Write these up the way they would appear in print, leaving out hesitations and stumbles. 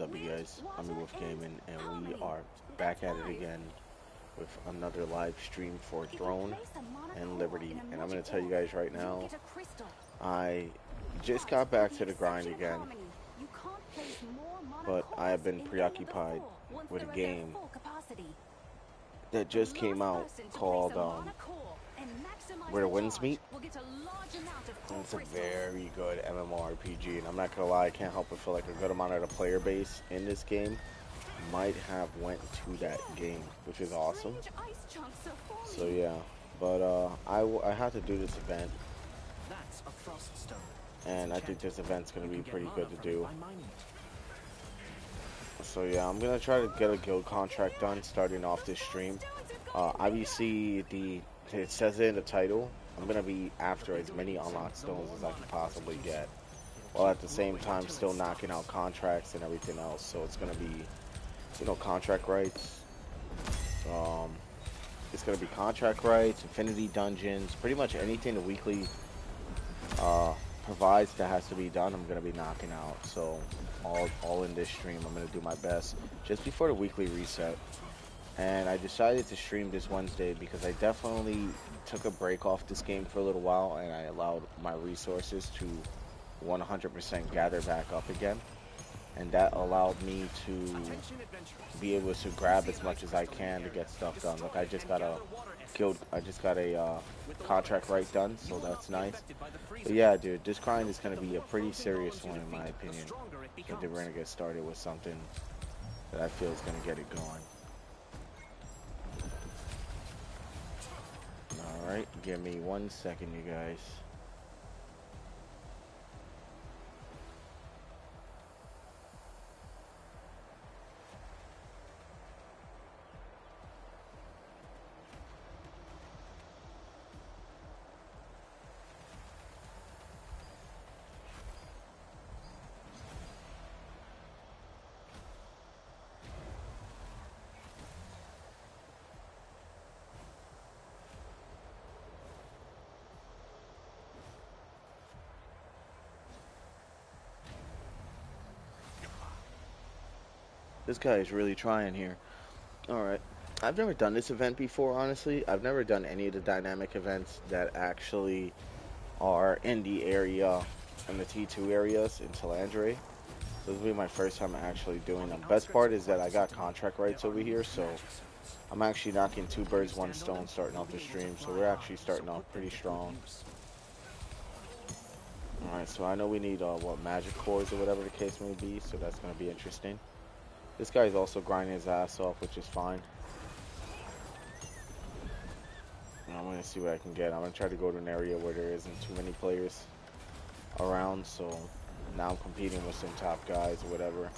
up, you guys? I'm Wolf Gaming, and we are back at it again with another live stream for Throne and Liberty. And I'm going to tell you guys right now, I just got back to the grind again, but I have been preoccupied with a game that just came out called Where the Winds Meet. And it's a very good MMORPG, and I'm not gonna lie, I can't help but feel like a good amount of the player base in this game might have went to that game, which is awesome. So yeah, but I had to do this event, and I think this event's gonna be pretty good to do. So yeah, I'm gonna try to get a guild contract done starting off this stream. Obviously, it says it in the title. I'm gonna be after as many unlocked stones as I can possibly get, while at the same time still knocking out contracts and everything else. So it's gonna be, contract rights. It's gonna be contract rights, infinity dungeons, pretty much anything the weekly provides that has to be done. I'm gonna be knocking out. So all in this stream, I'm gonna do my best just before the weekly reset. And I decided to stream this Wednesday because I definitely took a break off this game for a little while, and I allowed my resources to 100% gather back up again. And that allowed me to be able to grab as much as I can to get stuff done. Like I just got a contract right done, so that's nice. But yeah, dude, this grind is gonna be a pretty serious one in my opinion. So we're gonna get started with something that I feel is gonna get it going. Alright, give me 1 second, you guys. This guy is really trying here. Alright. I've never done this event before, honestly. I've never done any of the dynamic events that actually are in the area, in the T2 areas in Talandre. So this will be my first time actually doing them. Best part is that I got contract rights over here, so I'm actually knocking 2 birds, 1 stone starting off the stream. So we're actually starting off pretty strong. Alright, so I know we need, magic cores or whatever the case may be, so that's going to be interesting. This guy's also grinding his ass off, which is fine. I'm going to see what I can get. I'm going to try to go to an area where there isn't too many players around, so now I'm competing with some top guys or whatever.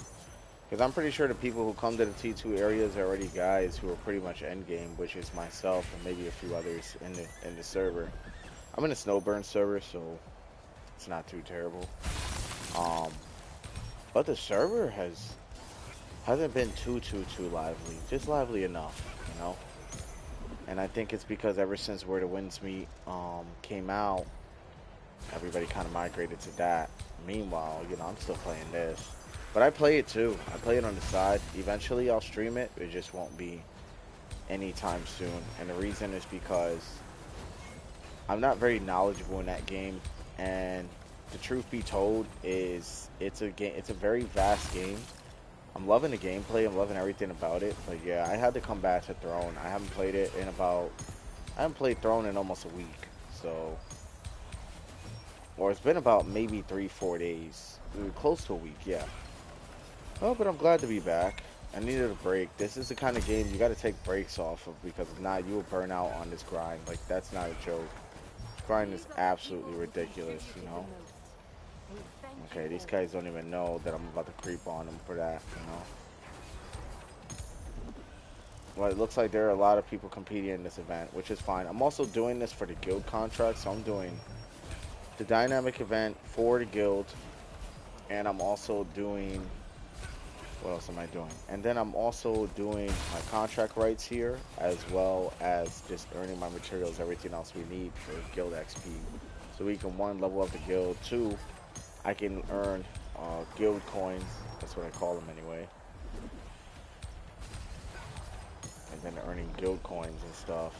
Because I'm pretty sure the people who come to the T2 areas are already guys who are pretty much endgame, which is myself and maybe a few others in the server. I'm in a Snowburn server, so it's not too terrible. But the server hasn't been too lively, just lively enough, you know. And I think it's because ever since Where the Winds Meet came out, everybody kind of migrated to that. Meanwhile, I'm still playing this, but I play it too. I play it on the side. Eventually I'll stream it. It just won't be anytime soon, and the reason is because I'm not very knowledgeable in that game, and the truth be told is it's a very vast game. I'm loving the gameplay, I'm loving everything about it, but yeah, I had to come back to Throne. I haven't played Throne in almost a week, so, or it's been about maybe 3-4 days, close to a week, yeah. Oh, but I'm glad to be back. I needed a break. This is the kind of game you got to take breaks off of, because if not, you will burn out on this grind. Like, that's not a joke. This grind is absolutely ridiculous, you know? Okay, these guys don't even know that I'm about to creep on them for that, you know? Well, it looks like there are a lot of people competing in this event, which is fine. I'm also doing this for the guild contract, so I'm doing the dynamic event for the guild, and I'm also doing... What else am I doing? And then I'm also doing my contract rights here, as well as just earning my materials, everything else we need for guild XP. So we can, 1, level up the guild, 2, I can earn guild coins. That's what I call them anyway. And then earning guild coins and stuff.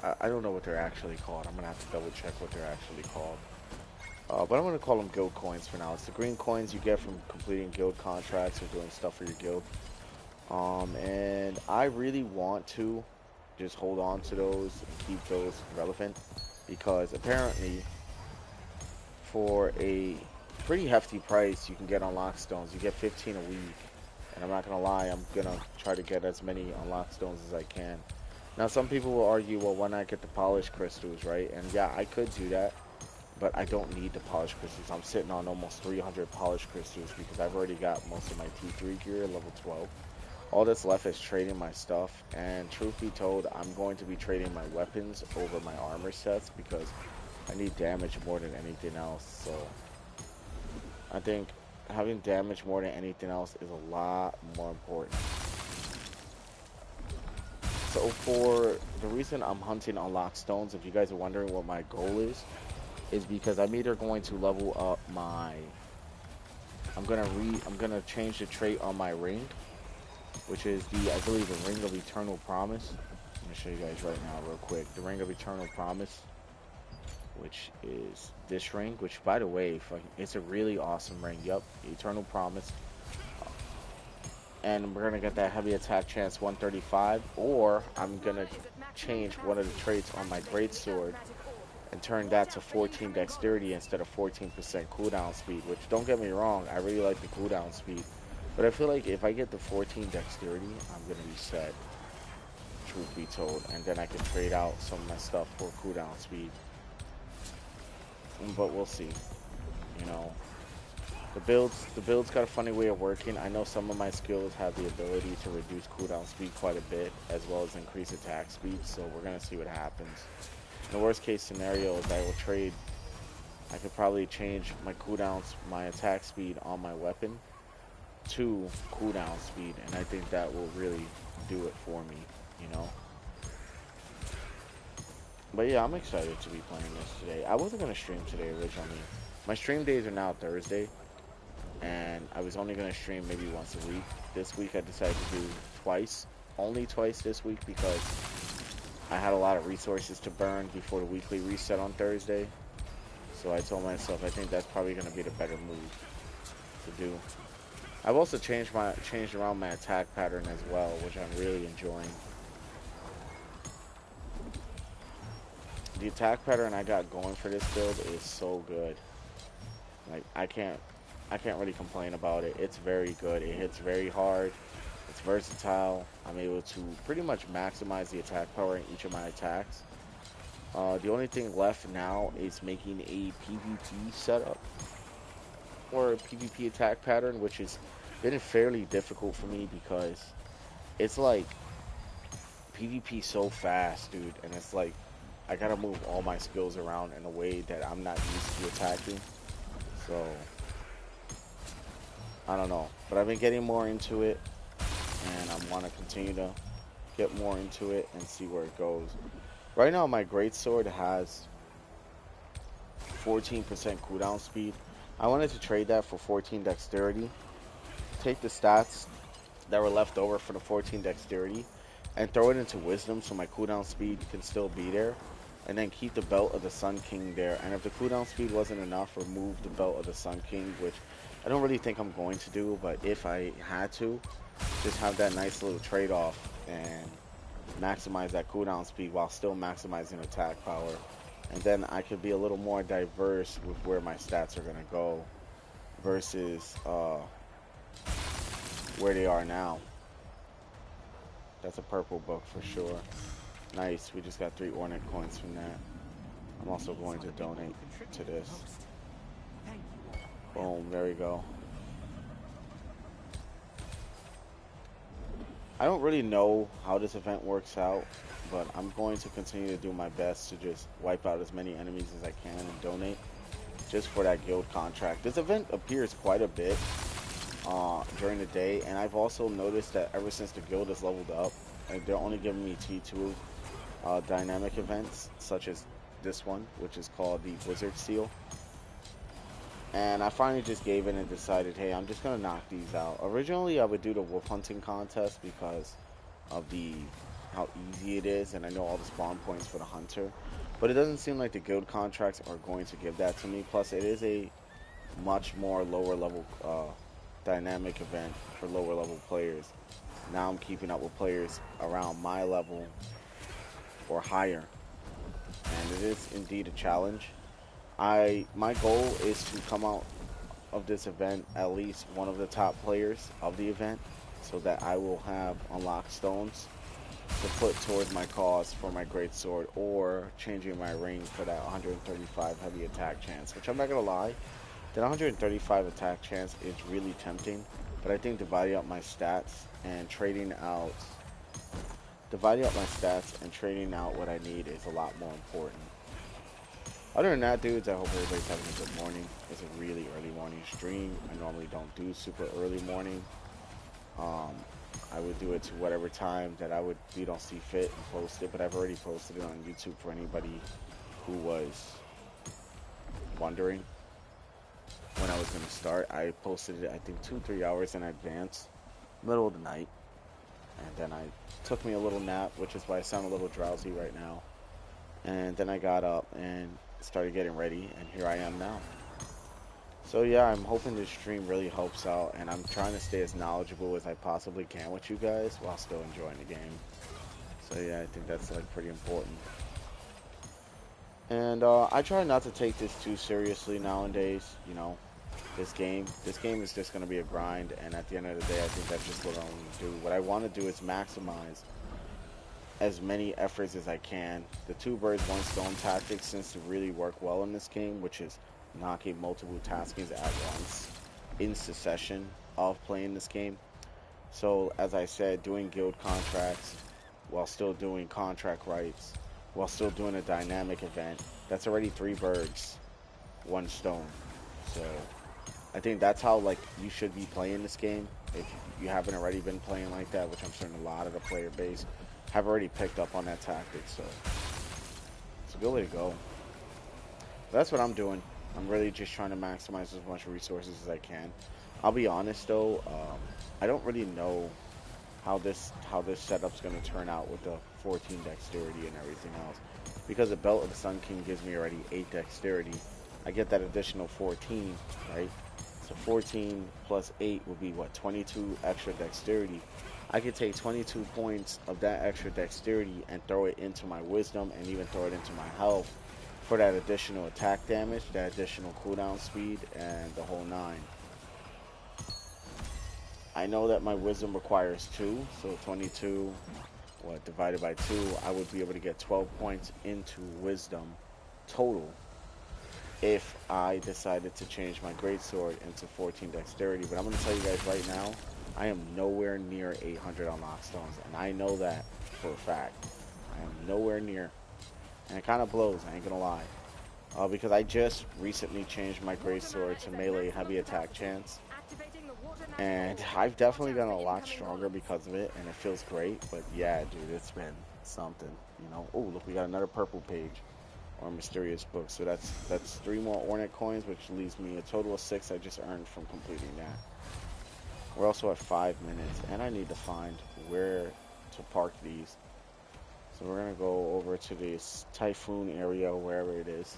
I don't know what they're actually called. I'm gonna have to double check what they're actually called. But I'm gonna call them guild coins for now. It's the green coins you get from completing guild contracts or doing stuff for your guild. And I really want to just hold on to those and keep those relevant, because apparently for a pretty hefty price you can get unlock stones. You get 15 a week, and I'm not gonna lie, I'm gonna try to get as many unlock stones as I can. Now some people will argue, well, why not get the polished crystals, right? And yeah, I could do that, but I don't need the polished crystals. I'm sitting on almost 300 polished crystals because I've already got most of my T3 gear level 12. All that's left is trading my stuff, and truth be told, I'm going to be trading my weapons over my armor sets because I need damage more than anything else. So I think having damage more than anything else is a lot more important. So for the reason I'm hunting unlock stones, if you guys are wondering what my goal is because I'm either going to level up my, I'm gonna change the trait on my ring, which is I believe the Ring of Eternal Promise. I'm gonna show you guys right now real quick. The Ring of Eternal Promise, which is this ring, which by the way, it's a really awesome ring. Yup, Eternal Promise. And we're gonna get that heavy attack chance 135, or I'm gonna change one of the traits on my greatsword and turn that to 14 dexterity instead of 14% cooldown speed, which, don't get me wrong, I really like the cooldown speed, but I feel like if I get the 14 dexterity, I'm gonna be set, truth be told, and then I can trade out some of my stuff for cooldown speed. But we'll see. You know, the build's got a funny way of working. I know some of my skills have the ability to reduce cooldown speed quite a bit, as well as increase attack speed, so we're gonna see what happens. In the worst case scenario is I will trade. I could probably change my cooldowns, my attack speed on my weapon to cooldown speed, and I think that will really do it for me, you know. But yeah, I'm excited to be playing this today. I wasn't gonna stream today originally. My stream days are now Thursday, and I was only gonna stream maybe once a week. This week I decided to do twice, only twice this week, because I had a lot of resources to burn before the weekly reset on Thursday. So I told myself I think that's probably gonna be the better move to do. I've also changed around my attack pattern as well, which I'm really enjoying. The attack pattern I got going for this build is so good. Like I can't really complain about it. It's very good. It hits very hard. It's versatile. I'm able to pretty much maximize the attack power in each of my attacks. The only thing left now is making a PvP setup or a PvP attack pattern, which has been fairly difficult for me because it's like PvP so fast, dude, and it's like I gotta move all my skills around in a way that I'm not used to attacking. So I don't know, but I've been getting more into it, and I want to continue to get more into it and see where it goes. Right now, my greatsword has 14% cooldown speed. I wanted to trade that for 14 dexterity. Take the stats that were left over for the 14 dexterity and throw it into wisdom so my cooldown speed can still be there. And then keep the belt of the Sun King there. And if the cooldown speed wasn't enough, remove the belt of the Sun King, which I don't really think I'm going to do, but if I had to, just have that nice little trade-off and maximize that cooldown speed while still maximizing attack power. And then I could be a little more diverse with where my stats are going to go versus where they are now. That's a purple book for sure. Nice, we just got 3 Ornate coins from that. I'm also going to donate to this. Boom, there we go. I don't really know how this event works out, but I'm going to continue to do my best to just wipe out as many enemies as I can and donate just for that guild contract. This event appears quite a bit during the day, and I've also noticed that ever since the guild is leveled up, like they're only giving me T2 dynamic events, such as this one, which is called the Wizard Seal. And I finally just gave in and decided, hey, I'm just gonna knock these out. Originally, I would do the wolf hunting contest because of the how easy it is, and I know all the spawn points for the hunter. But it doesn't seem like the guild contracts are going to give that to me. Plus, it is a much more lower level dynamic event for lower level players. Now I'm keeping up with players around my level or higher, and it is indeed a challenge. My goal is to come out of this event at least one of the top players of the event, so that I will have unlocked stones to put towards my cause for my great sword, or changing my ring for that 135 heavy attack chance. Which, I'm not gonna lie, that 135 attack chance is really tempting, but I think dividing up my stats and trading out what I need is a lot more important. Other than that, dudes, I hope everybody's having a good morning. It's a really early morning stream. I normally don't do super early morning. Um, I would do it to whatever time that we don't see fit and post it, but I've already posted it on YouTube for anybody who was wondering when I was going to start. I posted it, I think, 2-3 hours in advance, middle of the night, and then I took me a little nap, which is why I sound a little drowsy right now. And then I got up and started getting ready, and here I am now. So yeah, I'm hoping this stream really helps out, and I'm trying to stay as knowledgeable as I possibly can with you guys while still enjoying the game. So yeah, I think that's like pretty important. And I try not to take this too seriously nowadays. You know, this game is just going to be a grind, and at the end of the day, I think that's just what I want to do. What I want to do is maximize as many efforts as I can. The two birds, one stone tactic seems to really work well in this game, which is knocking multiple taskings at once in succession of playing this game. So, as I said, doing guild contracts while still doing contract rights, while still doing a dynamic event, that's already 3 birds, 1 stone. So, I think that's how like you should be playing this game. If you haven't already been playing like that, which I'm certain a lot of the player base have already picked up on that tactic, so it's a good way to go. That's what I'm doing. I'm really just trying to maximize as much resources as I can. I'll be honest though, I don't really know how this setup's going to turn out with the 14 dexterity and everything else, because the belt of the Sun King gives me already 8 dexterity. I get that additional 14, right? So 14 plus 8 would be what, 22 extra dexterity. I could take 22 points of that extra dexterity and throw it into my wisdom, and even throw it into my health for that additional attack damage, that additional cooldown speed, and the whole 9. I know that my wisdom requires 2, so 22, what, divided by 2, I would be able to get 12 points into wisdom total if I decided to change my greatsword into 14 dexterity. But I'm going to tell you guys right now, I am nowhere near 800 unlock stones, and I know that for a fact. I am nowhere near, and it kind of blows, I ain't going to lie. Because I just recently changed my greatsword to melee heavy attack chance, and I've definitely gotten a lot stronger because of it, and it feels great. But yeah, dude, it's been something, you know. Oh, look, we got another purple page, or mysterious book. So that's 3 more Ornate coins, which leaves me a total of 6 I just earned from completing that. We're also at 5 minutes, and I need to find where to park these. So we're gonna go over to this Typhoon area, wherever it is.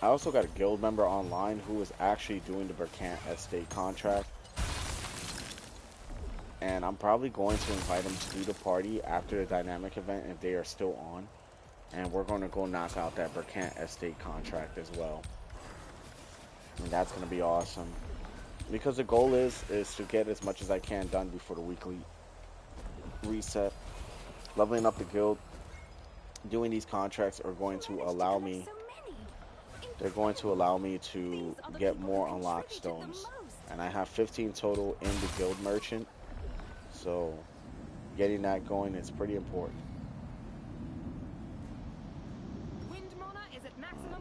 I also got a guild member online who is actually doing the Burkant Estate contract, and I'm probably going to invite him to the party after the dynamic event if they are still on, and we're going to go knock out that Burkant Estate contract as well. And that's going to be awesome, because the goal is to get as much as I can done before the weekly reset. Leveling up the guild, doing these contracts are going to allow me to get more unlocked stones, and I have 15 total in the guild merchant, so getting that going is pretty important.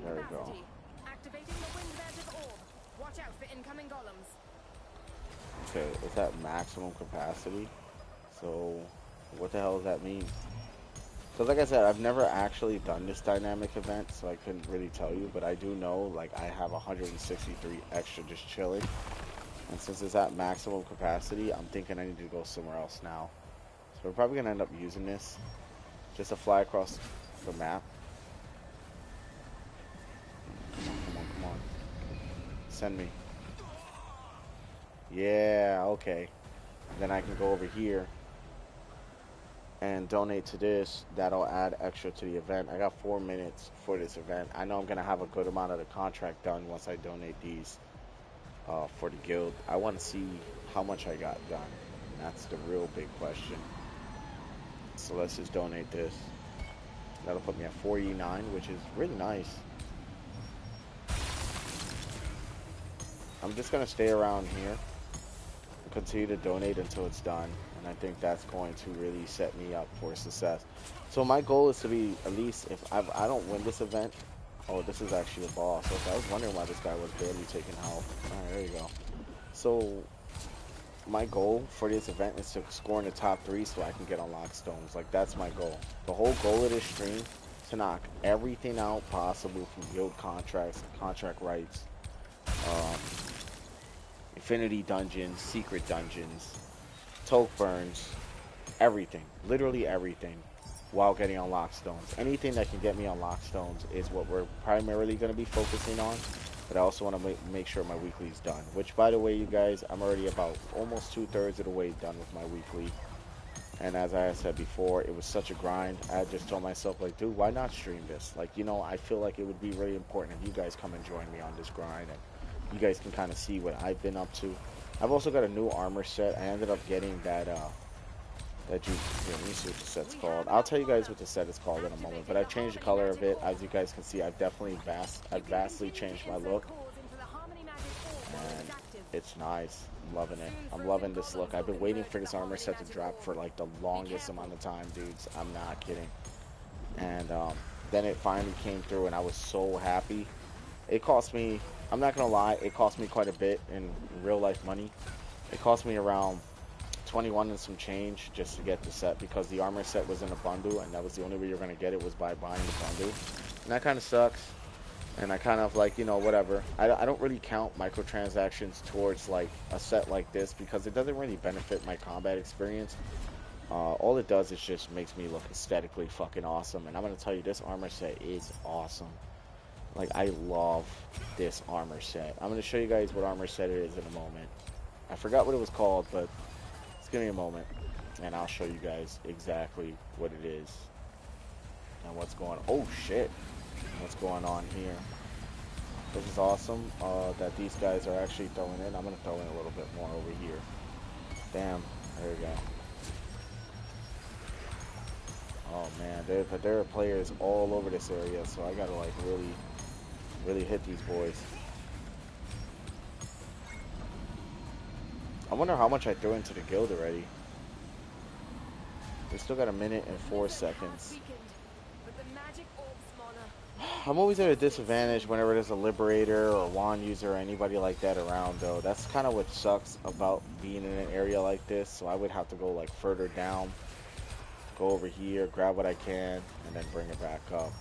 There we go. Activating the wind badge of orb. Watch out for incoming golems. Okay, it's at maximum capacity, so what the hell does that mean? Because like I said, I've never actually done this dynamic event, so I couldn't really tell you. But I do know, like, I have 163 extra just chilling. And since it's at maximum capacity, I'm thinking I need to go somewhere else now. So we're probably going to end up using this just to fly across the map. Come on, come on, come on. Send me. Yeah, okay. Then I can go over here and donate to this. That'll add extra to the event. I got 4 minutes for this event. I know I'm gonna have a good amount of the contract done once I donate these for the guild. I want to see how much I got done. And that's the real big question. So let's just donate this. That'll put me at 489, which is really nice. I'm just gonna stay around here and continue to donate until it's done. And I think that's going to really set me up for success. So my goal is to be, at least if I don't win this event. Oh, this is actually a boss. Okay, I was wondering why this guy was barely taking health. Alright, there you go. So my goal for this event is to score in the top 3 so I can get unlocked stones. Like, that's my goal. The whole goal of this stream is to knock everything out possible from guild contracts, contract rights, um, infinity dungeons, secret dungeons, toke burns, everything, literally everything, while getting unlocked stones. Anything that can get me unlocked stones is what we're primarily going to be focusing on. But I also want to make sure my weekly is done. Which, by the way, you guys, I'm already about almost 2/3 of the way done with my weekly. And as I said before, it was such a grind. I just told myself, like, dude, why not stream this? Like, you know, I feel like it would be really important if you guys come and join me on this grind. And you guys can kind of see what I've been up to. I've also got a new armor set. I ended up getting that, here, let me see what the set's called. I'll tell you guys what the set is called in a moment. But I've changed the color of it. As you guys can see, I've vastly changed my look. And it's nice. I'm loving it. I'm loving this look. I've been waiting for this armor set to drop for like the longest amount of time, dudes. I'm not kidding. And then it finally came through and I was so happy. It cost me, I'm not gonna lie, it cost me quite a bit in real life money. It cost me around 21 and some change just to get the set, because the armor set was in a bundle and that was the only way you're gonna get it, was by buying the bundle. And that kind of sucks. And I kind of, like, you know, whatever. I don't really count microtransactions towards like a set like this because it doesn't really benefit my combat experience. All it does is just makes me look aesthetically fucking awesome. And I'm gonna tell you, this armor set is awesome. Like, I love this armor set. I'm gonna show you guys what armor set it is in a moment. I forgot what it was called, but just give me a moment and I'll show you guys exactly what it is and what's going on. Oh shit, what's going on here. This is awesome that these guys are actually throwing in. I'm gonna throw in a little bit more over here. Damn, there we go. Oh man, there are players all over this area, so I gotta like really hit these boys. I wonder how much I threw into the guild already. We still got a minute and 4 seconds. I'm always at a disadvantage whenever there's a Liberator or Wand user or anybody like that around, though. That's kind of what sucks about being in an area like this. So I would have to go like further down, go over here, grab what I can, and then bring it back up.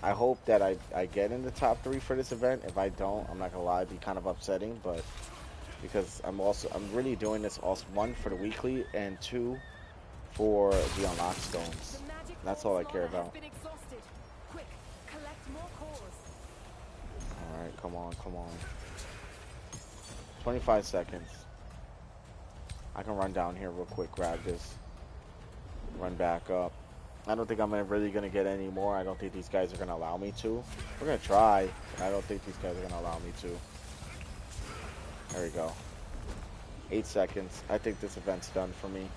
I hope that I get in the top 3 for this event. If I don't, I'm not gonna lie, it'd be kind of upsetting, but because I'm really doing this also, 1 for the weekly and 2 for the unlock stones. That's all I care about. Alright, come on, come on. 25 seconds. I can run down here real quick, grab this, run back up. I don't think I'm really going to get any more. I don't think these guys are going to allow me to. We're going to try, but I don't think these guys are going to allow me to. There we go. 8 seconds. I think this event's done for me.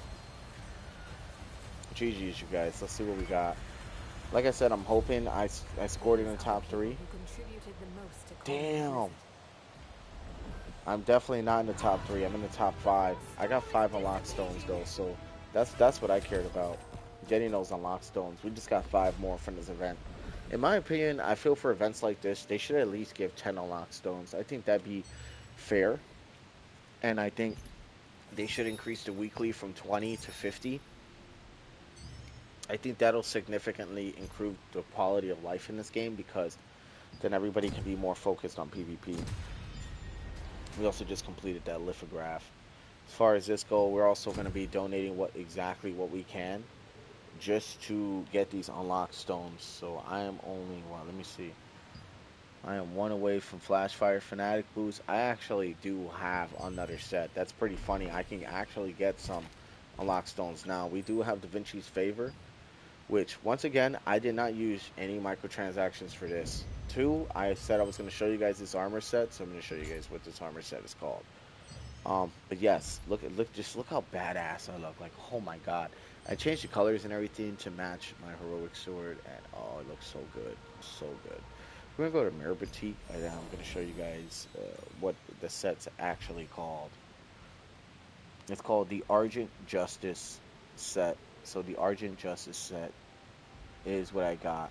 GG's, you guys. Let's see what we got. Like I said, I'm hoping I scored in the top 3. Damn. I'm definitely not in the top 3. I'm in the top 5. I got 5 unlock stones though, so that's what I cared about. Getting those unlock stones. We just got 5 more from this event. In my opinion, I feel for events like this, they should at least give 10 unlock stones. I think that'd be fair. And I think they should increase the weekly from 20 to 50. I think that'll significantly improve the quality of life in this game because then everybody can be more focused on PvP. We also just completed that lithograph. As far as this goal, we're also going to be donating what we can just to get these unlocked stones. So I am only, well, let me see. I am one away from Flashfire Fanatic boost. I actually do have another set. That's pretty funny. I can actually get some unlock stones now. We do have Da Vinci's Favor, which once again, I did not use any microtransactions for this. Two, I said I was going to show you guys this armor set, so I'm going to show you guys what this armor set is called. But yes, just look how badass I look. Like, oh my god. I changed the colors and everything to match my heroic sword, and oh, it looks so good. So good. We're gonna go to Mirror Boutique, and then I'm gonna show you guys what the set's actually called. It's called the Argent Justice set. So the Argent Justice set is what I got,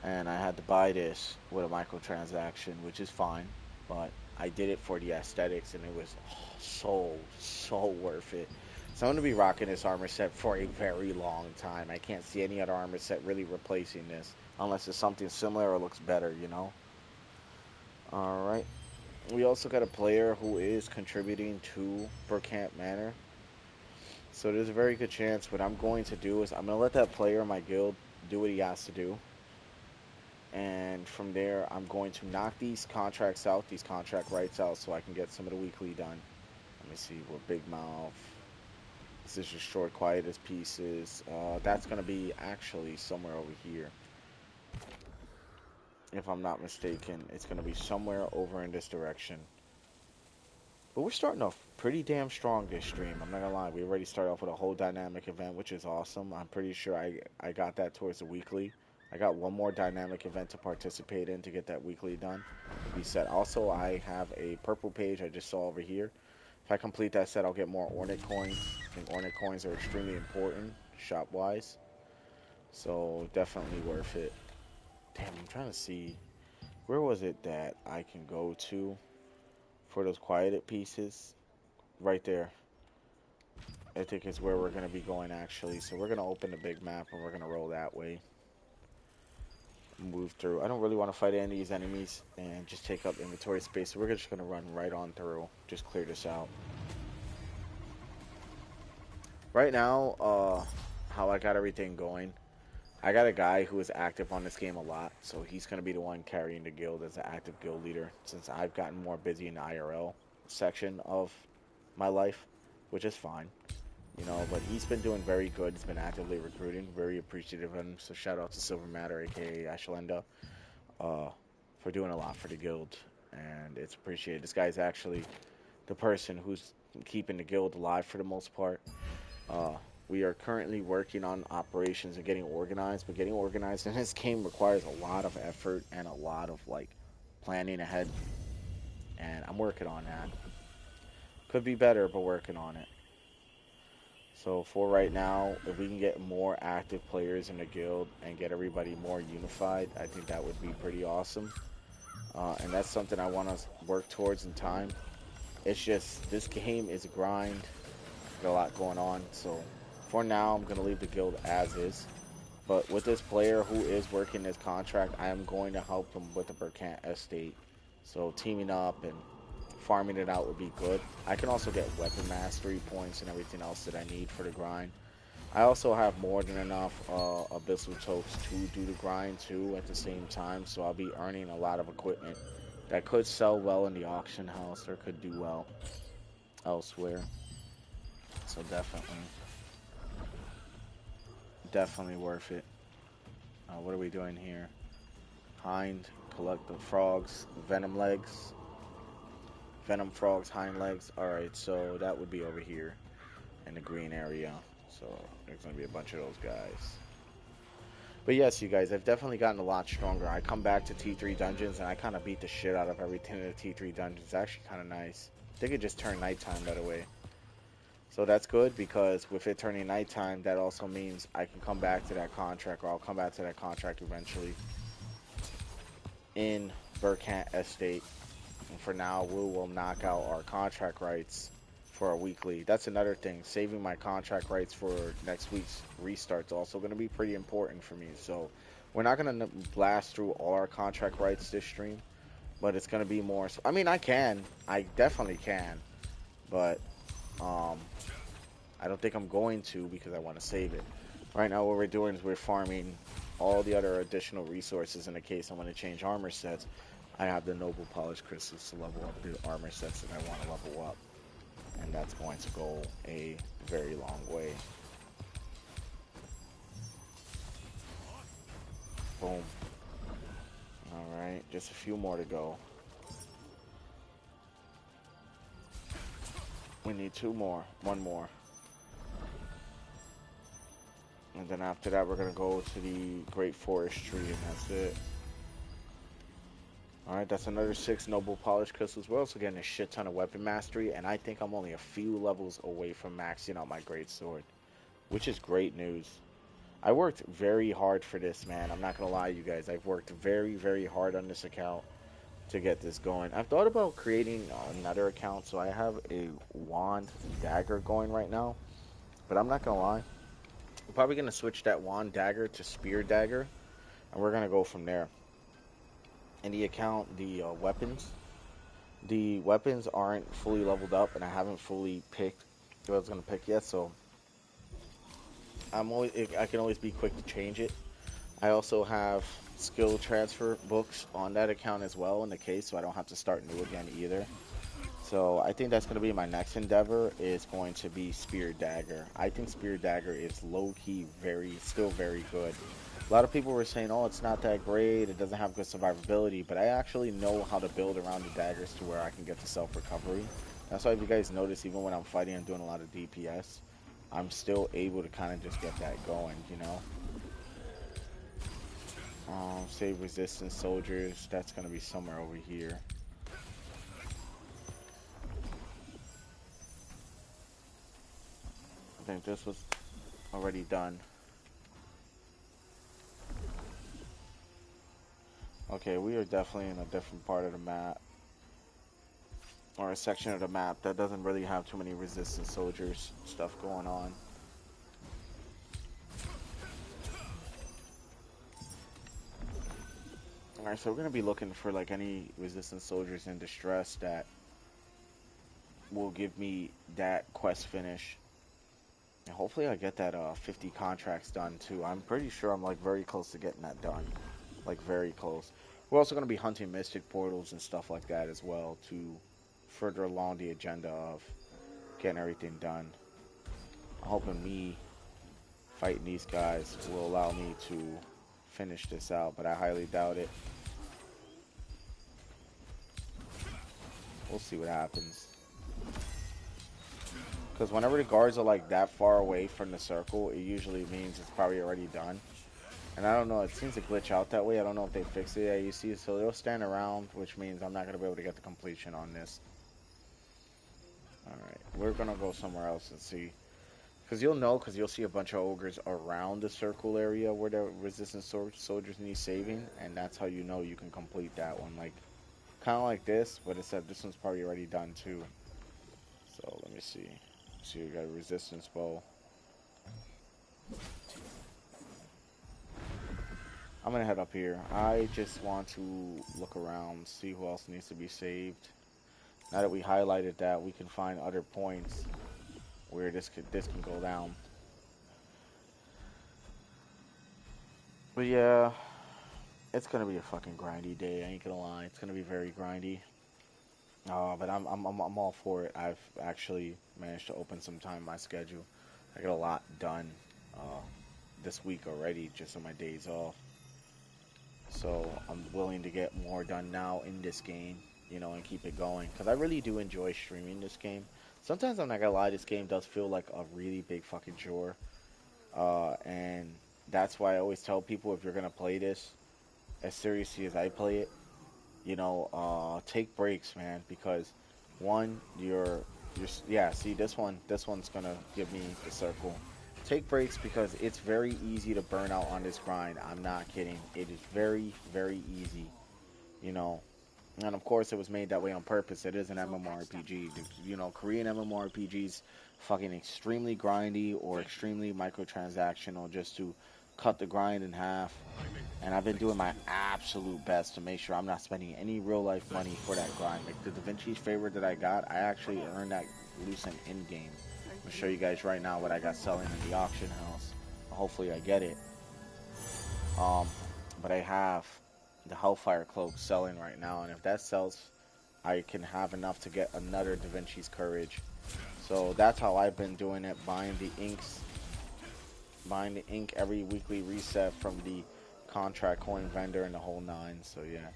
and I had to buy this with a microtransaction, which is fine, but I did it for the aesthetics, and it was so worth it. So I'm gonna be rocking this armor set for a very long time. I can't see any other armor set really replacing this, unless it's something similar or looks better, you know. All right. We also got a player who is contributing to Burkamp Manor. So there's a very good chance what I'm going to do is I'm going to let that player in my guild do what he has to do. And from there, I'm going to knock these contracts out, these contract rights out, so I can get some of the weekly done. Let me see, we're Big Mouth. This is just short, quietest pieces. That's going to be actually somewhere over here. If I'm not mistaken, it's going to be somewhere over in this direction. But we're starting off pretty damn strong this stream. I'm not gonna lie. We already started off with a whole dynamic event, which is awesome. I'm pretty sure I got that towards the weekly. I got one more dynamic event to participate in to get that weekly done. Be set. Also, I have a purple page I just saw over here. If I complete that set, I'll get more Ornate coins. I think Ornate coins are extremely important shop-wise. So, definitely worth it. Damn, I'm trying to see. Where was it that I can go to for those quieted pieces? Right there. I think is where we're going to be going actually. So we're going to open the big map and we're going to roll that way. Move through. I don't really want to fight any of these enemies and just take up inventory space. So we're just going to run right on through. Just clear this out. Right now, how I got everything going. I got a guy who is active on this game a lot. So he's going to be the one carrying the guild as an active guild leader. Since I've gotten more busy in the IRL section of my life. Which is fine. You know, but he's been doing very good. He's been actively recruiting. Very appreciative of him. So shout out to Silver Matter, aka Ashlenda, for doing a lot for the guild. And it's appreciated. This guy's actually the person who's keeping the guild alive for the most part. We are currently working on operations and getting organized, but getting organized in this game requires a lot of effort and a lot of like planning ahead. And I'm working on that. Could be better, but working on it. So for right now, if we can get more active players in the guild and get everybody more unified, I think that would be pretty awesome. And that's something I want to work towards in time. It's just, this game is a grind. Got a lot going on. So for now, I'm going to leave the guild as is. But with this player who is working this contract, I am going to help him with the Burkant estate. So teaming up and farming it out would be good. I can also get weapon mastery points and everything else that I need for the grind. I also have more than enough abyssal tokes to do the grind too at the same time, so I'll be earning a lot of equipment that could sell well in the auction house or could do well elsewhere. So definitely worth it. What are we doing here? Hind, collect the frogs, venom legs. Venom frogs, hind legs. Alright, so that would be over here in the green area. So there's going to be a bunch of those guys. But yes, you guys, I've definitely gotten a lot stronger. I come back to T3 dungeons and I kind of beat the shit out of everything in the T3 dungeons. It's actually kind of nice. They could just turn nighttime, by the way. So that's good because with it turning nighttime, that also means I can come back to that contract, or I'll come back to that contract eventually in Burkant Estate. And for now, we will knock out our contract rights for a weekly. That's another thing. Saving my contract rights for next week's restart's also going to be pretty important for me. So we're not going to blast through all our contract rights this stream, but it's going to be more. So, I mean, I can. I definitely can. But um, I don't think I'm going to because I want to save it. Right now, what we're doing is we're farming all the other additional resources in the case I want to change armor sets. I have the noble polished crystals to level up the armor sets that I want to level up. And that's going to go a very long way. Boom. Alright, just a few more to go. We need two more. One more. And then after that, we're going to go to the Great Forest Tree, and that's it. Alright, that's another 6 Noble Polished Crystals. We're also getting a shit ton of weapon mastery, and I think I'm only a few levels away from maxing out my Great Sword, which is great news. I worked very hard for this, man. I'm not going to lie to you guys. I've worked very, very hard on this account to get this going. I've thought about creating another account, so I have a wand dagger going right now, but I'm not going to lie. I'm probably going to switch that wand dagger to spear dagger, and we're going to go from there. In the account, the weapons aren't fully leveled up, and I haven't fully picked what I was going to pick yet, so I can always be quick to change it. I also have skill transfer books on that account as well in the case, so I don't have to start new again either. So I think that's going to be my next endeavor, is going to be Spear Dagger. I think Spear Dagger is low-key still very good. A lot of people were saying, oh, it's not that great, it doesn't have good survivability, but I actually know how to build around the daggers to where I can get the self-recovery. That's why if you guys notice, even when I'm fighting and doing a lot of DPS, I'm still able to kind of just get that going, you know? Save resistance soldiers, that's going to be somewhere over here. I think this was already done. Okay, we are definitely in a different part of the map. Or a section of the map that doesn't really have too many resistance soldiers stuff going on. Alright, so we're going to be looking for like any resistance soldiers in distress that will give me that quest finish. And hopefully I get that 50 contracts done too. I'm pretty sure I'm like very close to getting that done. Like very close. We're also going to be hunting mystic portals and stuff like that as well to further along the agenda of getting everything done. I'm hoping me fighting these guys will allow me to finish this out, but I highly doubt it. We'll see what happens. Because whenever the guards are like that far away from the circle, it usually means it's probably already done. And I don't know, it seems to glitch out that way. I don't know if they fixed it yet, you see. So they'll stand around, which means I'm not going to be able to get the completion on this. Alright, we're going to go somewhere else and see. Because you'll see a bunch of ogres around the circle area where the resistance soldiers need saving. And that's how you know you can complete that one. Like, kind of like this, but except this one's probably already done too. So let me see. So you got a resistance bow. I'm gonna head up here. I just want to look around, see who else needs to be saved. Now that we highlighted that, we can find other points where this can go down. But yeah, it's gonna be a fucking grindy day. I ain't gonna lie. It's gonna be very grindy. But I'm all for it. I've actually managed to open some time in my schedule. I got a lot done this week already, just on my days off. So I'm willing to get more done now in this game, you know, and keep it going. Because I really do enjoy streaming this game. Sometimes I'm not gonna lie, this game does feel like a really big fucking chore. And that's why I always tell people, if you're gonna play this as seriously as I play it, you know, take breaks, man. Because one, yeah, see this one's gonna give me the circle. Take breaks because it's very easy to burn out on this grind. I'm not kidding. It is very, very easy. You know, And of course, it was made that way on purpose. It is an MMORPG. You know, Korean MMORPGs fucking extremely grindy or extremely microtransactional just to cut the grind in half. And I've been doing my absolute best to make sure I'm not spending any real life money for that grind. Like the Da Vinci's favor that I got, I actually earned that lucent in game. I'm gonna show you guys right now what I got selling in the auction house. Hopefully I get it. Um, but I have the Hellfire Cloak selling right now, and if that sells, I can have enough to get another Da Vinci's Courage. So that's how I've been doing it, buying the ink every weekly reset from the contract coin vendor and the whole nine. So yeah,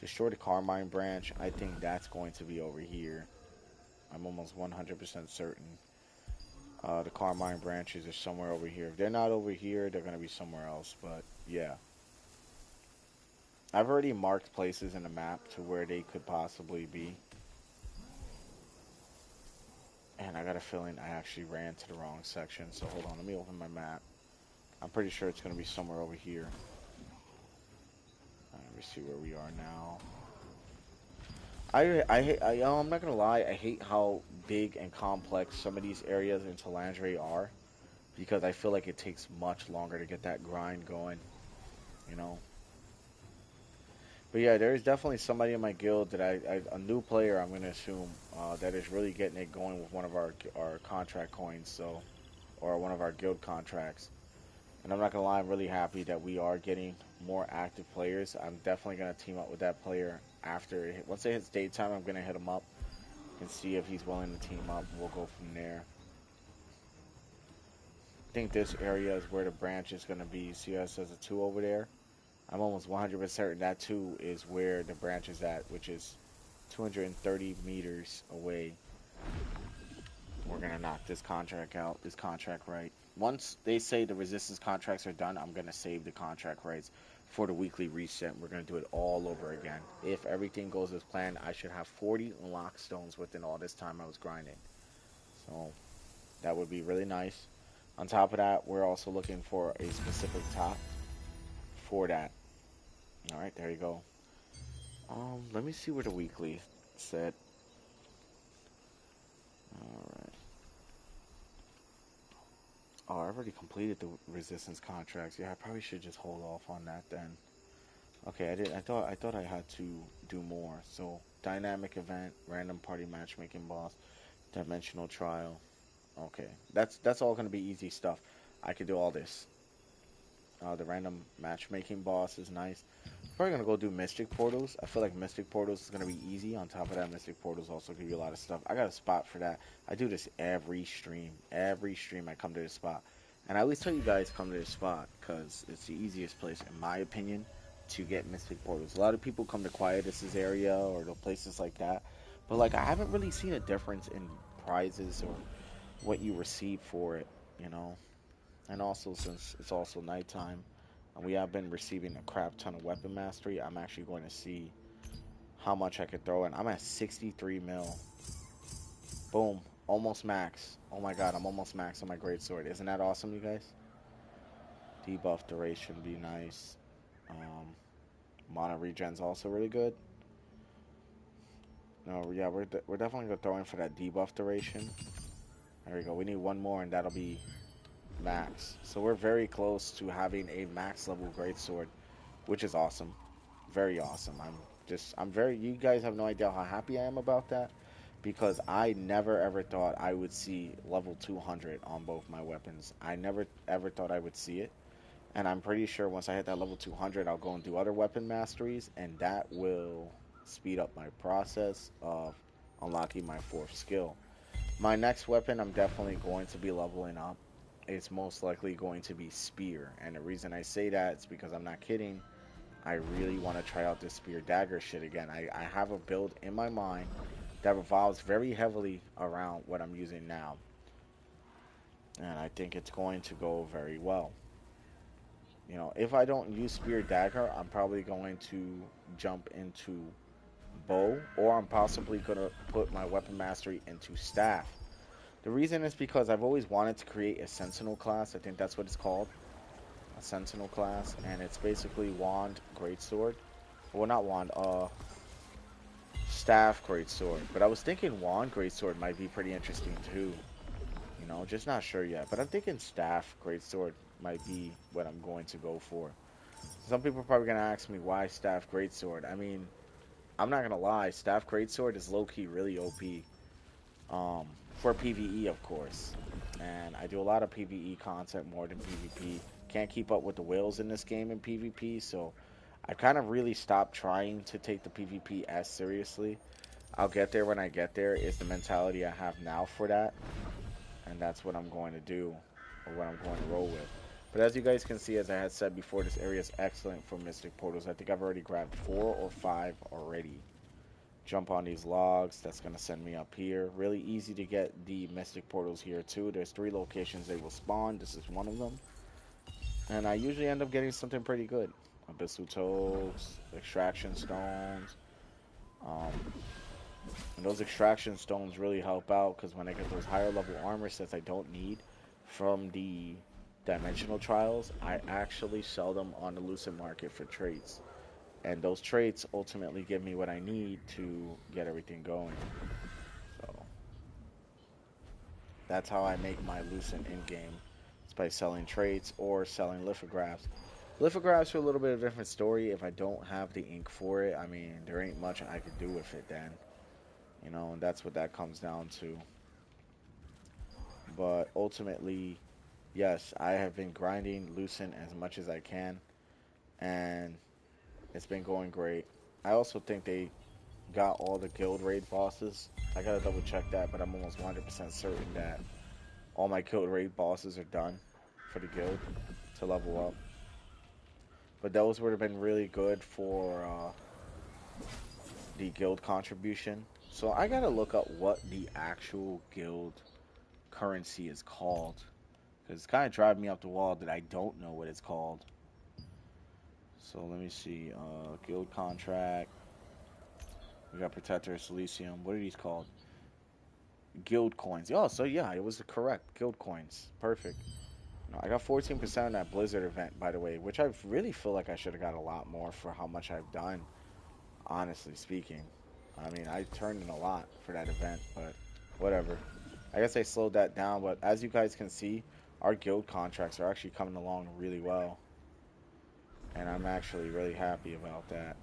destroy the Carmine branch. I think that's going to be over here. I'm almost 100% certain. The Carmine branches are somewhere over here. If they're not over here, they're going to be somewhere else. But yeah, I've already marked places in the map to where they could possibly be. And I got a feeling I actually ran to the wrong section. So hold on, let me open my map. I'm pretty sure it's going to be somewhere over here. Let me see where we are now. I'm not gonna lie. I hate how big and complex some of these areas in Talandre are, because I feel like it takes much longer to get that grind going. You know. But yeah, there is definitely somebody in my guild that a new player, I'm gonna assume, that is really getting it going with one of our contract coins, so, or one of our guild contracts. And I'm not gonna lie, I'm really happy that we are getting more active players. I'm definitely gonna team up with that player after once it hits daytime. I'm gonna hit him up and see if he's willing to team up. We'll go from there. I think this area is where the branch is gonna be. See how it says a 2 over there? I'm almost 100% certain that 2 is where the branch is at, which is 230 meters away. We're gonna knock this contract out, this contract right. Once they say the resistance contracts are done, I'm gonna save the contract rights for the weekly reset. We're gonna do it all over again. If everything goes as planned, I should have 40 unlock stones within all this time I was grinding. So that would be really nice. On top of that, we're also looking for a specific top for that. All right, there you go. Let me see where the weekly said. All right. Oh, I already completed the resistance contracts. Yeah, I probably should just hold off on that then. Okay, I did. I thought I had to do more. So dynamic event, random party matchmaking boss, dimensional trial. Okay, that's all gonna be easy stuff. I could do all this. The random matchmaking boss is nice. Probably gonna go do Mystic Portals. I feel like Mystic Portals is gonna be easy. On top of that, Mystic Portals also give you a lot of stuff. I got a spot for that. I do this every stream. Every stream I come to this spot. And I always tell you guys come to this spot because it's the easiest place, in my opinion, to get Mystic Portals. A lot of people come to Quietus's area or the places like that. But like I haven't really seen a difference in prizes or what you receive for it, you know. And also, since it's also nighttime, and we have been receiving a crap ton of weapon mastery, I'm actually going to see how much I could throw in. I'm at 63 mil. Boom. Almost max. Oh my god, I'm almost max on my greatsword. Isn't that awesome, you guys? Debuff duration be nice. Um, Mana regen's also really good. No, yeah, we're definitely going to throw in for that debuff duration. There we go. We need one more, and that'll be max. So we're very close to having a max level greatsword, which is awesome. Very awesome. You guys have no idea how happy I am about that because I never ever thought I would see level 200 on both my weapons. I never ever thought I would see it. And I'm pretty sure once I hit that level 200, I'll go and do other weapon masteries, and that will speed up my process of unlocking my fourth skill. My next weapon, I'm definitely going to be leveling up. It's most likely going to be Spear. And the reason I say that is because I'm not kidding. I really want to try out this Spear Dagger shit again. I have a build in my mind that revolves very heavily around what I'm using now. And I think it's going to go very well. You know, if I don't use Spear Dagger, I'm probably going to jump into Bow, or I'm possibly going to put my weapon mastery into Staff. The reason is because I've always wanted to create a Sentinel class. I think that's what it's called. A Sentinel class. And it's basically Wand, Greatsword. Well, not Wand. staff greatsword. But I was thinking wand greatsword might be pretty interesting too. You know, just not sure yet. But I'm thinking staff greatsword might be what I'm going to go for. Some people are probably gonna ask me why staff greatsword. I mean, I'm not gonna lie, staff greatsword is low key really OP. For PvE of course. And I do a lot of PvE content more than PvP. Can't keep up with the whales in this game in PvP, so I kind of really stopped trying to take the PvP as seriously. I'll get there when I get there is the mentality I have now for that, and that's what I'm going to do, or what I'm going to roll with. But as you guys can see, as I had said before, this area is excellent for Mystic Portals. I think I've already grabbed 4 or 5 already. Jump on these logs, that's going to send me up here. Really easy to get the Mystic Portals here too. There's 3 locations they will spawn. This is one of them. And I usually end up getting something pretty good. Abyssal Toads, Extraction Stones. Um, and those Extraction Stones really help out because when I get those higher level armor sets I don't need from the Dimensional Trials, I actually sell them on the Lucid Market for traits. And those traits ultimately give me what I need to get everything going. So that's how I make my Lucid in-game. It's by selling traits or selling lithographs. Lithographs are a little bit of a different story. If I don't have the ink for it, I mean, there ain't much I could do with it then. You know, and that's what that comes down to. But ultimately, yes, I have been grinding Lucent as much as I can, and it's been going great. I also think they got all the guild raid bosses. I gotta double check that, but I'm almost 100% certain that all my guild raid bosses are done for the guild to level up. But those would have been really good for the guild contribution. So I gotta look up what the actual guild currency is called. Because it's kind of driving me up the wall that I don't know what it's called. So let me see. Guild contract. We got Protector of Silesium. What are these called? Guild coins. Oh, so yeah, it was correct. Guild coins. Perfect. No, I got 14% on that Blizzard event, by the way, which I really feel like I should have got a lot more for how much I've done, honestly speaking. I mean, I turned in a lot for that event, but whatever. I guess I slowed that down, but as you guys can see, our guild contracts are actually coming along really well. And I'm actually really happy about that.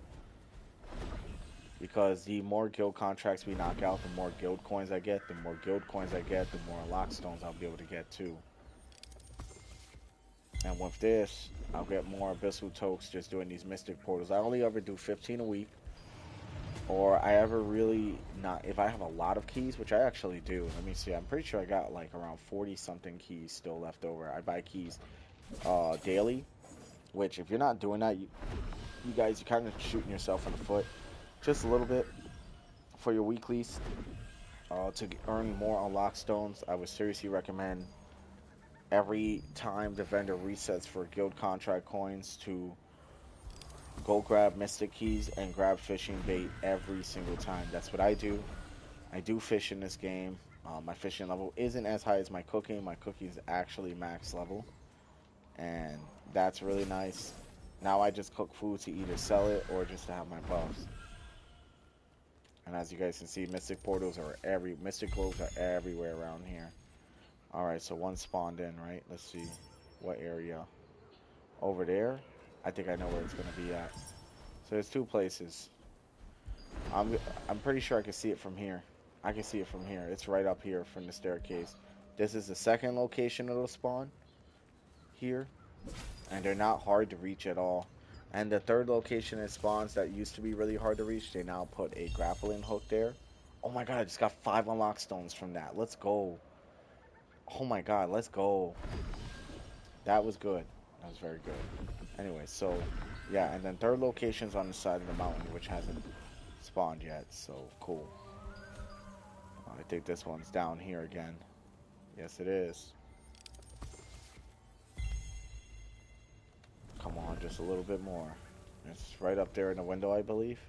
Because the more guild contracts we knock out, the more guild coins I get. The more guild coins I get, the more lockstones I'll be able to get too. And with this, I'll get more Abyssal Toads just doing these Mystic Portals. I only ever do 15 a week. Or I ever really not, if I have a lot of keys, which I actually do. Let me see, I'm pretty sure I got like around 40 something keys still left over. I buy keys daily, which if you're not doing that, you guys, you're kind of shooting yourself in the foot just a little bit for your weeklies. To earn more unlock stones, I would seriously recommend every time the vendor resets for guild contract coins to go grab mystic keys and grab fishing bait every single time. That's what I do. I do fish in this game. My fishing level isn't as high as my cooking. My cooking is actually max level, and that's really nice. Now I just cook food to either sell it or just to have my buffs. And as you guys can see, mystic globes are everywhere around here. All right, so one spawned in, right? Let's see what area. Over there. I think I know where it's gonna be at. So there's 2 places. I'm pretty sure I can see it from here. I can see it from here. It's right up here from the staircase. This is the second location it'll spawn here, and they're not hard to reach at all. And the third location it spawns that used to be really hard to reach, they now put a grappling hook there. Oh my god, I just got 5 unlock stones from that. Let's go. Oh my god, let's go. That was good. That was very good. Anyway, so yeah, and then third location's on the side of the mountain, which hasn't spawned yet, so cool. I think this one's down here again. Yes, it is. Come on, just a little bit more. It's right up there in the window, I believe.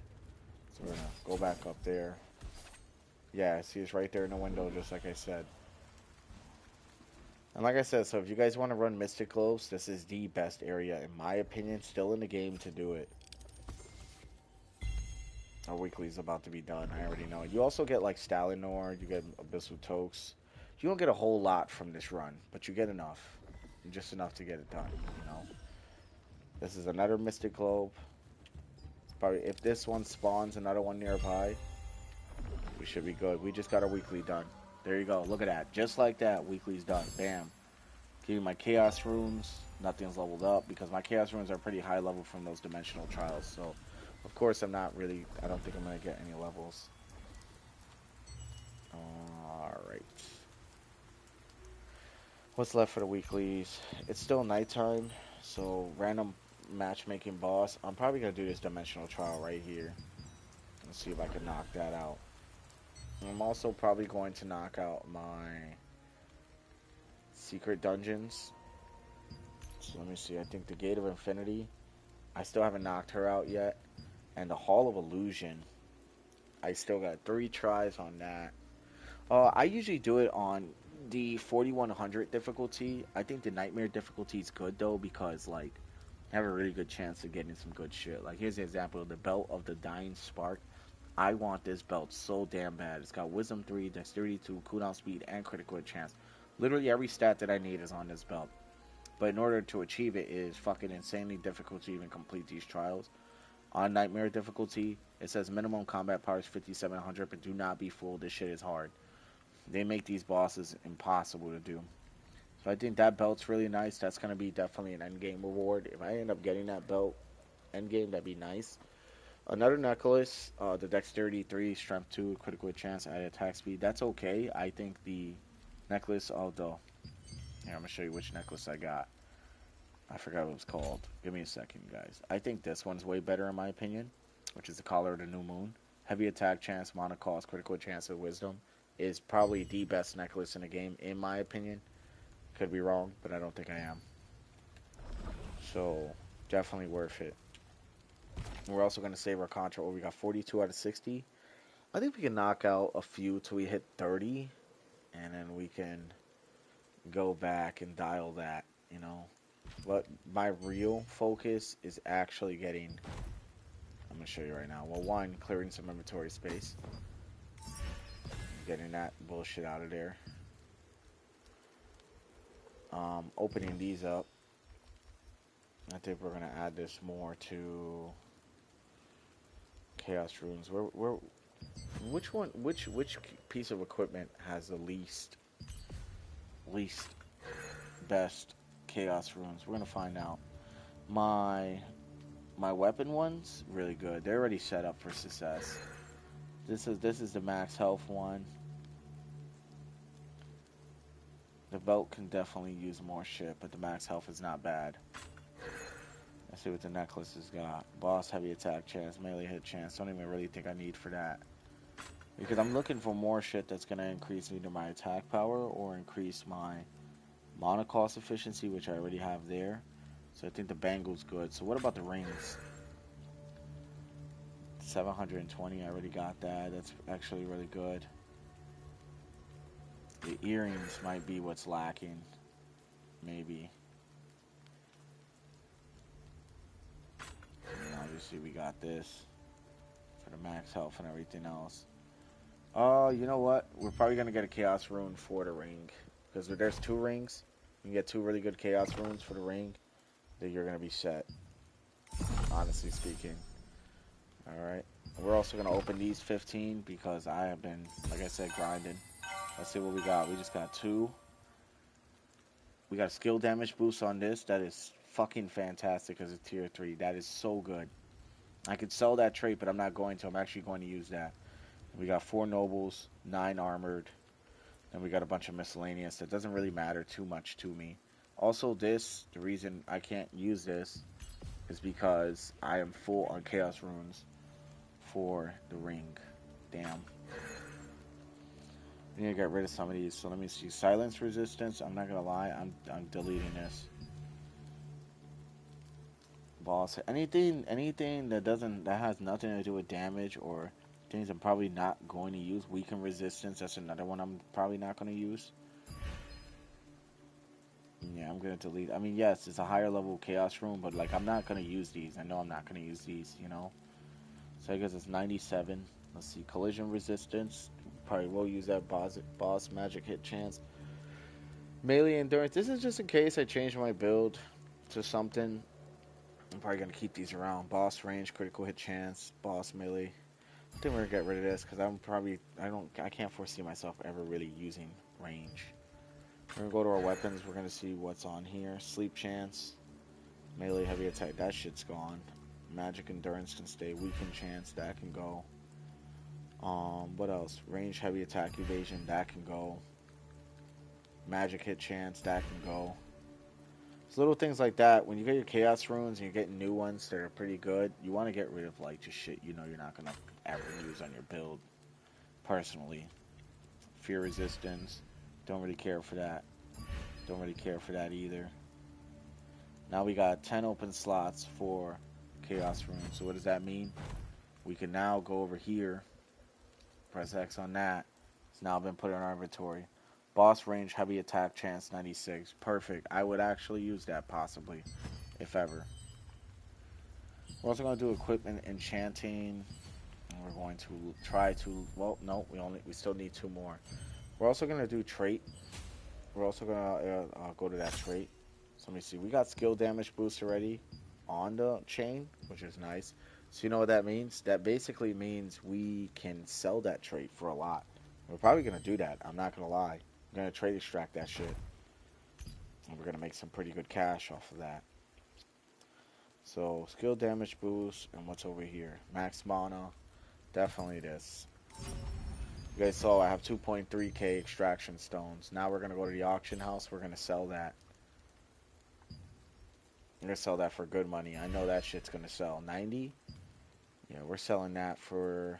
So we're gonna go back up there. Yeah, see, it's right there in the window, just like I said. And like I said, so if you guys want to run Mystic Globes, this is the best area, in my opinion, still in the game to do it. Our weekly is about to be done. I already know. You also get like Stalinor, you get Abyssal Tokes. You don't get a whole lot from this run, but you get enough. Just enough to get it done, you know. This is another Mystic Globe. It's probably if this one spawns another one nearby, we should be good. We just got our weekly done. There you go. Look at that. Just like that, weekly's done. Bam. Give me my Chaos Runes. Nothing's leveled up because my Chaos Runes are pretty high level from those dimensional trials. So, of course, I don't think I'm going to get any levels. Alright. What's left for the weeklies? It's still nighttime, so random matchmaking boss. I'm probably going to do this dimensional trial right here. Let's see if I can knock that out. I'm also probably going to knock out my secret dungeons. So let me see. I think the Gate of Infinity, I still haven't knocked her out yet. And the Hall of Illusion, I still got 3 tries on that. I usually do it on the 4100 difficulty. I think the Nightmare difficulty is good though because like I have a really good chance of getting some good shit. Like here's an example of the Belt of the Dying Spark. I want this belt so damn bad. It's got Wisdom 3, Dexterity 2, cooldown speed, and critical hit chance. Literally every stat that I need is on this belt. But in order to achieve it, it is fucking insanely difficult to even complete these trials. On Nightmare difficulty, it says minimum combat power is 5700, but do not be fooled, this shit is hard. They make these bosses impossible to do. So I think that belt's really nice. That's going to be definitely an endgame reward. If I end up getting that belt endgame, that'd be nice. Another necklace, the Dexterity 3, Strength 2, critical hit chance, added attack speed. That's okay. I think the necklace of the... Here, I'm going to show you which necklace I got. I forgot what it was called. Give me a second, guys. I think this one's way better in my opinion, which is the Collar of the New Moon. Heavy attack chance, mana cost, critical chance of wisdom is probably the best necklace in the game, in my opinion. Could be wrong, but I don't think I am. So, definitely worth it. We're also going to save our contract. We got 42 out of 60. I think we can knock out a few till we hit 30, and then we can go back and dial that, you know. But my real focus is actually getting... I'm going to show you right now. Well, one, clearing some inventory space. Getting that bullshit out of there. Opening these up. I think we're going to add this more to Chaos Runes. Which piece of equipment has the least best Chaos Runes? We're going to find out. My weapon one's really good. They're already set up for success. This is the max health one. The belt can definitely use more shit, but the max health is not bad. Let's see what the necklace has got. Boss heavy attack chance, melee hit chance. Don't even really think I need for that. Because I'm looking for more shit that's going to increase either my attack power or increase my mana cost efficiency, which I already have there. So I think the bangle's good. So what about the rings? 720, I already got that. That's actually really good. The earrings might be what's lacking. Maybe. And obviously we got this for the max health and everything else. You know what? We're probably going to get a Chaos Rune for the ring. Because there's 2 rings. You can get 2 really good Chaos Runes for the ring. Then you're going to be set. Honestly speaking. Alright. We're also going to open these 15 because I have been, like I said, grinding. Let's see what we got. We just got 2. We got a skill damage boost on this. That is fucking fantastic as a tier 3. That is so good. I could sell that trait, but I'm not going to. I'm actually going to use that. We got 4 nobles, 9 armored. Then we got a bunch of miscellaneous. That doesn't really matter too much to me. Also this, the reason I can't use this is because I am full on Chaos Runes for the ring. Damn. I need to get rid of some of these. So let me see. Silence resistance. I'm not gonna lie. I'm deleting this. Boss. Anything that has nothing to do with damage or things I'm probably not going to use. Weaken resistance. That's another one I'm probably not going to use. Yeah, I'm gonna delete. I mean, yes, it's a higher level Chaos Rune, but like I'm not gonna use these. I know I'm not gonna use these. You know. So I guess it's 97. Let's see, collision resistance. Probably will use that boss magic hit chance. Melee endurance. This is just in case I change my build to something. I'm probably gonna keep these around. Boss range, critical hit chance, boss melee. I think we're gonna get rid of this because I can't foresee myself ever really using range. We're gonna go to our weapons. We're gonna see what's on here. Sleep chance, melee heavy attack. That shit's gone. Magic endurance can stay. Weaken chance that can go. What else? Range heavy attack evasion that can go. Magic hit chance that can go. So little things like that. When you get your chaos runes and you're getting new ones that are pretty good, you want to get rid of like just shit you know you're not gonna ever use on your build. Personally, fear resistance. Don't really care for that. Don't really care for that either. Now we got 10 open slots for chaos runes. So what does that mean? We can now go over here. Press X on that. It's now been put in our inventory. Boss range, heavy attack chance, 96. Perfect. I would actually use that possibly, if ever. We're also going to do equipment enchanting. And we're going to try to, well, no, we still need 2 more. We're also going to do trait. We're also going to go to that trait. So let me see. We got skill damage boost already on the chain, which is nice. So you know what that means? That basically means we can sell that trait for a lot. We're probably going to do that. I'm not going to lie. We're going to trade extract that shit. And we're going to make some pretty good cash off of that. So, skill damage boost. And what's over here? Max mana. Definitely this. You guys saw I have 2.3k extraction stones. Now we're going to go to the auction house. We're going to sell that. We're going to sell that for good money. I know that shit's going to sell. 90? Yeah, we're selling that for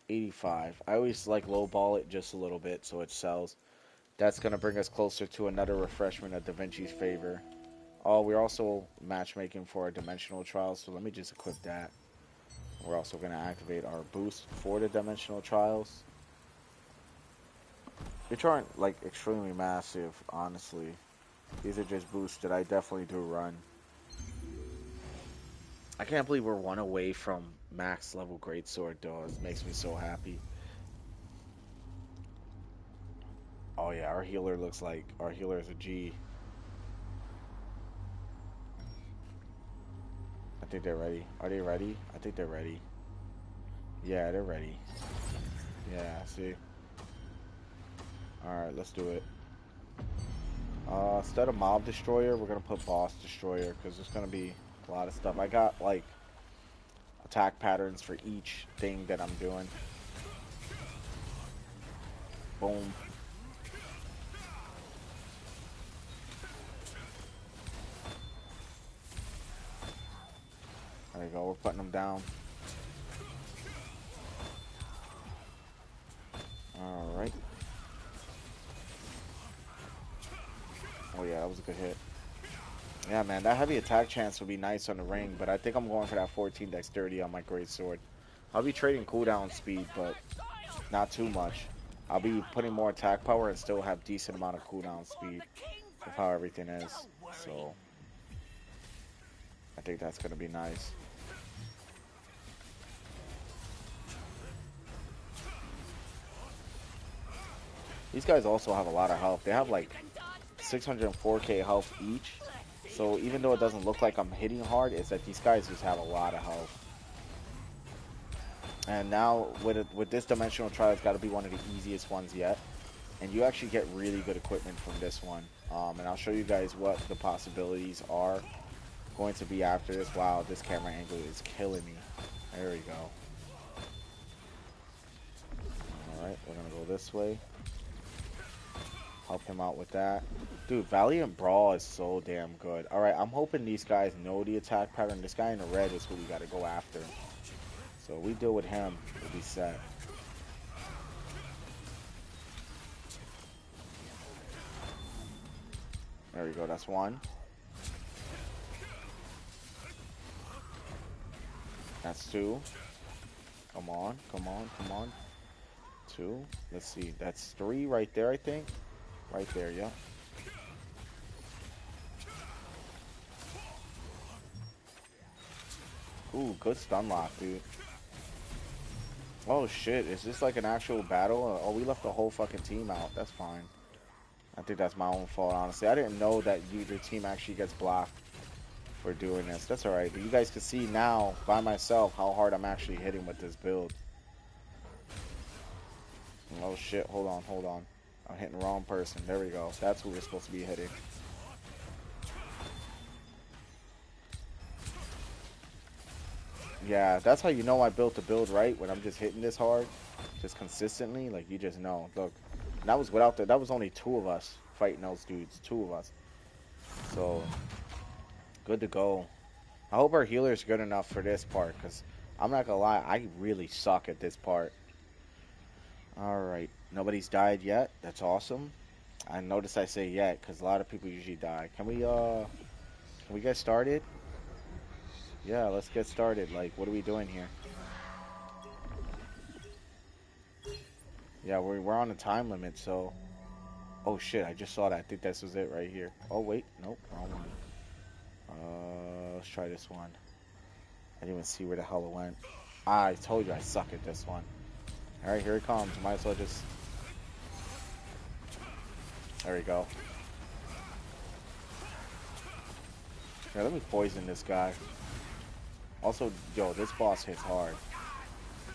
85. I always like lowball it just a little bit so it sells. That's going to bring us closer to another refreshment of Da Vinci's favor. Oh, we're also matchmaking for our dimensional trials, so let me just equip that. We're also going to activate our boost for the dimensional trials, which aren't like extremely massive, honestly. These are just boosts that I definitely do run. I can't believe we're 1 away from max level greatsword though. It makes me so happy. Oh yeah, our healer is a G. I think they're ready. Are they ready? I think they're ready. Yeah, they're ready. Yeah, see. Alright, let's do it. Instead of mob destroyer, we're gonna put boss destroyer because there's gonna be a lot of stuff. I got like attack patterns for each thing that I'm doing. Boom. There you go, we're putting them down. Alright. Oh yeah, that was a good hit. Yeah, man, that heavy attack chance would be nice on the ring, but I think I'm going for that 14 dexterity on my great sword. I'll be trading cooldown speed, but not too much. I'll be putting more attack power and still have decent amount of cooldown speed with how everything is. So I think that's gonna be nice. These guys also have a lot of health. They have like 604k health each. So even though it doesn't look like I'm hitting hard, it's that these guys just have a lot of health. And now with this dimensional trial, it's got to be one of the easiest ones yet. And you actually get really good equipment from this one. And I'll show you guys what the possibilities are going to be after this. Wow, this camera angle is killing me. There we go. Alright, we're going to go this way. Help him out with that. Dude, Valiant Brawl is so damn good. Alright, I'm hoping these guys know the attack pattern. This guy in the red is who we got to go after. So we deal with him, we'll be set. There we go, that's one. That's two. Come on, come on, come on. Two. Let's see, that's three right there, I think. Right there, yeah. Ooh, good stun lock, dude. Oh shit, is this like an actual battle? Oh, we left the whole fucking team out. That's fine. I think that's my own fault, honestly. I didn't know that your team actually gets blocked for doing this. That's alright. But you guys can see now, by myself, how hard I'm actually hitting with this build. Oh shit, hold on, hold on. I'm hitting the wrong person. There we go. That's who we're supposed to be hitting. Yeah, that's how you know I built the build right, when I'm just hitting this hard, just consistently. Like, you just know. Look, and that was without that was only two of us fighting those dudes. Two of us. So, good to go. I hope our healer's good enough for this part, because I'm not gonna lie, I really suck at this part. Alright, nobody's died yet. That's awesome. I notice I say yet, because a lot of people usually die. Can we get started? Yeah, let's get started. Like, what are we doing here? Yeah, we're on a time limit, so... Oh shit, I just saw that. I think this was it right here. Oh wait, nope, wrong one. Let's try this one. I didn't even see where the hell it went. I told you I suck at this one. Alright, here it comes. Might as well just... There we go. Yeah, let me poison this guy. Also, yo, this boss hits hard.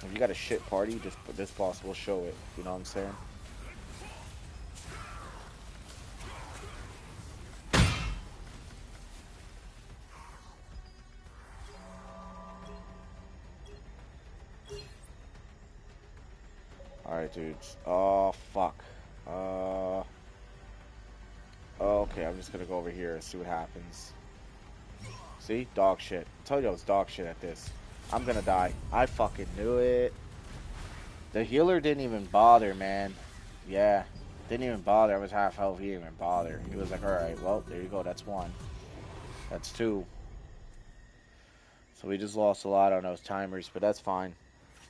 If you got a shit party, this boss will show it. You know what I'm saying? Alright, dudes. Oh, fuck. Okay, I'm just gonna go over here and see what happens. See? Dog shit. I told you I was dog shit at this. I'm gonna die. I fucking knew it. The healer didn't even bother, man. Yeah. Didn't even bother. I was half health. He didn't even bother. He was like, alright, well, there you go. That's one. That's two. So we just lost a lot on those timers, but that's fine.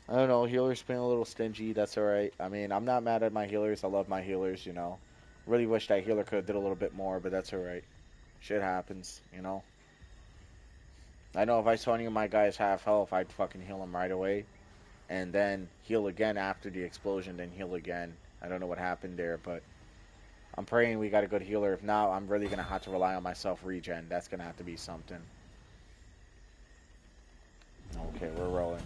I don't know. Healer's been a little stingy. That's alright. I mean, I'm not mad at my healers. I love my healers, you know. Really wish that healer could have did a little bit more, but that's alright. Shit happens, you know. I know if I saw any of my guys half health, I'd fucking heal them right away. And then heal again after the explosion, then heal again. I don't know what happened there, but I'm praying we got a good healer. If not, I'm really going to have to rely on myself regen. That's going to have to be something. Okay, we're rolling.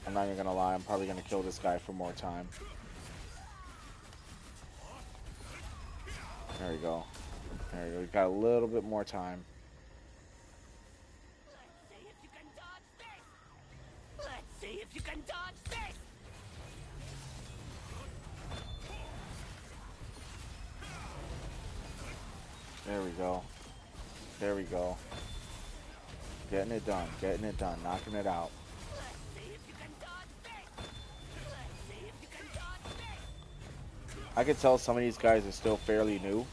I'm not even going to lie. I'm probably going to kill this guy for more time. There we go. There we go. We got a little bit more time. Let's see if you can dodge this! There we go. There we go. Getting it done. Getting it done. Knocking it out. Let's see if you can dodge this! Let's see if you can dodge this! I could tell some of these guys are still fairly new,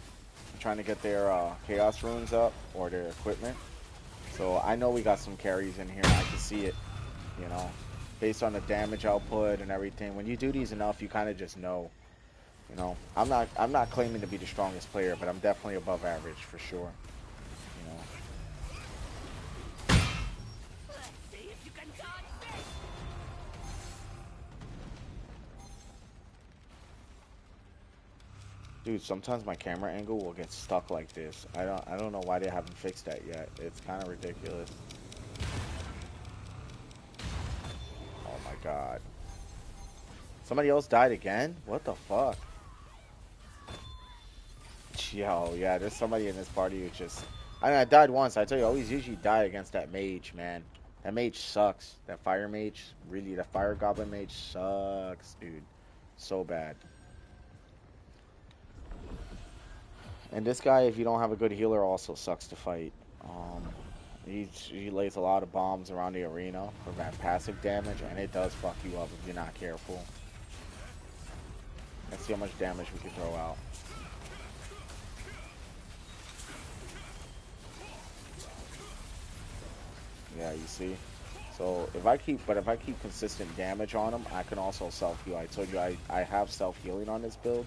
trying to get their chaos runes up or their equipment. So I know we got some carries in here. I can see it, you know, based on the damage output and everything. When you do these enough, you kind of just know. You know, I'm not claiming to be the strongest player, but I'm definitely above average for sure. You know. Let's see if you can dodge this! Dude, sometimes my camera angle will get stuck like this. I don't know why they haven't fixed that yet. It's kind of ridiculous. Oh my god. Somebody else died again? What the fuck? Yo, yeah, there's somebody in this party who just... I mean, I died once. I tell you, I always usually die against that mage, man. That mage sucks. That fire mage, really, the fire goblin mage sucks, dude. So bad. And this guy, if you don't have a good healer, also sucks to fight. He lays a lot of bombs around the arena for that passive damage, and it does fuck you up if you're not careful. Let's see how much damage we can throw out. Yeah, you see? So if I keep consistent damage on him, I can also self-heal. I told you I have self-healing on this build.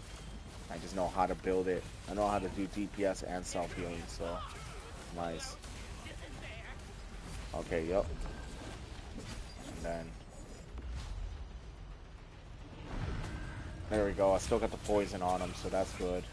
I just know how to build it. I know how to do DPS and self-healing, so nice. Okay, yep. And then there we go. I still got the poison on him, so that's good.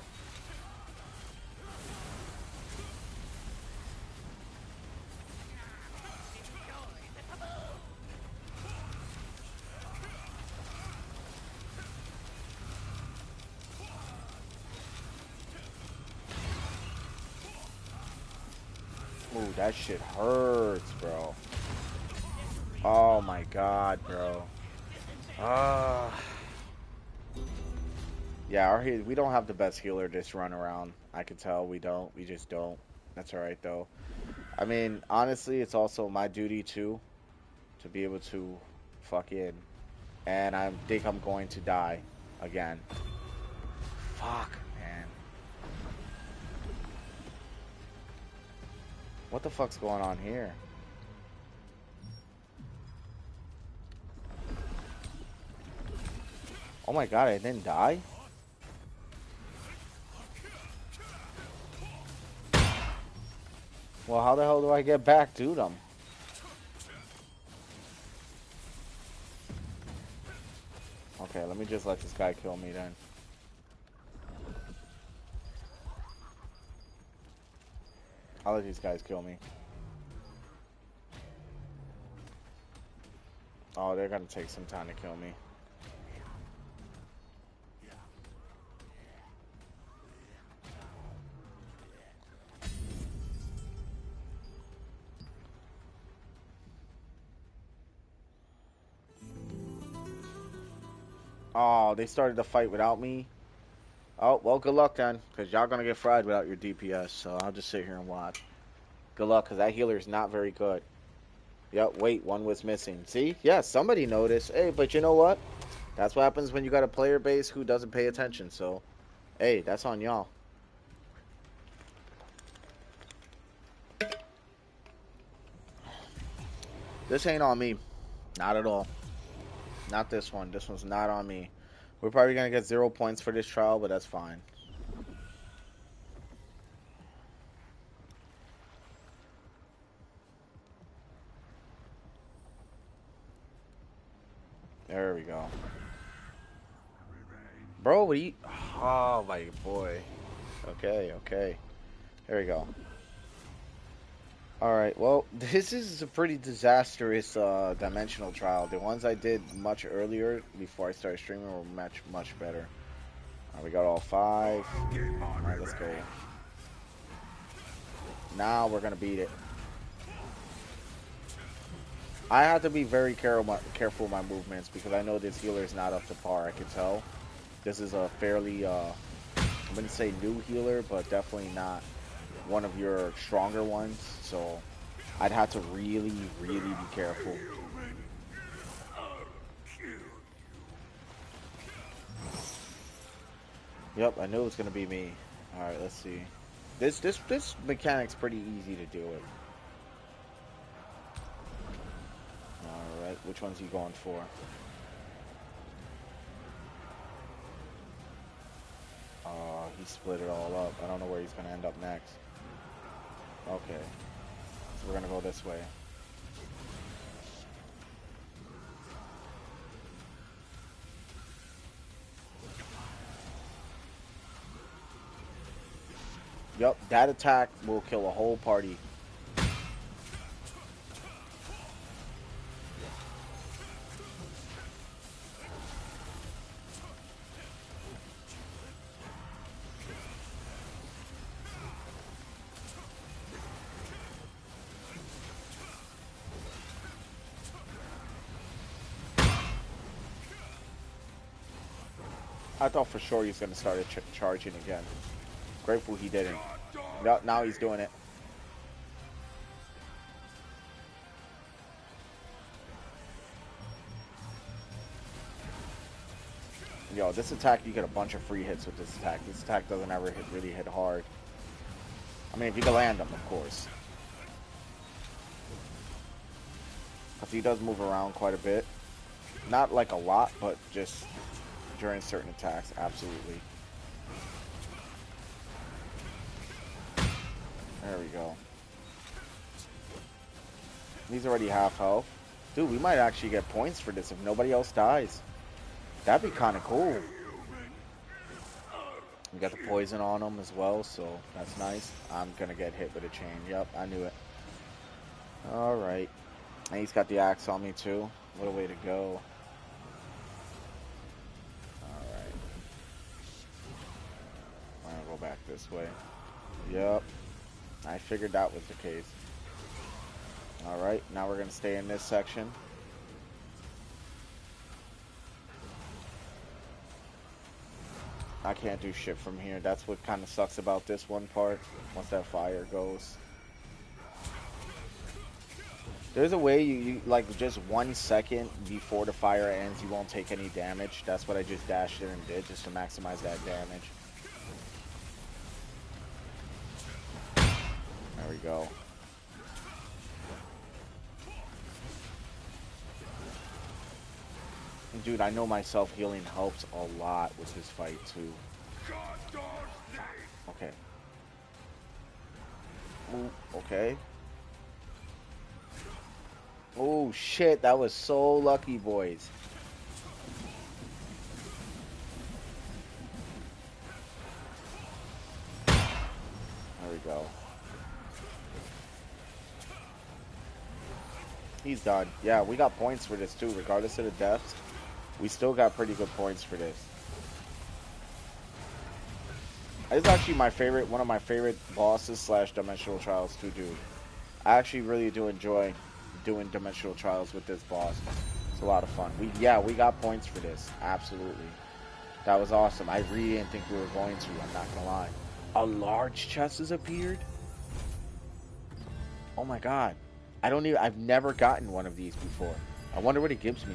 Ooh, that shit hurts, bro. Oh my god, bro. Ah. Yeah, we don't have the best healer this run around. I can tell we don't. We just don't. That's alright though. I mean, honestly, it's also my duty too to be able to fuck in. And I think I'm going to die again. Fuck, man. What the fuck's going on here? Oh my god, I didn't die? Well, how the hell do I get back to them? Okay, let me just let this guy kill me then. I'll let these guys kill me. Oh, they're gonna take some time to kill me. Oh, they started the fight without me. Oh, well, good luck then, because y'all gonna get fried without your DPS, so I'll just sit here and watch. Good luck, because that healer is not very good. Yep, wait, one was missing. See? Yeah, somebody noticed. Hey, but you know what? That's what happens when you got a player base who doesn't pay attention, so... Hey, that's on y'all. This ain't on me. Not at all. Not this one. This one's not on me. We're probably gonna get 0 points for this trial, but that's fine. There we go. Bro, what are you... Oh, my boy. Okay, okay. There we go. Alright, well, this is a pretty disastrous dimensional trial. The ones I did much earlier, before I started streaming, were much better. Alright, we got all 5. Alright, let's go. Now we're gonna beat it. I have to be very careful with my movements, because I know this healer is not up to par, I can tell. This is a fairly, I wouldn't say new healer, but definitely not one of your stronger ones, so I'd have to really be careful. Yep, I knew it was gonna be me. Alright, let's see. This mechanic's pretty easy to deal with. Alright, which one's he going for? He split it all up. I don't know where he's gonna end up next. Okay. So we're gonna go this way. Yup, that attack will kill a whole party. I thought for sure he was gonna start charging again. Grateful he didn't. Yep, now he's doing it. Yo, this attack, you get a bunch of free hits with this attack. This attack doesn't ever really hit hard. I mean, if you can land him, of course. Because he does move around quite a bit. Not like a lot, but just during certain attacks, absolutely. There we go. He's already half health. Dude, we might actually get points for this if nobody else dies. That'd be kind of cool. We got the poison on him as well, so that's nice. I'm gonna get hit with a chain. Yep, I knew it. Alright. And he's got the axe on me too. What a way to go. Alright. I'm gonna go back this way. Yep. I figured that was the case. Alright, now we're gonna stay in this section. I can't do shit from here. That's what kind of sucks about this one part. Once that fire goes. There's a way you like just 1 second before the fire ends, you won't take any damage. That's what I just dashed in and did, just to maximize that damage. There we go. And dude, I know my self-healing helps a lot with this fight too. Okay. Ooh, okay. Oh shit, that was so lucky, boys. There we go. He's done. Yeah, we got points for this too, regardless of the deaths. We still got pretty good points for this. It's actually my favorite, one of my favorite bosses slash Dimensional Trials to do. I actually really do enjoy doing Dimensional Trials with this boss. It's a lot of fun. We got points for this. Absolutely. That was awesome. I really didn't think we were going to, I'm not gonna lie. A large chest has appeared? Oh my god. I've never gotten one of these before. I wonder what it gives me.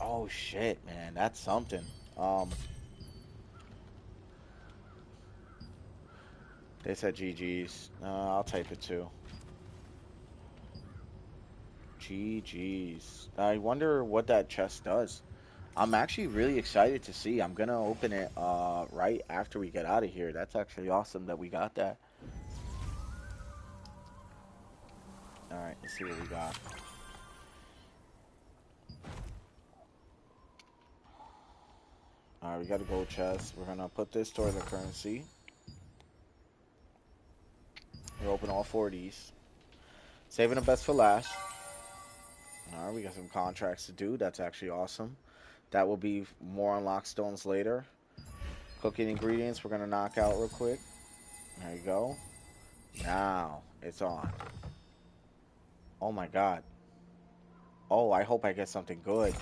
Oh shit, man. That's something. They said GG's. I'll type it too. GG's. I wonder what that chest does. I'm actually really excited to see. I'm gonna open it right after we get out of here. That's actually awesome that we got that. Alright, let's see what we got. Alright, we got a gold chest. We're gonna put this toward the currency. We'll open all 4 of these. Saving the best for last. Alright, we got some contracts to do. That's actually awesome. That will be more unlock stones later. Cooking ingredients we're gonna knock out real quick. There you go. Now it's on. Oh my god. Oh, I hope I get something good.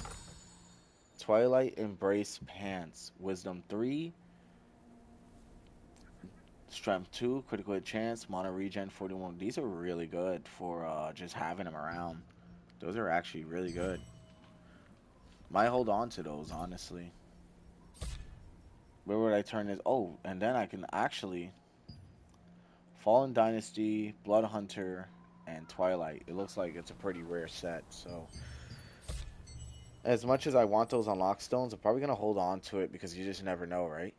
Twilight Embrace Pants. Wisdom 3. Strength 2. Critical hit chance. Mana regen 41. These are really good for just having them around. Those are actually really good. Might hold on to those, honestly. Where would I turn this? Oh, and then I can actually... Fallen Dynasty, Blood Hunter, and Twilight. It looks like it's a pretty rare set, so... As much as I want those unlock stones, I'm probably going to hold on to it because you just never know, right?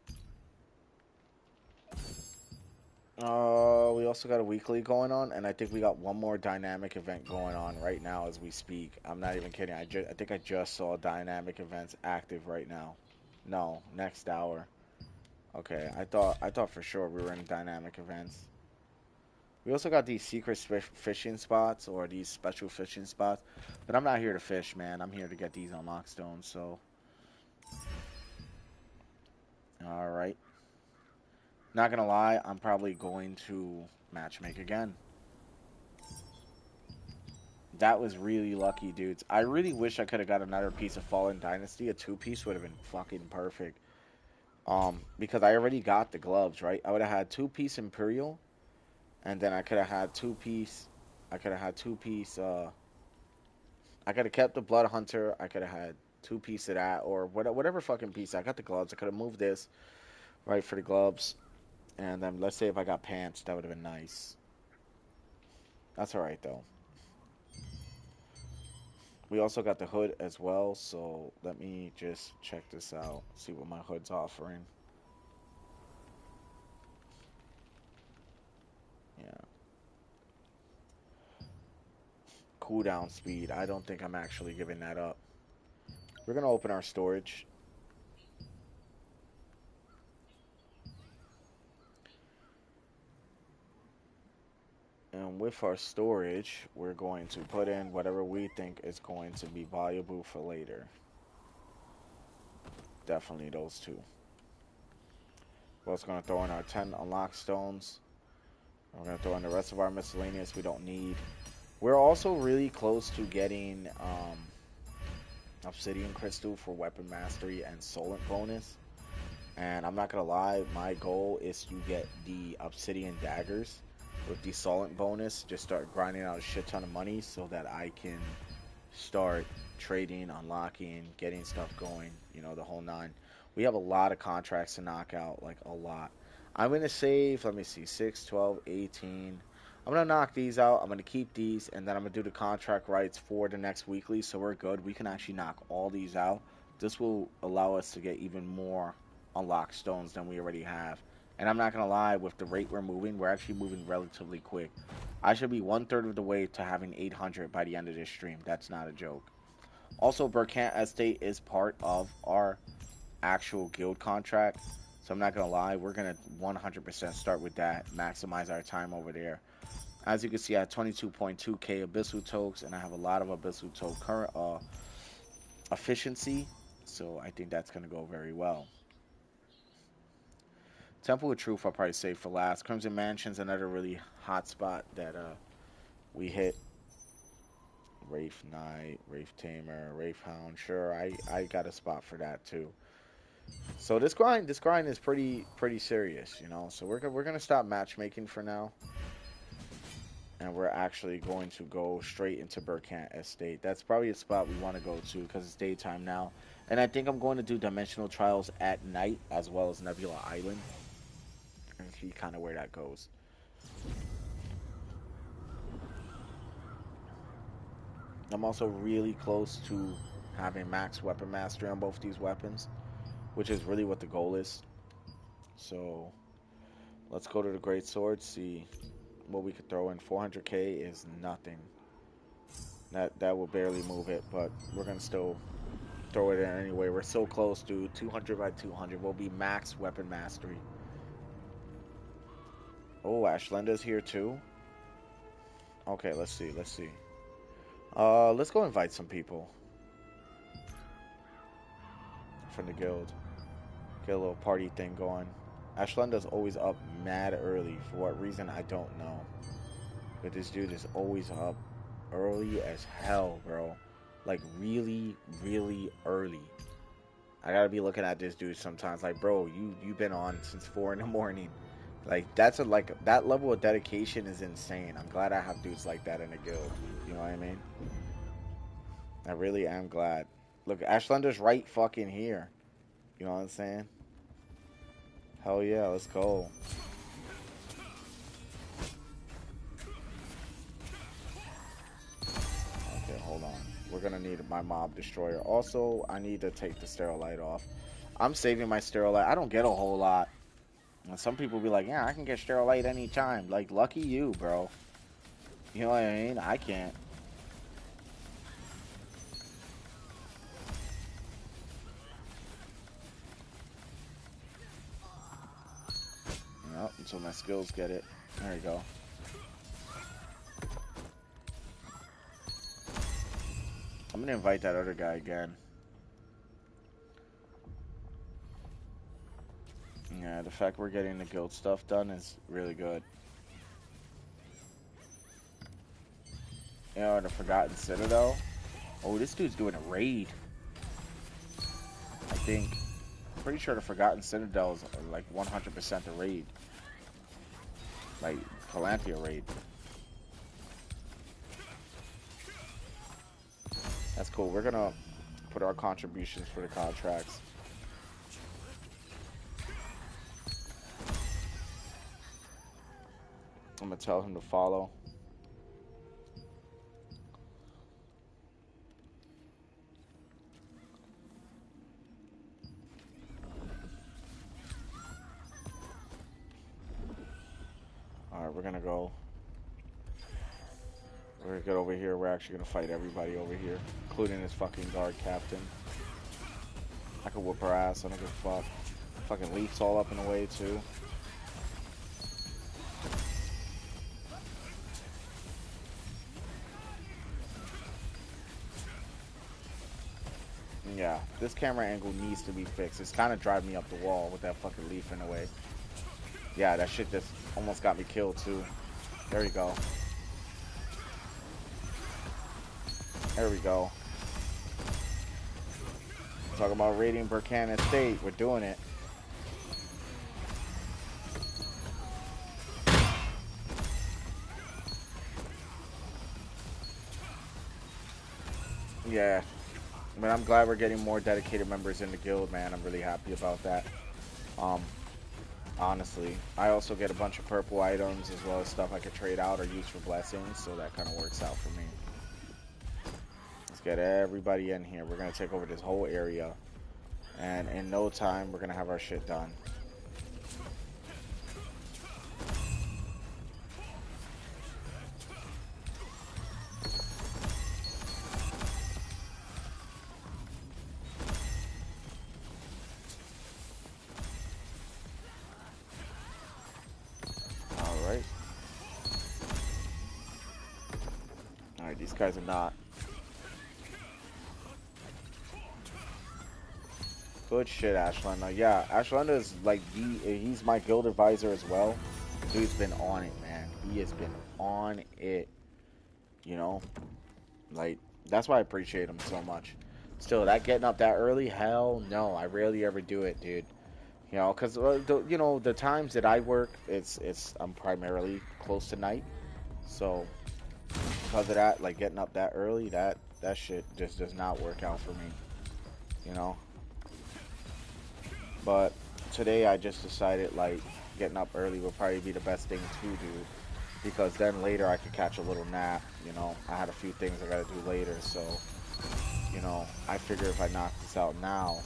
We also got a weekly going on, and I think we got one more dynamic event going on right now as we speak. I'm not even kidding. I think I just saw dynamic events active right now. No, next hour. Okay, I thought for sure we were in dynamic events. We also got these secret fishing spots or these special fishing spots, but I'm not here to fish, man. I'm here to get these unlock stones. So, all right. Not gonna lie, I'm probably going to matchmake again. That was really lucky, dudes. I really wish I could have got another piece of Fallen Dynasty. A 2-piece would have been fucking perfect. Because I already got the gloves, right? I would have had 2-piece Imperial, and then I could have had 2-piece. I could have had 2-piece. I could have kept the Blood Hunter. I could have had 2-piece of that, or whatever fucking piece. I got the gloves. I could have moved this right for the gloves, and then let's say if I got pants, that would have been nice. That's all right though. We also got the hood as well, so let me just check this out. See what my hood's offering. Yeah. cooldown speed. I don't think I'm actually giving that up. We're going to open our storage. And with our storage, we're going to put in whatever we think is going to be valuable for later. Definitely those two. We're also going to throw in our 10 unlock stones. We're going to throw in the rest of our miscellaneous we don't need. We're also really close to getting obsidian crystal for weapon mastery and solent bonus. And I'm not going to lie, my goal is to get the obsidian daggers with the solent bonus. Just start grinding out a shit ton of money so that I can start trading, unlocking, getting stuff going, you know, the whole nine. We have a lot of contracts to knock out, like a lot. I'm going to save, let me see, 6, 12, 18. I'm going to knock these out. I'm going to keep these, and then I'm going to do the contract rights for the next weekly, so we're good. We can actually knock all these out. This will allow us to get even more unlock stones than we already have. And I'm not going to lie, with the rate we're moving, we're actually moving relatively quick. I should be 1/3 of the way to having 800 by the end of this stream. That's not a joke. Also, Burkant Estate is part of our actual guild contract. So I'm not going to lie, we're going to 100% start with that, maximize our time over there. As you can see, I have 22.2k Abyssal Tokes, and I have a lot of Abyssal Toke current efficiency. So I think that's going to go very well. Temple of Truth I'll probably save for last. Crimson Mansion's another really hot spot that we hit. Wraith Knight, Wraith Tamer, Wraith Hound. Sure, I got a spot for that too. So this grind is pretty serious, you know. So we're gonna stop matchmaking for now, and we're actually going to go straight into Burkant Estate. That's probably a spot we want to go to because it's daytime now, and I think I'm going to do Dimensional Trials at night as well as Nebula Island, and see kind of where that goes. I'm also really close to having max weapon mastery on both these weapons, which is really what the goal is. So let's go to the Great Sword, see what we could throw in. 400k is nothing. That will barely move it, but we're gonna still throw it in anyway. We're so close, dude. 200 by 200 will be max weapon mastery. Oh, Ashlenda's here too. Okay, let's see. Let's go invite some people from the guild. Get a little party thing going. Ashlenda's always up mad early. For what reason, I don't know. But this dude is always up early as hell, bro. Like, really, really early. I gotta be looking at this dude sometimes. Like, bro, you've been on since 4 in the morning. Like, that level of dedication is insane. I'm glad I have dudes like that in the guild. You know what I mean? I really am glad. Look, Ashlenda's right fucking here. You know what I'm saying? Hell yeah, let's go. Okay, hold on. We're gonna need my mob destroyer. Also, I need to take the sterilite off. I'm saving my sterilite. I don't get a whole lot. And some people be like, yeah, I can get sterilite anytime. Like, lucky you, bro. You know what I mean? I can't. Yep, until my skills get it. There you go. I'm gonna invite that other guy again. Yeah, the fact we're getting the guild stuff done is really good. You know, the Forgotten Citadel. Oh, this dude's doing a raid. I think. Pretty sure the Forgotten Citadel is like 100% the raid. Like, Calanthea raid. That's cool. We're gonna put our contributions for the contracts. I'm gonna tell him to follow. Alright, we're gonna go. We're gonna get over here. We're actually gonna fight everybody over here, including this fucking guard captain. I could whoop her ass. I don't give a fuck. Fucking Leaf's all up in the way too. Yeah, this camera angle needs to be fixed. It's kind of driving me up the wall with that fucking Leaf in the way. Yeah, that shit just almost got me killed too. There you go. There we go. Talking about raiding Burkina State. We're doing it. Yeah. But I'm glad we're getting more dedicated members in the guild, man. I'm really happy about that. Um, honestly. I also get a bunch of purple items as well as stuff I could trade out or use for blessings, so that kind of works out for me. Let's get everybody in here. We're going to take over this whole area. And in no time, we're going to have our shit done. Alright. Alright, these guys are not. Good shit, Ashlanda. Yeah, Ashlanda is like he's my guild advisor as well. Dude's been on it, man. He has been on it. You know? Like, that's why I appreciate him so much. Still, that getting up that early? Hell no. I rarely ever do it, dude. You know, because, you know, the times that I work, I'm primarily close to night. So, because of that, like, getting up that early, that shit just does not work out for me. You know? But today I just decided, like, getting up early would probably be the best thing to do. Because then later I could catch a little nap, you know. I had a few things I gotta do later, so, you know, I figure if I knock this out now,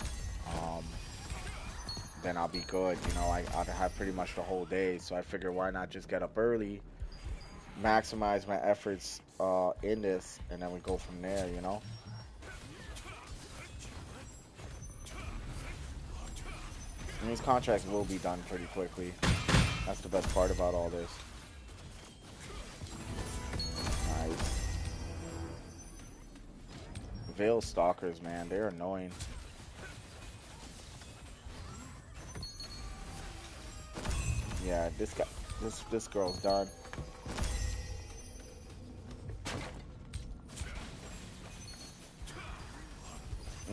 then I'll be good, you know. I'll have pretty much the whole day, so I figure why not just get up early, maximize my efforts in this, and then we go from there, you know. And these contracts will be done pretty quickly. That's the best part about all this. Nice. Veil stalkers, man, they're annoying. Yeah, this girl's done.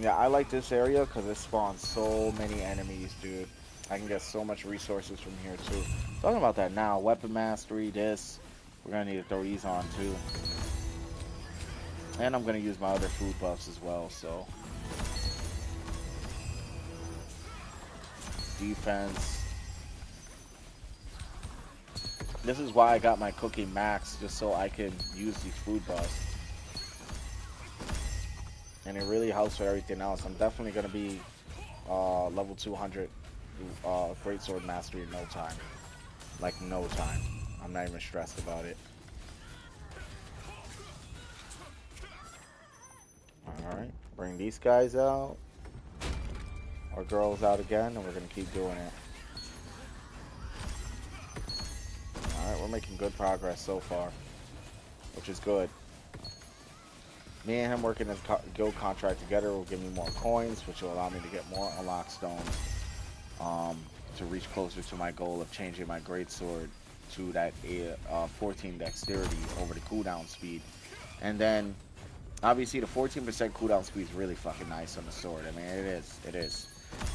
Yeah, I like this area because it spawns so many enemies, dude. I can get so much resources from here too. Talking about that now, weapon mastery, this. We're gonna need to throw these on too. And I'm gonna use my other food buffs as well, so. Defense. This is why I got my cookie max, just so I can use these food buffs. And it really helps with everything else. I'm definitely gonna be level 200 greatsword mastery in no time. Like no time. I'm not even stressed about it. Alright, bring these guys out. Our girls out again, and we're gonna keep doing it. Alright, we're making good progress so far, which is good. Me and him working as guild contract together will give me more coins, which will allow me to get more unlock stones to reach closer to my goal of changing my greatsword to that 14 dexterity over the cooldown speed. And then, obviously, the 14% cooldown speed is really fucking nice on the sword. I mean, it is.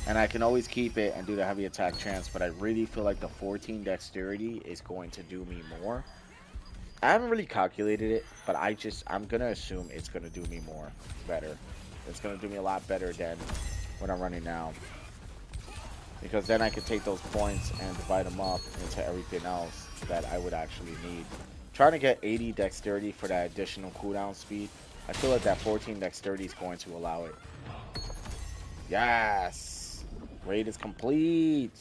And I can always keep it and do the heavy attack chance, but I really feel like the 14 dexterity is going to do me more. I haven't really calculated it, but I'm going to assume it's going to do me better. It's going to do me a lot better than what I'm running now. Because then I could take those points and divide them up into everything else that I would actually need. Trying to get 80 dexterity for that additional cooldown speed, I feel like that 14 dexterity is going to allow it. Yes! Raid is complete!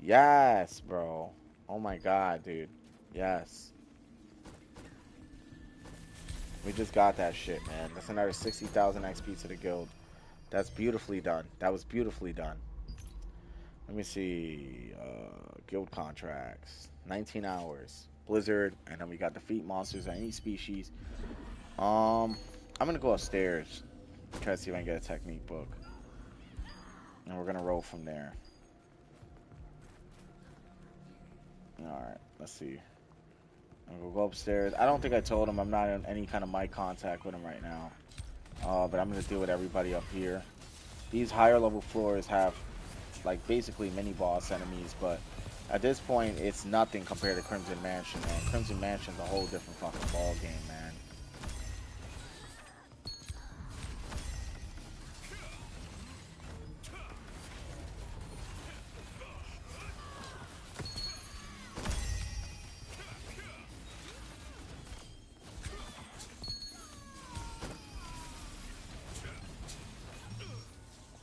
Yes, bro. Oh my god, dude. Yes. We just got that shit, man. That's another 60,000 XP to the guild. That's beautifully done. That was beautifully done. Let me see. Guild contracts. 19 hours. Blizzard. And then we got defeat monsters of any species. I'm going to go upstairs. Try to see if I can get a technique book. And we're going to roll from there. Alright, let's see. I'm going to go upstairs. I don't think I told him I'm not in any kind of mic contact with him right now. But I'm going to deal with everybody up here. These higher level floors have, like, basically mini boss enemies, but at this point, it's nothing compared to Crimson Mansion, man. Crimson Mansion's a whole different fucking ball game, man.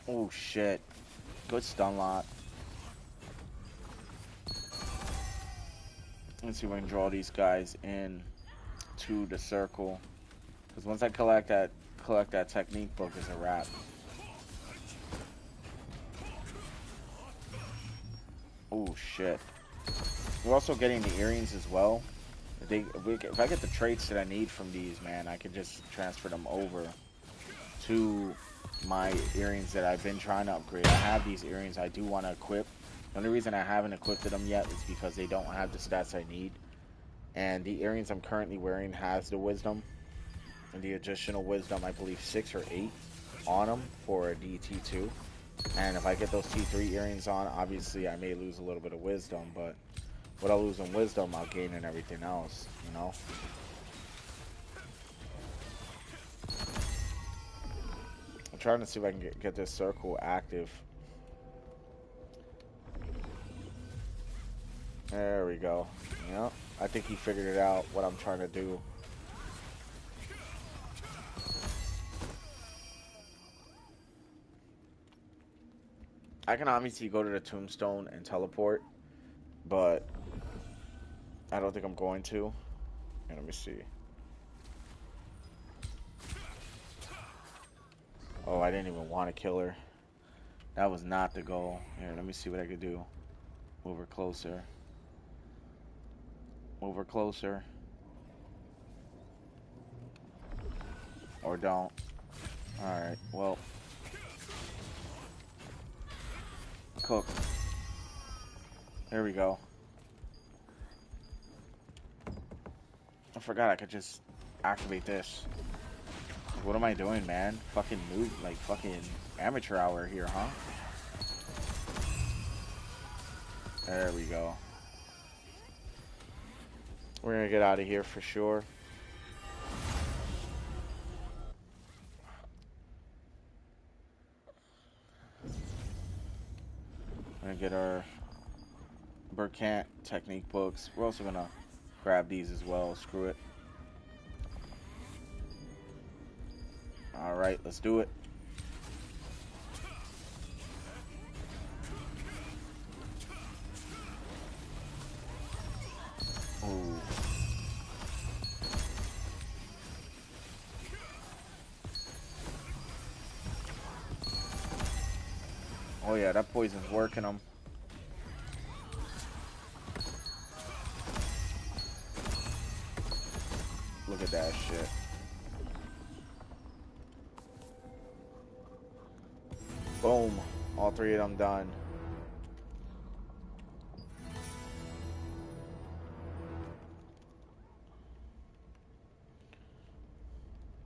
Oh, shit. Good stun lock. Let's see if I can draw these guys in to the circle. Because once I collect that technique book, it's a wrap. Oh, shit. We're also getting the earrings as well. If I get the traits that I need from these, man, I can just transfer them over to my earrings that I've been trying to upgrade. I have these earrings I do want to equip. The only reason I haven't equipped them yet is because they don't have the stats I need. And the earrings I'm currently wearing has the wisdom. And the additional wisdom, I believe 6 or 8 on them for the T2. And if I get those T3 earrings on, obviously I may lose a little bit of wisdom, but what I lose in wisdom, I'll gain in everything else, you know? I'm trying to see if I can get this circle active. There we go. Yep. I think he figured it out, what I'm trying to do. I can obviously go to the tombstone and teleport, but I don't think I'm going to. Here, let me see. Oh, I didn't even want to kill her. That was not the goal. Here, let me see what I could do. Move her closer. Move her closer. Or don't. Alright, well. Cook. There we go. I forgot I could just activate this. What am I doing, man? Fucking move, like fucking amateur hour here, huh? There we go. We're gonna get out of here for sure. We're gonna get our Burkant technique books. We're also gonna grab these as well. Screw it. Alright, let's do it. Ooh. Oh yeah, that poison's working them. Look at that shit. Boom. All 3 of them done.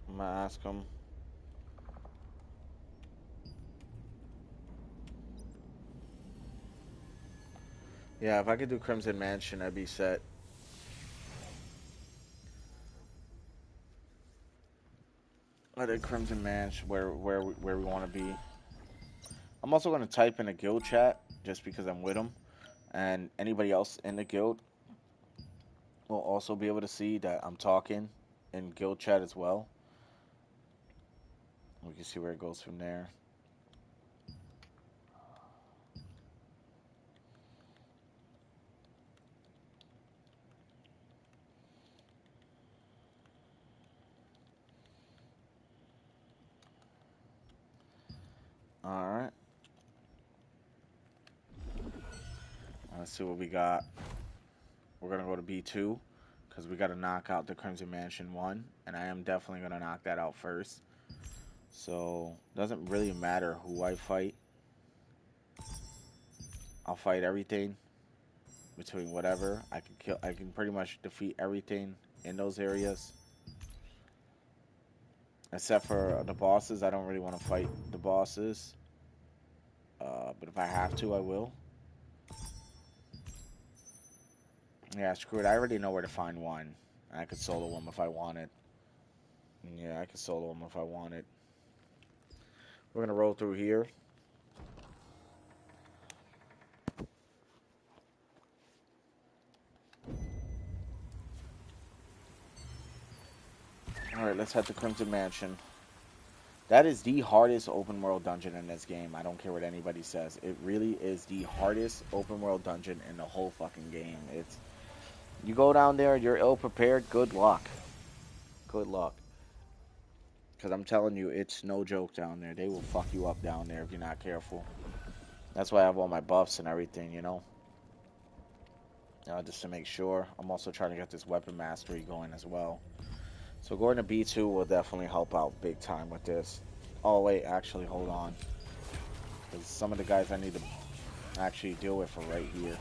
I'm gonna ask them. Yeah, if I could do Crimson Mansion, I'd be set. I did Crimson Mansion where we want to be. I'm also going to type in a guild chat just because I'm with them, and anybody else in the guild will also be able to see that I'm talking in guild chat as well. We can see where it goes from there. Alright. Let's see what we got. We're going to go to B2 because we got to knock out the Crimson Mansion 1. And I am definitely going to knock that out first. So, doesn't really matter who I fight. I'll fight everything between whatever. I can pretty much defeat everything in those areas. Except for the bosses. I don't really want to fight the bosses. But if I have to, I will. Yeah, screw it. I already know where to find one. I could solo him if I wanted. Yeah, I could solo him if I wanted. We're going to roll through here. Alright, let's head to Crimson Mansion. That is the hardest open world dungeon in this game. I don't care what anybody says. It really is the hardest open world dungeon in the whole fucking game. It's you go down there, you're ill prepared, good luck. Good luck. Because I'm telling you, it's no joke down there. They will fuck you up down there if you're not careful. That's why I have all my buffs and everything, you know? Just to make sure. I'm also trying to get this weapon mastery going as well. So going to B2 will definitely help out big time with this. Oh, wait, actually, hold on. Because some of the guys I need to actually deal with are right here.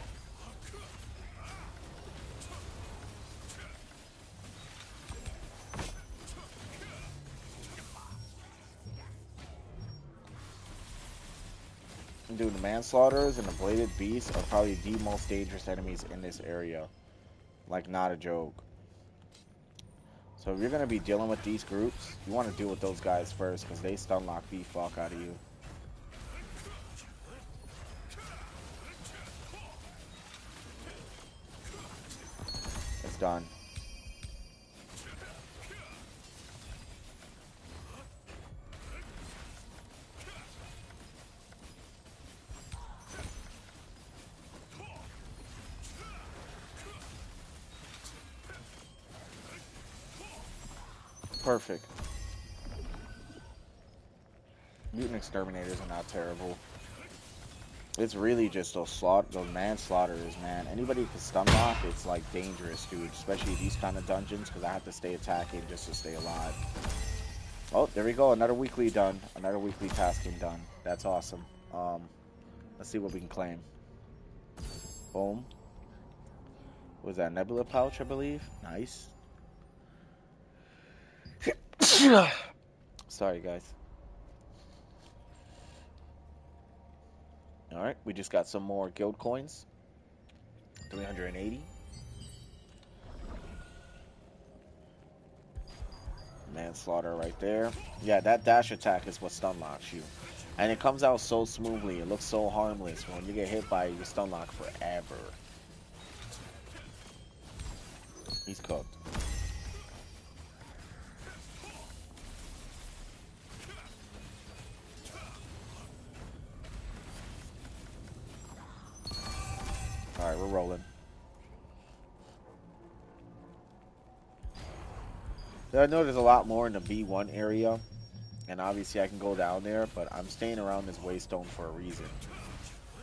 Dude, the manslaughters and the bladed beasts are probably the most dangerous enemies in this area. Like, not a joke. So if you're going to be dealing with these groups, you want to deal with those guys first because they stun lock the fuck out of you. It's done. Perfect. Mutant exterminators are not terrible. It's really just those manslaughterers, man. Anybody who can stun lock, it's like dangerous, dude. Especially these kind of dungeons, because I have to stay attacking just to stay alive. Oh, there we go. Another weekly done. Another weekly tasking done. That's awesome. Let's see what we can claim. Boom. What was that? Nebula pouch, I believe. Nice. Sorry, guys. Alright, we just got some more guild coins. 380. Manslaughter right there. Yeah, that dash attack is what stun locks you. And it comes out so smoothly. It looks so harmless. When you get hit by it, you stun lock forever. He's cooked. Alright, we're rolling. I know there's a lot more in the B1 area. And obviously I can go down there, but I'm staying around this waystone for a reason.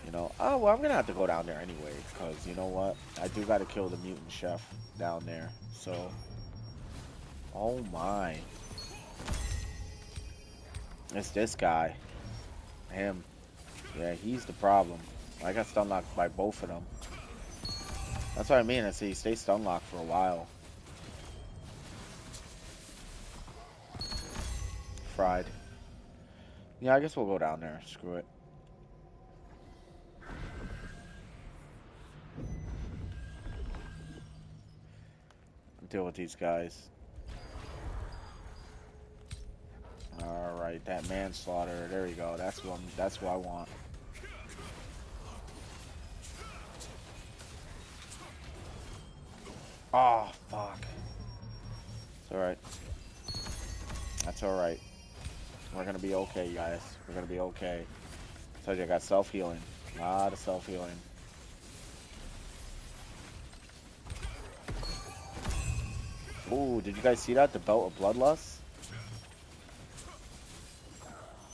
You know, oh, well, I'm going to have to go down there anyway. Because, you know what? I do got to kill the mutant chef down there. So, oh my. It's this guy. Him. Yeah, he's the problem. I got stun locked by both of them. That's what I mean. I say stay stun locked for a while. Fried. Yeah, I guess we'll go down there. Screw it. Deal with these guys. Alright, that manslaughter. There you go. That's what I want. Oh, fuck. It's alright. That's alright. We're gonna be okay, guys. We're gonna be okay. I told you I got self-healing. A lot of self-healing. Ooh, did you guys see that? The Belt of Bloodlust?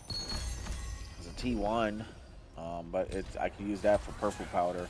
There's a T1, but it's I can use that for purple powder.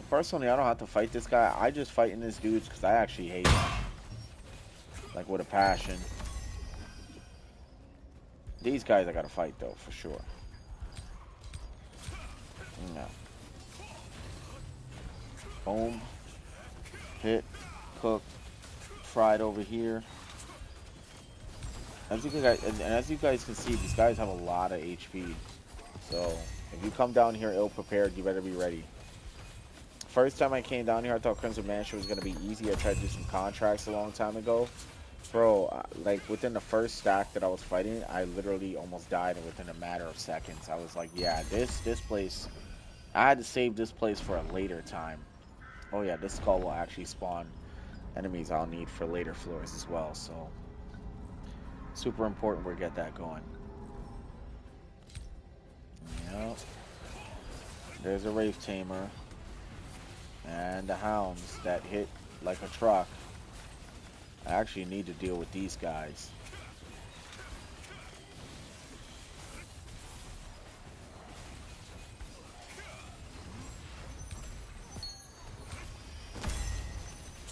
Personally, I don't have to fight this guy. I just fighting this dudes because I actually hate him, like with a passion. These guys I gotta fight though for sure. No. Boom. Hit. Cook. Fried over here. As you guys can see, these guys have a lot of HP. So if you come down here ill prepared, you better be ready. First time I came down here, I thought Crimson Mansion was gonna be easy. I tried to do some contracts a long time ago. Bro, like within the first stack that I was fighting, I literally almost died within a matter of seconds. I was like, yeah, this place, I had to save this place for a later time. Oh yeah, this skull will actually spawn enemies I'll need for later floors as well, so super important we get that going. Yep. There's a Wraith Tamer. And the hounds that hit like a truck. I actually need to deal with these guys.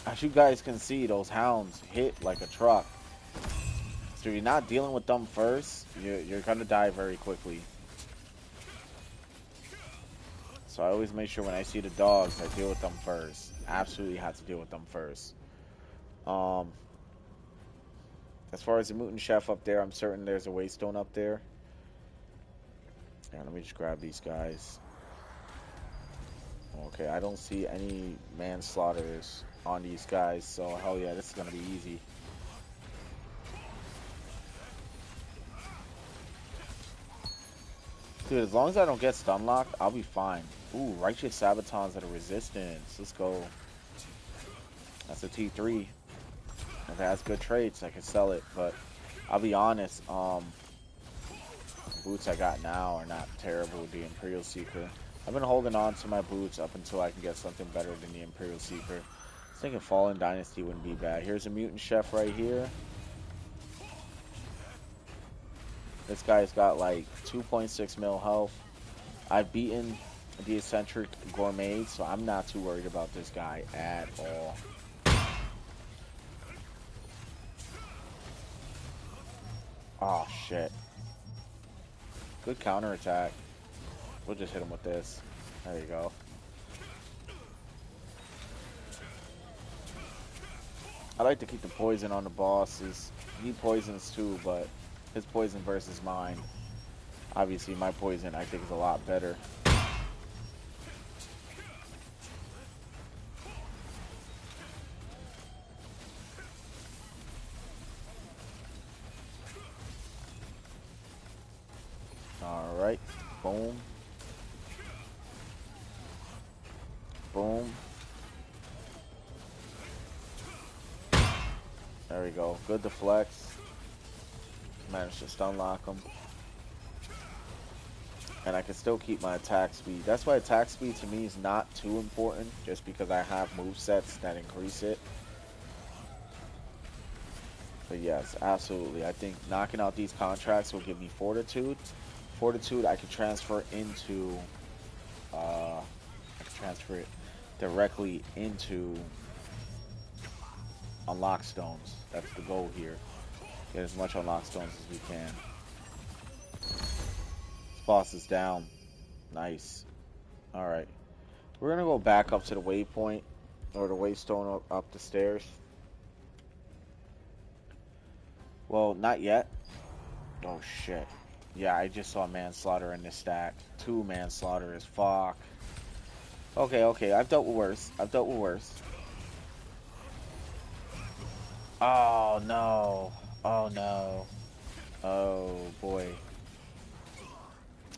As you guys can see, those hounds hit like a truck. So if you're not dealing with them first, you're gonna die very quickly. So I always make sure when I see the dogs, I deal with them first. Absolutely have to deal with them first. As far as the mutant chef up there, I'm certain there's a waystone up there. Yeah, let me just grab these guys. Okay, I don't see any manslaughters on these guys, so hell yeah, this is gonna be easy. Dude, as long as I don't get stun locked, I'll be fine. Ooh, Righteous Sabatons at a resistance. Let's go. That's a T3. If it has good traits, I can sell it, but I'll be honest, the boots I got now are not terrible with the Imperial Seeker. I've been holding on to my boots up until I can get something better than the Imperial Seeker. I was thinking Fallen Dynasty wouldn't be bad. Here's a Mutant Chef right here. This guy's got like 2.6 mil health. I've beaten the Eccentric Gourmet, so I'm not too worried about this guy at all. Oh, shit. Good counterattack. We'll just hit him with this. There you go. I like to keep the poison on the bosses. He poisons too, but his poison versus mine. Obviously, my poison I think is a lot better. Alright. Boom. Boom. There we go. Good deflects. Managed to stun lock him. And I can still keep my attack speed. That's why attack speed to me is not too important, just because I have movesets that increase it. But yes, absolutely. I think knocking out these contracts will give me fortitude. Fortitude I can transfer into I can transfer it directly into unlock stones. That's the goal here. Get as much unlock stones as we can. This boss is down. Nice. Alright. We're gonna go back up to the waypoint, or the waystone up the stairs. Well, not yet. Oh shit. Yeah, I just saw manslaughter in this stack. 2 manslaughter is fuck. Okay, okay, I've dealt with worse. I've dealt with worse. Oh no. Oh no. Oh boy.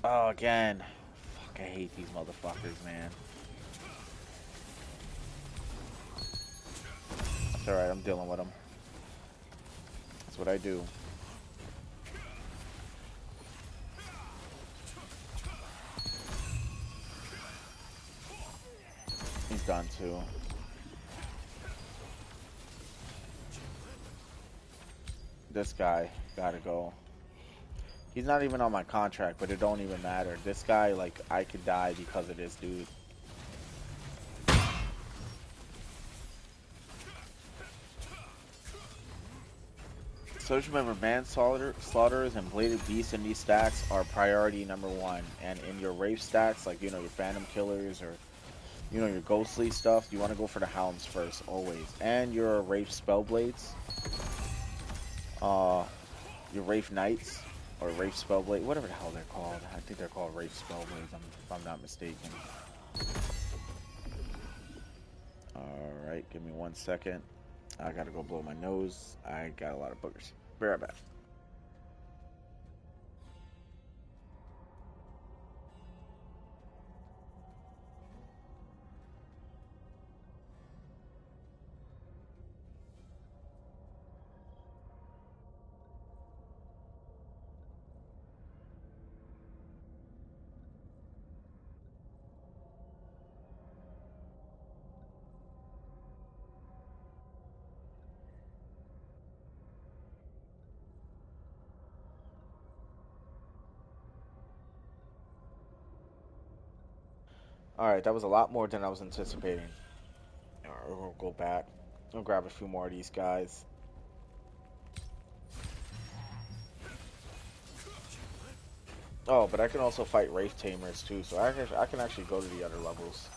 Oh, again. Fuck, I hate these motherfuckers, man. It's alright, I'm dealing with them. That's what I do. He's done too. This guy gotta go. He's not even on my contract, but it don't even matter. This guy, like, I could die because of this dude. So just remember, manslaughterers and bladed beasts in these stacks are priority #1. And in your Wraith stacks, like, you know, your phantom killers or, you know, your ghostly stuff, you want to go for the hounds first, always. And your Wraith spellblades, your Wraith knights, or Wraith spellblade, whatever the hell they're called. I think they're called Wraith spellblades, if I'm not mistaken. Alright, give me 1 second. I gotta go blow my nose. I got a lot of boogers. Be right back. Alright, that was a lot more than I was anticipating. Alright, we'll go back. I'll grab a few more of these guys. Oh, but I can also fight Wraith Tamers too, so I can actually go to the other levels.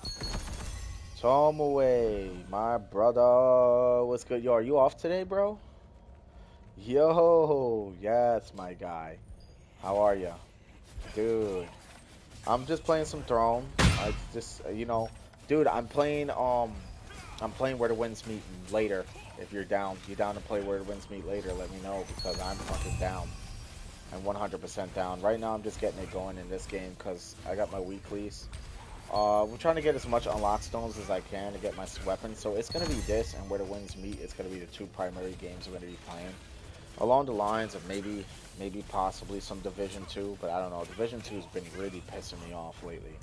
Tom away, my brother. What's good? Yo, are you off today, bro? Yo, yes, my guy. How are ya? Dude, I'm just playing some Throne. I just, you know, dude, I'm playing Where the Winds Meet later. If you're down to play Where the Winds Meet later, let me know because I'm fucking down. I'm 100% down. Right now, I'm just getting it going in this game because I got my weeklies. I'm trying to get as much unlock stones as I can to get my weapons. So it's gonna be this and Where the Winds Meet. It's gonna be the two primary games I'm gonna be playing. Along the lines of maybe possibly some Division 2, but I don't know. Division 2 has been really pissing me off lately.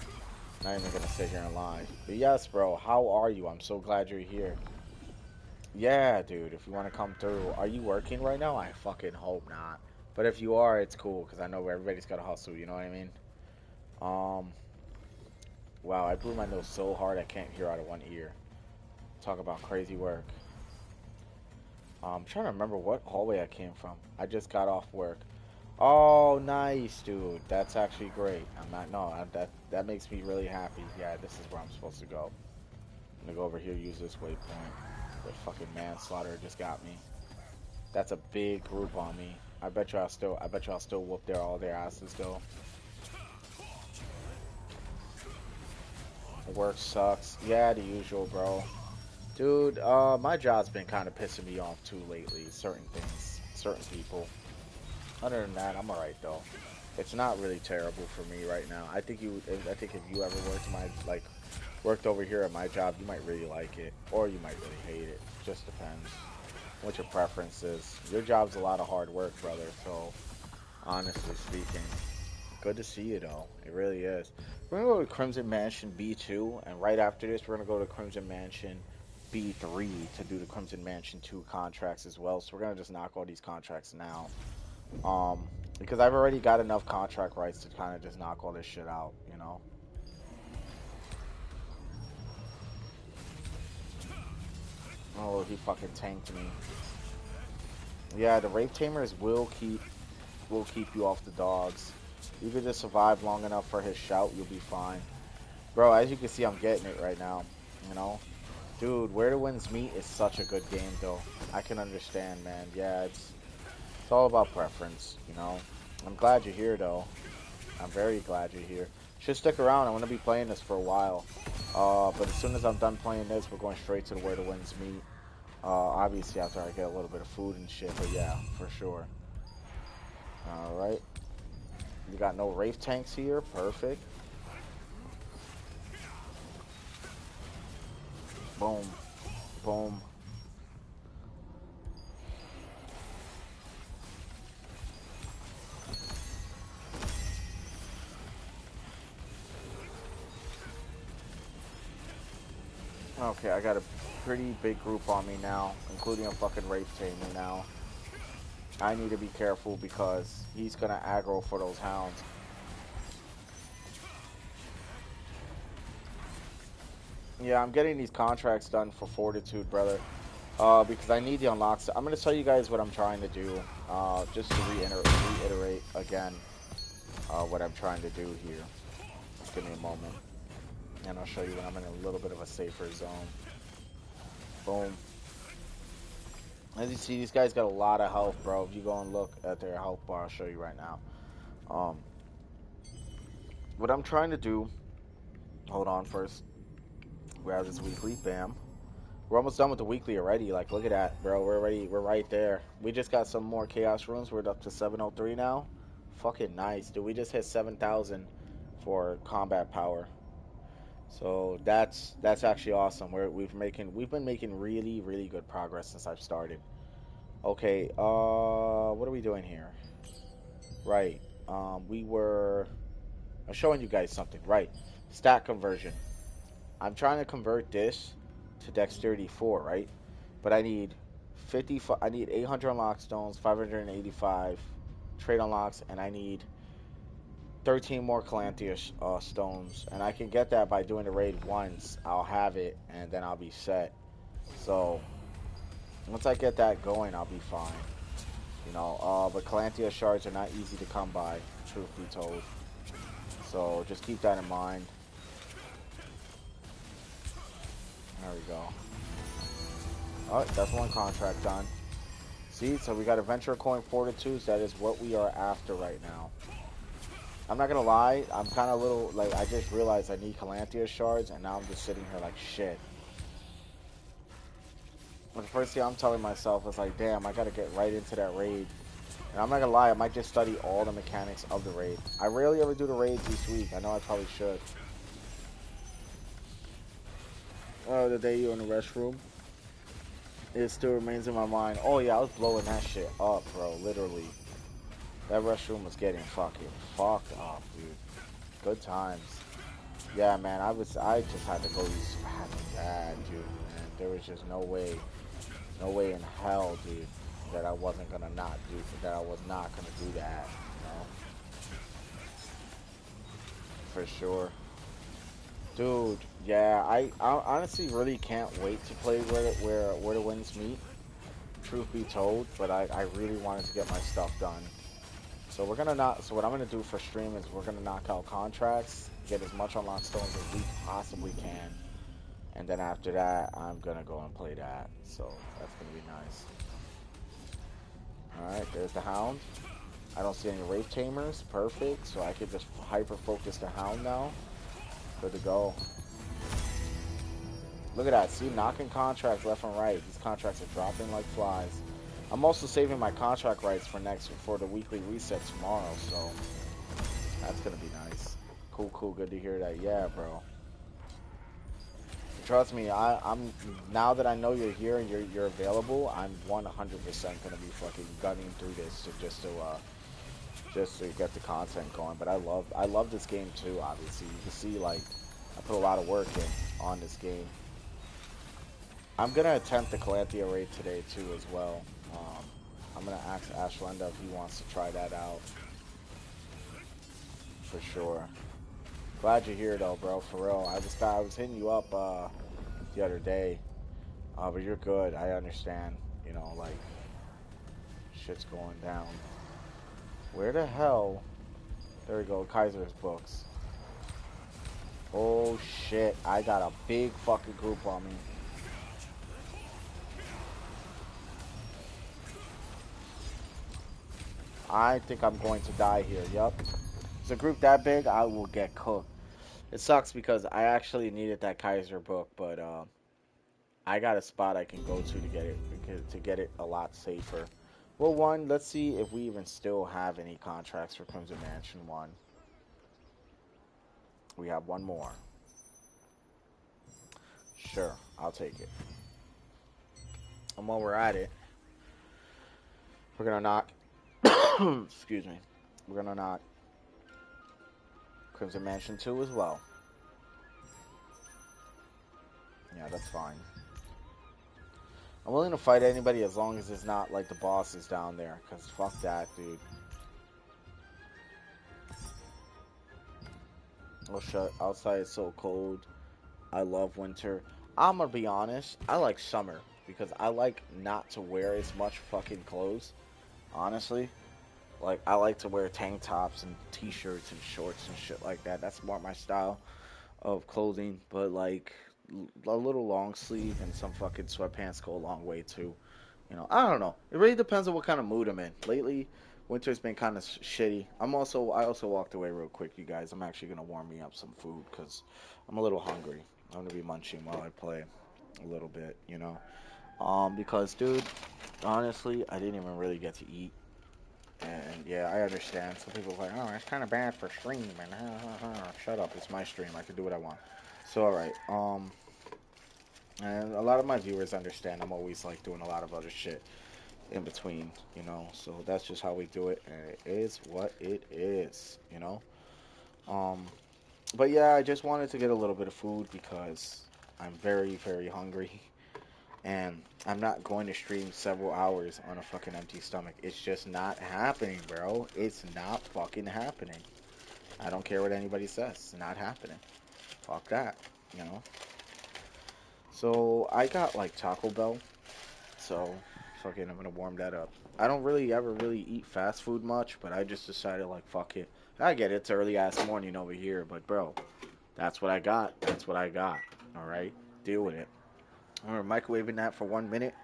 Not even gonna sit here and lie. But yes, bro, how are you? I'm so glad you're here. Yeah, dude, if you want to come through. Are you working right now? I fucking hope not. But if you are, it's cool, because I know everybody's got to hustle, you know what I mean? Um, wow, I blew my nose so hard I can't hear out of one ear. Talk about crazy work. I'm trying to remember what hallway I came from. I just got off work. Oh, nice, dude. That's actually great. I'm not, no, that makes me really happy. Yeah, this is where I'm supposed to go. I'm gonna go over here, use this waypoint. The fucking manslaughter just got me. That's a big group on me. I bet y'all still whoop all their asses though. Work sucks. Yeah, the usual, bro. Dude, my job's been kind of pissing me off too lately. Certain things, certain people. Other than that, I'm alright though. It's not really terrible for me right now. I think if you ever worked over here at my job, you might really like it, or you might really hate it. Just depends what your preference is. Your job's a lot of hard work, brother. So, honestly speaking, good to see you though. It really is. We're gonna go to Crimson Mansion B2, and right after this, we're gonna go to Crimson Mansion B3 to do the Crimson Mansion 2 contracts as well. So we're gonna just knock all these contracts now. Because I've already got enough contract rights to kind of just knock all this shit out, you know? Oh, he fucking tanked me. Yeah, the Wraith Tamers will keep you off the dogs. You could just survive long enough for his shout, you'll be fine. Bro, as you can see, I'm getting it right now, you know? Dude, Where the Winds Meet is such a good game, though. I can understand, man. Yeah, it's all about preference, you know? I'm glad you're here, though. I'm very glad you're here. Should stick around. I'm going to be playing this for a while. But as soon as I'm done playing this, we're going straight to the Where the Winds Meet. Obviously, after I get a little bit of food and shit, but yeah, for sure. Alright. You got no Wraith tanks here. Perfect. Boom. Boom. Okay, I got a pretty big group on me now, including a fucking rape tamer now. I need to be careful because he's gonna aggro for those hounds. Yeah, I'm getting these contracts done for Fortitude, brother. Because I need the unlocks. I'm gonna tell you guys what I'm trying to do. Just to reiterate again, what I'm trying to do here. Just give me a moment, and I'll show you when I'm in a little bit of a safer zone. Boom. As you see, these guys got a lot of health, bro. If you go and look at their health bar, I'll show you right now. Um, what I'm trying to do. Hold on first. Grab this weekly. Bam. We're almost done with the weekly already. Like, look at that, bro. We're ready. We're right there. We just got some more chaos runes. We're up to 703 now. Fucking nice, dude. We just hit 7,000 for combat power. So that's actually awesome. We've been making really good progress since I've started. Okay, what are we doing here? Right. We were I'm showing you guys something. Right. Stat conversion. I'm trying to convert this to dexterity 4, right? But I need 800 unlock stones, 585 trade unlocks, and I need 13 more Calanthea stones. And I can get that by doing the raid once. I'll have it, and then I'll be set. So once I get that going, I'll be fine. But Calanthea shards are not easy to come by, truth be told. So just keep that in mind. There we go. Alright, that's one contract done. See, so we got Adventure Coin Fortitudes. That is what we are after right now. I'm not gonna lie, I'm kind of a little, like, I just realized I need Calanthea shards, and now I'm just sitting here like, shit. But the first thing I'm telling myself is like, damn, I gotta get right into that raid. And I'm not gonna lie, I might just study all the mechanics of the raid. I rarely ever do the raids each week. I know I probably should. Oh, the day you were in the restroom. It still remains in my mind. Oh yeah, I was blowing that shit up, bro. Literally. That restroom was getting fucking fucked up, dude. Good times. Yeah, man, I just had to go use bad, dude, man. There was just no way in hell, dude, that I wasn't gonna not do, that I was not gonna do that, for sure. Dude, yeah, I honestly really can't wait to play where the winds meet, truth be told, but I really wanted to get my stuff done. So what I'm gonna do for stream is we're gonna knock out contracts, get as much unlock stones as we possibly can, and then after that I'm gonna go and play that. So that's gonna be nice. Alright, there's the hound. I don't see any wraith tamers, perfect. So I could just hyper focus the hound now. Good to go. Look at that, see, knocking contracts left and right. These contracts are dropping like flies. I'm also saving my contract rights for the weekly reset tomorrow, so that's gonna be nice. Cool, good to hear that. Yeah, bro. Trust me, I'm now that I know you're here and you're available, I'm 100% gonna be fucking gunning through this just to get the content going. But I love this game too. Obviously, you can see like I put a lot of work in on this game. I'm gonna attempt the Calanthea raid today too as well. I'm gonna ask Ashlenda if he wants to try that out for sure. Glad you're here though, bro. For real, I was hitting you up the other day, but you're good. I understand. Like shit's going down. Where the hell? There we go. Kaiser's books. Oh shit! I got a big fucking group on me. I think I'm going to die here. Yup. It's a group that big, I will get cooked. It sucks because I actually needed that Kaiser book, but I got a spot I can go to get it a lot safer. Well, let's see if we even still have any contracts for Crimson Mansion 1. We have one more. Sure, I'll take it. And while we're at it, we're gonna knock. Excuse me. We're gonna knock Crimson Mansion 2 as well. Yeah, that's fine. I'm willing to fight anybody as long as it's not like the boss is down there. Because fuck that, dude. Oh shit, outside it's so cold. I love winter. I'm gonna be honest, I like summer. Because I like not to wear as much fucking clothes. Honestly. Like, I like to wear tank tops and t-shirts and shorts and shit like that. That's more my style of clothing. But, like, a little long sleeve and some fucking sweatpants go a long way, too. You know, I don't know. It really depends on what kind of mood I'm in. Lately, winter's been kind of shitty. I also walked away real quick, you guys. I'm actually going to warm me up some food because I'm a little hungry. I'm going to be munching while I play a little bit, you know. Because, dude, honestly, I didn't even really get to eat. And yeah, I understand. Some people are like, oh, it's kind of bad for streaming. Shut up, it's my stream. I can do what I want. So, alright. And a lot of my viewers understand. I'm always like doing a lot of other shit in between, you know. So that's just how we do it, and it is what it is, you know. Um, but yeah, I just wanted to get a little bit of food because I'm very, very hungry. And I'm not going to stream several hours on a fucking empty stomach. It's just not happening, bro. It's not fucking happening. I don't care what anybody says. It's not happening. Fuck that, you know? So I got like Taco Bell. So fucking I'm gonna warm that up. I don't really ever really eat fast food much, but I just decided like fuck it. I get it, it's early ass morning over here, but bro, that's what I got. That's what I got. Alright? Deal with it. We're microwaving that for 1 minute.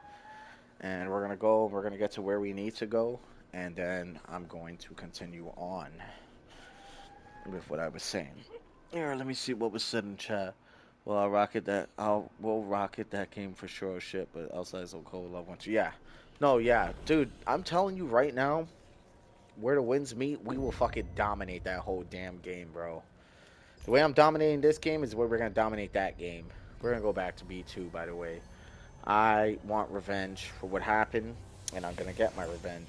And we're going to go, we're going to get to where we need to go, and then I'm going to continue on with what I was saying. Here, let me see what was said in chat. Well, we'll rocket that game for sure, oh, shit, but outside so cold, love winter. Yeah. No, yeah. Dude, I'm telling you right now, where the winds meet, we will fucking dominate that whole damn game, bro. The way I'm dominating this game is the way we're going to dominate that game. We're going to go back to B2, by the way. I want revenge for what happened, and I'm going to get my revenge.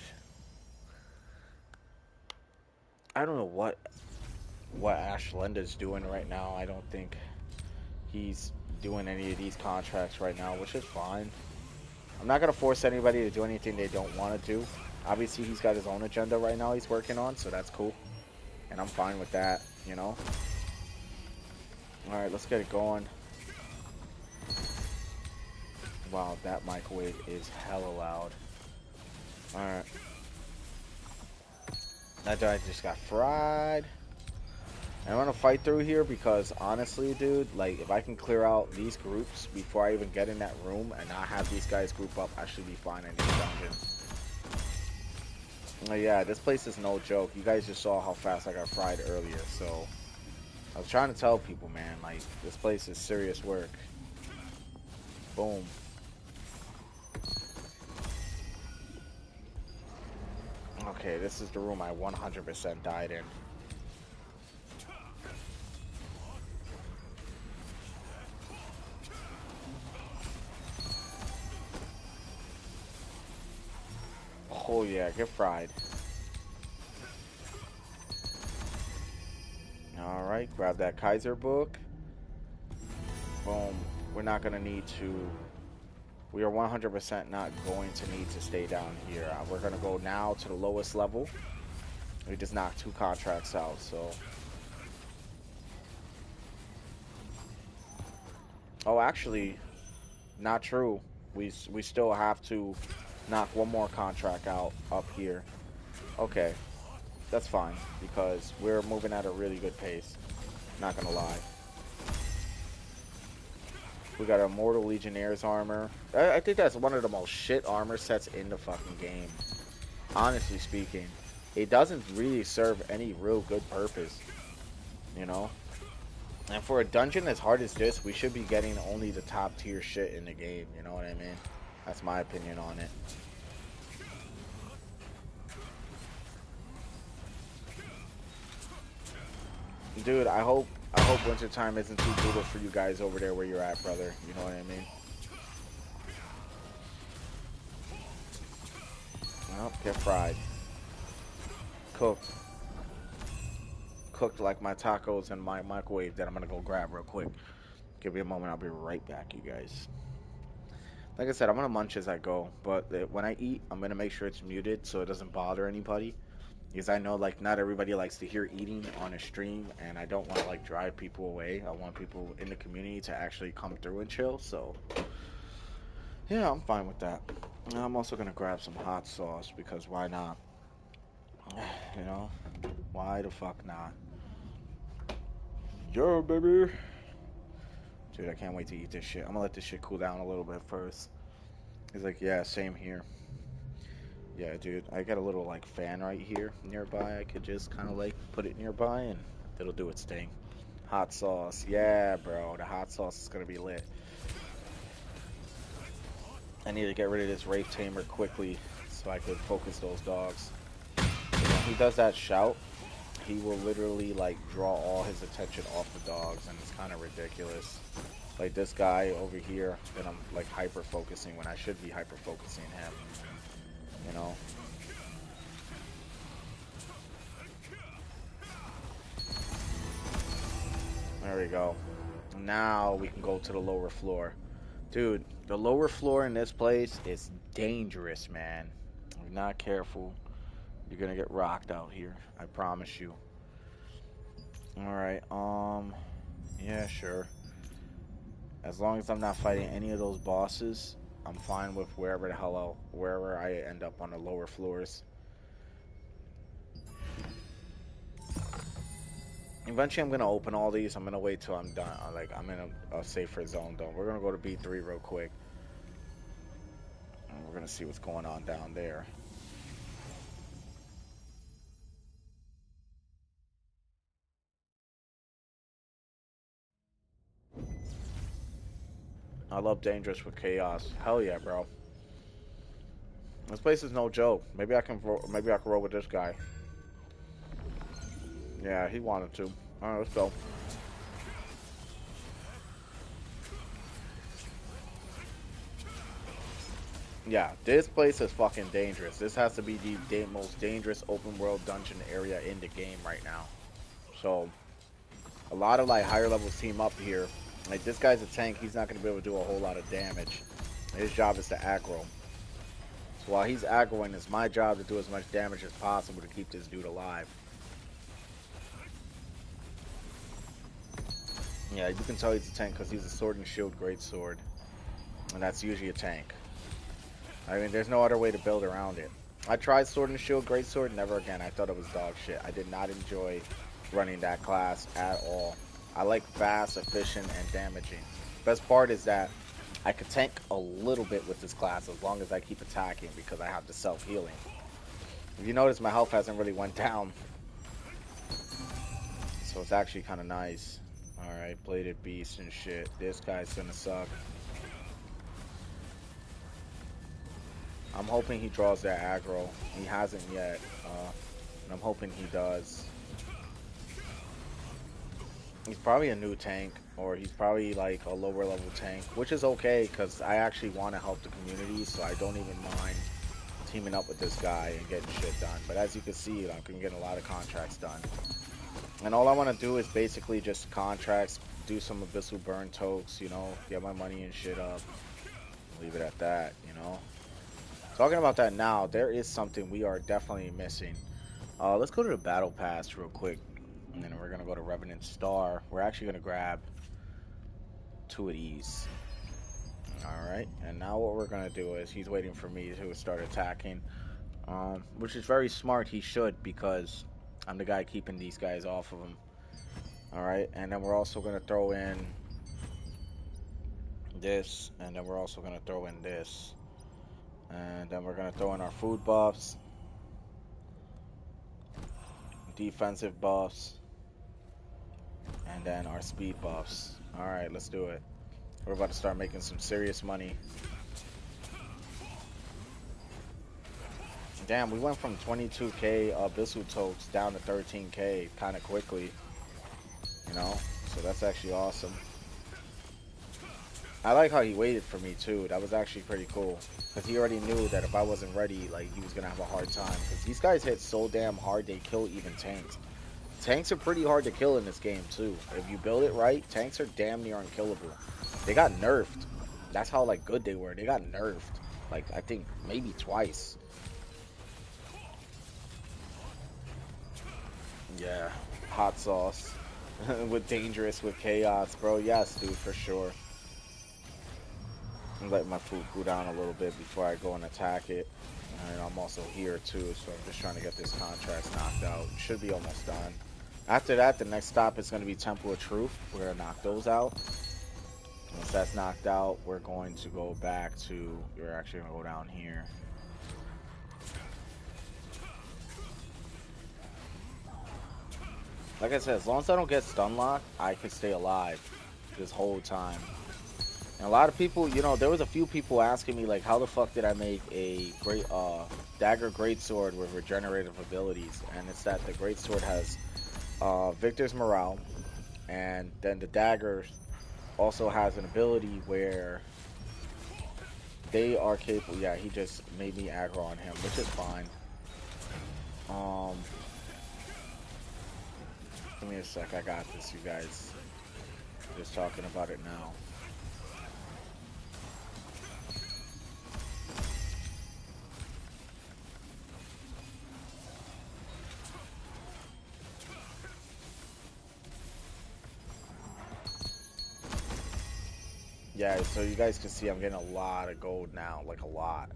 I don't know what Ash Lenda's doing right now. I don't think he's doing any of these contracts right now, which is fine. I'm not gonna force anybody to do anything they don't want to do. Obviously, he's got his own agenda right now he's working on, so that's cool, and I'm fine with that. You know. All right, let's get it going. Wow, that microwave is hella loud. All right, that guy just got fried. I want to fight through here because honestly, dude, like if I can clear out these groups before I even get in that room and not have these guys group up, I should be fine in these dungeons. Yeah, this place is no joke. You guys just saw how fast I got fried earlier, so I was trying to tell people, man, like this place is serious work. Boom. Okay, this is the room I 100% died in. Oh yeah, get fried. Alright, grab that Kaiser book. Boom. We're not gonna need to... We are 100% not going to need to stay down here. We're gonna go now to the lowest level. We just knocked 2 contracts out, so... Oh, actually, not true. We still have to knock 1 more contract out up here. Okay, that's fine, because we're moving at a really good pace. Not gonna lie. We got Immortal Legionnaire's armor. I think that's one of the most shit armor sets in the fucking game. Honestly speaking. It doesn't really serve any real good purpose. You know? And for a dungeon as hard as this, we should be getting only the top tier shit in the game. You know what I mean? That's my opinion on it. Dude, I hope wintertime isn't too brutal for you guys over there where you're at, brother. You know what I mean? Well, get fried. Cooked. Cooked like my tacos in my microwave that I'm gonna go grab real quick. Give me a moment. I'll be right back, you guys. Like I said, I'm gonna munch as I go, but when I eat, I'm gonna make sure it's muted so it doesn't bother anybody. Because I know like not everybody likes to hear eating on a stream, and I don't want to like drive people away. I want people in the community to actually come through and chill. So yeah, I'm fine with that. And I'm also gonna grab some hot sauce because why not? You know, why the fuck not? Yeah, baby. Dude, I can't wait to eat this shit. I'm gonna let this shit cool down a little bit first. He's like, yeah, same here. Yeah, dude, I got a little like fan right here nearby. I could just kind of like put it nearby and it'll do its thing. Hot sauce. Yeah, bro, the hot sauce is gonna be lit. I need to get rid of this Wraith Tamer quickly so I could focus those dogs. When he does that shout, he will literally like draw all his attention off the dogs, and it's kind of ridiculous. Like this guy over here that I'm like hyper focusing when I should be hyper focusing him. You know. There we go. Now we can go to the lower floor. Dude, the lower floor in this place is dangerous, man. If you're not careful, you're gonna get rocked out here. I promise you. Alright, yeah, sure. As long as I'm not fighting any of those bosses, I'm fine with wherever I end up on the lower floors. Eventually, I'm gonna open all these. I'm gonna wait till I'm done. Like I'm in a safer zone, though. We're gonna go to B3 real quick, and we're gonna see what's going on down there. I love Dangerous with Chaos. Hell yeah, bro. This place is no joke. Maybe I can roll with this guy. Yeah, he wanted to. All right, let's go. Yeah, this place is fucking dangerous. This has to be the most dangerous open world dungeon area in the game right now. So, a lot of like higher levels team up here. Like this guy's a tank. He's not going to be able to do a whole lot of damage. His job is to aggro. So while he's aggroing, it's my job to do as much damage as possible to keep this dude alive. Yeah, you can tell he's a tank because he's a sword and shield great sword. And that's usually a tank. I mean, there's no other way to build around it. I tried sword and shield great sword, never again. I thought it was dog shit. I did not enjoy running that class at all. I like fast, efficient, and damaging. Best part is that I could tank a little bit with this class as long as I keep attacking because I have the self-healing. If you notice, my health hasn't really went down. So it's actually kind of nice. Alright, bladed beast and shit. This guy's gonna suck. I'm hoping he draws that aggro. He hasn't yet. And I'm hoping he does. He's probably a new tank, or he's probably like a lower level tank, which is okay because I actually want to help the community, so I don't even mind teaming up with this guy and getting shit done. But as you can see, I'm getting a lot of contracts done. And all I want to do is basically just contracts, do some Abyssal Burn tokes, you know, get my money and shit up. Leave it at that, you know. Talking about that now, there is something we are definitely missing. Let's go to the Battle Pass real quick. And then we're going to go to Revenant Star. We're actually going to grab 2 of these. Alright, and now what we're going to do is he's waiting for me to start attacking. Which is very smart, he should, because I'm the guy keeping these guys off of him. Alright, and then we're also going to throw in this, and then we're also going to throw in this. And then we're going to throw in our food buffs, defensive buffs, and then our speed buffs. Alright, let's do it. We're about to start making some serious money. Damn, we went from 22k Abyssal Tokes down to 13k kind of quickly. You know? So that's actually awesome. I like how he waited for me too. That was actually pretty cool. Because he already knew that if I wasn't ready, like, he was going to have a hard time. Because these guys hit so damn hard, they kill even tanks. tanks are pretty hard to kill in this game too. If you build it right, tanks are damn near unkillable. They got nerfed. That's how like good they were. They got nerfed. Like I think maybe twice. Yeah, hot sauce with dangerous with chaos, bro. Yes, dude, for sure. I'm letting my food cool down a little bit before I go and attack it. And I'm also here too, so I'm just trying to get this contract knocked out. Should be almost done. After that, the next stop is going to be Temple of Truth. We're going to knock those out. Once that's knocked out, we're going to go back to, we're actually going to go down here. Like I said, as long as I don't get stun locked, I can stay alive this whole time. And a lot of people, you know, there was a few people asking me, like, how the fuck did I make a great dagger greatsword with regenerative abilities? And it's that the greatsword has Victor's morale, and then the dagger also has an ability where they are capable. Yeah, he just made me aggro on him, which is fine. Give me a sec. I got this, you guys. Just talking about it now. Yeah, so you guys can see I'm getting a lot of gold now, like a lot.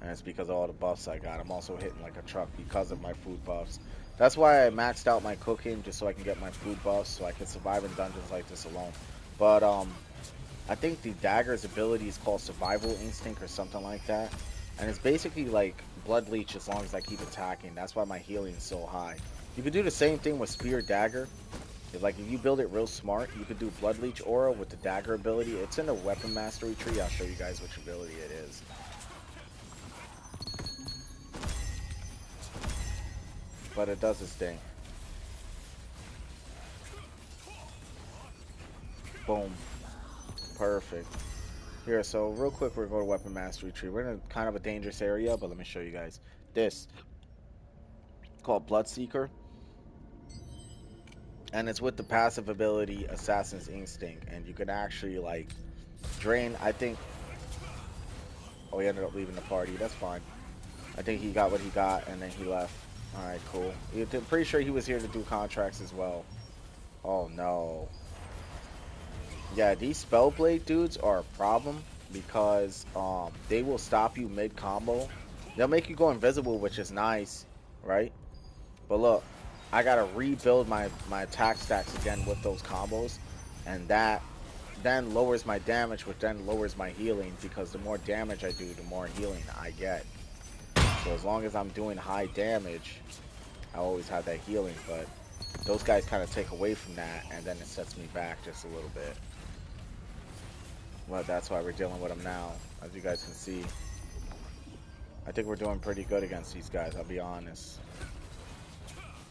And it's because of all the buffs I got. I'm also hitting like a truck because of my food buffs. That's why I maxed out my cooking, just so I can get my food buffs, so I can survive in dungeons like this alone. But I think the dagger's ability is called Survival Instinct or something like that. And it's basically like Blood Leech as long as I keep attacking. That's why my healing is so high. You could do the same thing with Spear Dagger. If you build it real smart, you could do Blood Leech Aura with the dagger ability. It's in the weapon mastery tree. I'll show you guys which ability it is. But it does its thing. Boom. Perfect. Here, so real quick, we're going to weapon mastery tree. We're in a kind of a dangerous area, but let me show you guys. This, called Bloodseeker. And it's with the passive ability Assassin's Instinct. And you can actually, like, drain, I think... Oh, he ended up leaving the party. That's fine. I think he got what he got, and then he left. Alright, cool. I'm pretty sure he was here to do contracts as well. Oh, no. Yeah, these Spellblade dudes are a problem because they will stop you mid-combo. They'll make you go invisible, which is nice, right? But look, I gotta rebuild my attack stacks again with those combos, and that then lowers my damage, which then lowers my healing, because the more damage I do, the more healing I get. So as long as I'm doing high damage, I always have that healing, but those guys kind of take away from that, and then it sets me back just a little bit. Well, that's why we're dealing with them now, as you guys can see. I think we're doing pretty good against these guys, I'll be honest.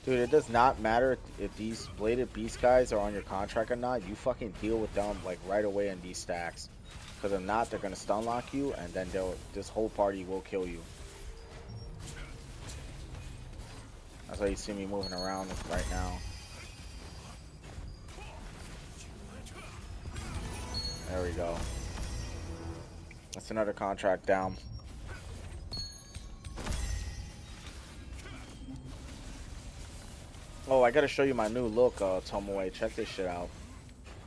Dude, it does not matter if these Bladed Beast guys are on your contract or not. You fucking deal with them, like, right away in these stacks. Because if not, they're going to stun lock you, and then this whole party will kill you. That's why you see me moving around right now. There we go. That's another contract down. Oh, I gotta show you my new look, Tomoe. Check this shit out.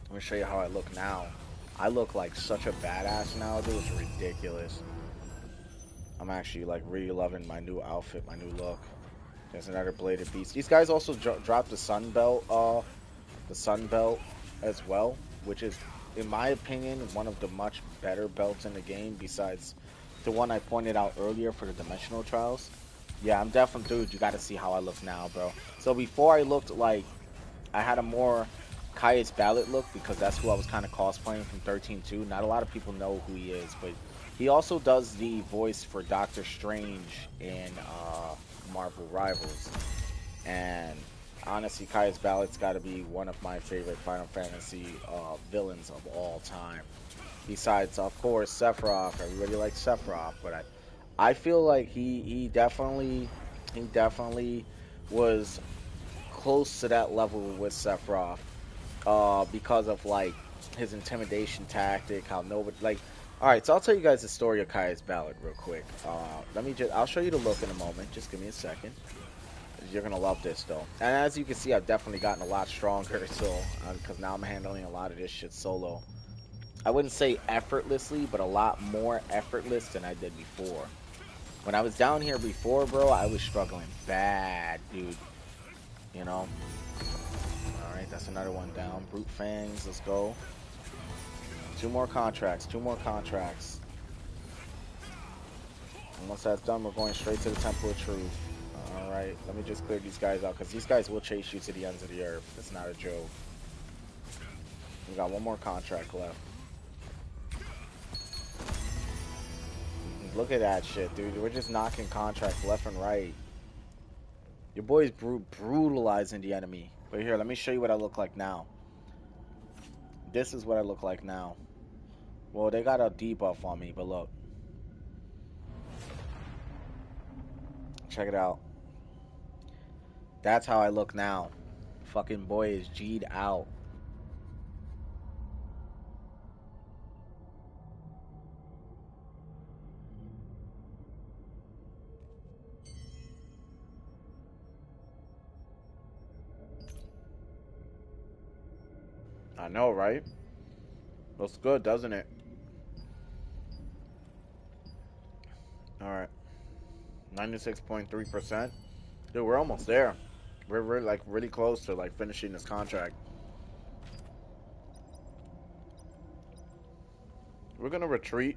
Let me show you how I look now. I look like such a badass now, dude. It's ridiculous. I'm actually like really loving my new outfit, my new look. There's another Bladed Beast. These guys also dropped the Sun Belt as well, which is, in my opinion, one of the much better belts in the game besides the one I pointed out earlier for the Dimensional Trials. Yeah, I'm definitely, dude, you gotta see how I look now, bro. So before I looked like I had a more Caius Ballot look, because that's who I was kind of cosplaying from 13-2. Not a lot of people know who he is, but he also does the voice for Doctor Strange in Marvel Rivals. And honestly, Caius Ballot's got to be one of my favorite Final Fantasy villains of all time. Besides, of course, Sephiroth. Everybody likes Sephiroth, but I feel like he definitely was close to that level with Sephiroth, because of like his intimidation tactic, how nobody like. All right, so I'll tell you guys the story of Kaya's Ballad real quick. I'll show you the look in a moment. Just give me a second. You're gonna love this though, and as you can see, I've definitely gotten a lot stronger. So, because now I'm handling a lot of this shit solo. I wouldn't say effortlessly, but a lot more effortless than I did before. When I was down here before, bro, I was struggling bad, dude. You know. All right, that's another one down. Brute Fangs, let's go. Two more contracts. Two more contracts. And once that's done, we're going straight to the Temple of Truth. Alright, let me just clear these guys out, because these guys will chase you to the ends of the earth. It's not a joke. We got one more contract left. Look at that shit, dude. We're just knocking contracts left and right. Your boy's brutalizing the enemy. But here, let me show you what I look like now. This is what I look like now. Well, they got a debuff on me, but look. Check it out. That's how I look now. Fucking boy is G'd out. I know, right? Looks good, doesn't it? Alright. 96.3%. Dude, we're almost there. We're like really close to like finishing this contract. We're gonna retreat.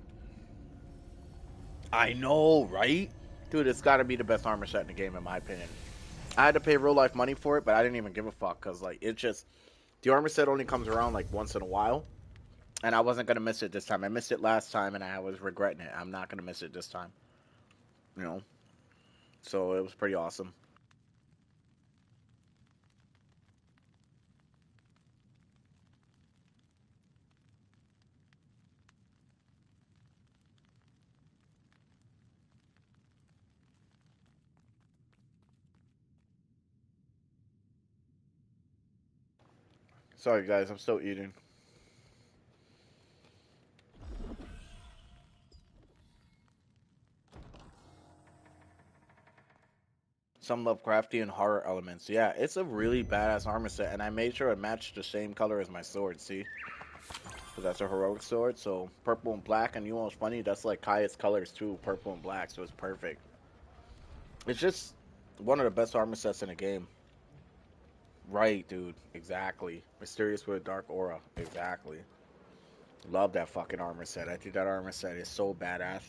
I know, right? Dude, it's gotta be the best armor set in the game in my opinion. I had to pay real life money for it, but I didn't even give a fuck because like it just the armor set only comes around like once in a while. And I wasn't gonna miss it this time. I missed it last time and I was regretting it. I'm not gonna miss it this time. You know? So it was pretty awesome. Sorry guys, I'm still eating. Some Lovecraftian horror elements. Yeah, it's a really badass armor set, and I made sure it matched the same color as my sword. See, because that's a heroic sword, so purple and black. And you know what's funny? That's like Kaya's colors too, purple and black. So it's perfect. It's just one of the best armor sets in the game. Right, dude. Exactly. Mysterious with a dark aura. Exactly. Love that fucking armor set. I think that armor set is so badass.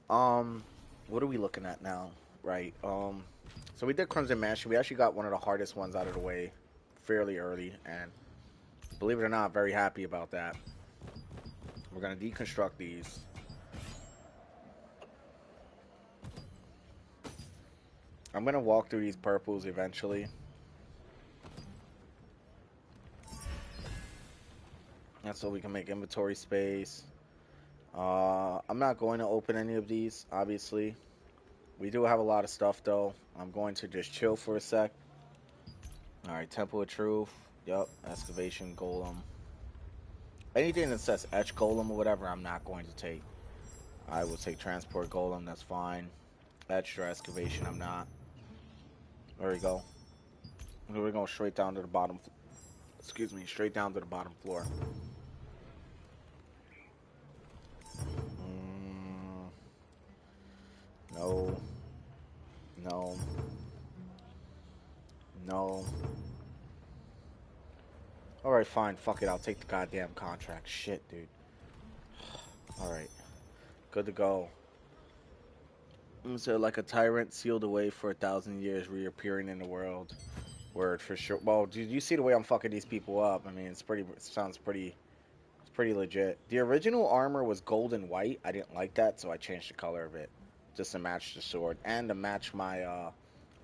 Um, what are we looking at now? Right. So we did Crimson Mansion. We actually got one of the hardest ones out of the way fairly early, and believe it or not, very happy about that. We're gonna deconstruct these. I'm gonna walk through these purples eventually. That's so we can make inventory space. I'm not going to open any of these, obviously. We do have a lot of stuff though. I'm going to just chill for a sec. Alright, Temple of Truth. Yup, Excavation Golem. Anything that says Etch Golem or whatever, I'm not going to take. I will take Transport Golem, that's fine. Etch or Excavation, I'm not. There we go. We're going straight down to the bottom. Excuse me, straight down to the bottom floor. Mm, no. No. No. Alright, fine. Fuck it. I'll take the goddamn contract. Shit, dude. Alright. Good to go. So, like a tyrant sealed away for 1,000 years, reappearing in the world. Word for sure. Well, did you see the way I'm fucking these people up? I mean, it sounds pretty, it's pretty legit. The original armor was gold and white. I didn't like that, so I changed the color of it. Just to match the sword. And to match my,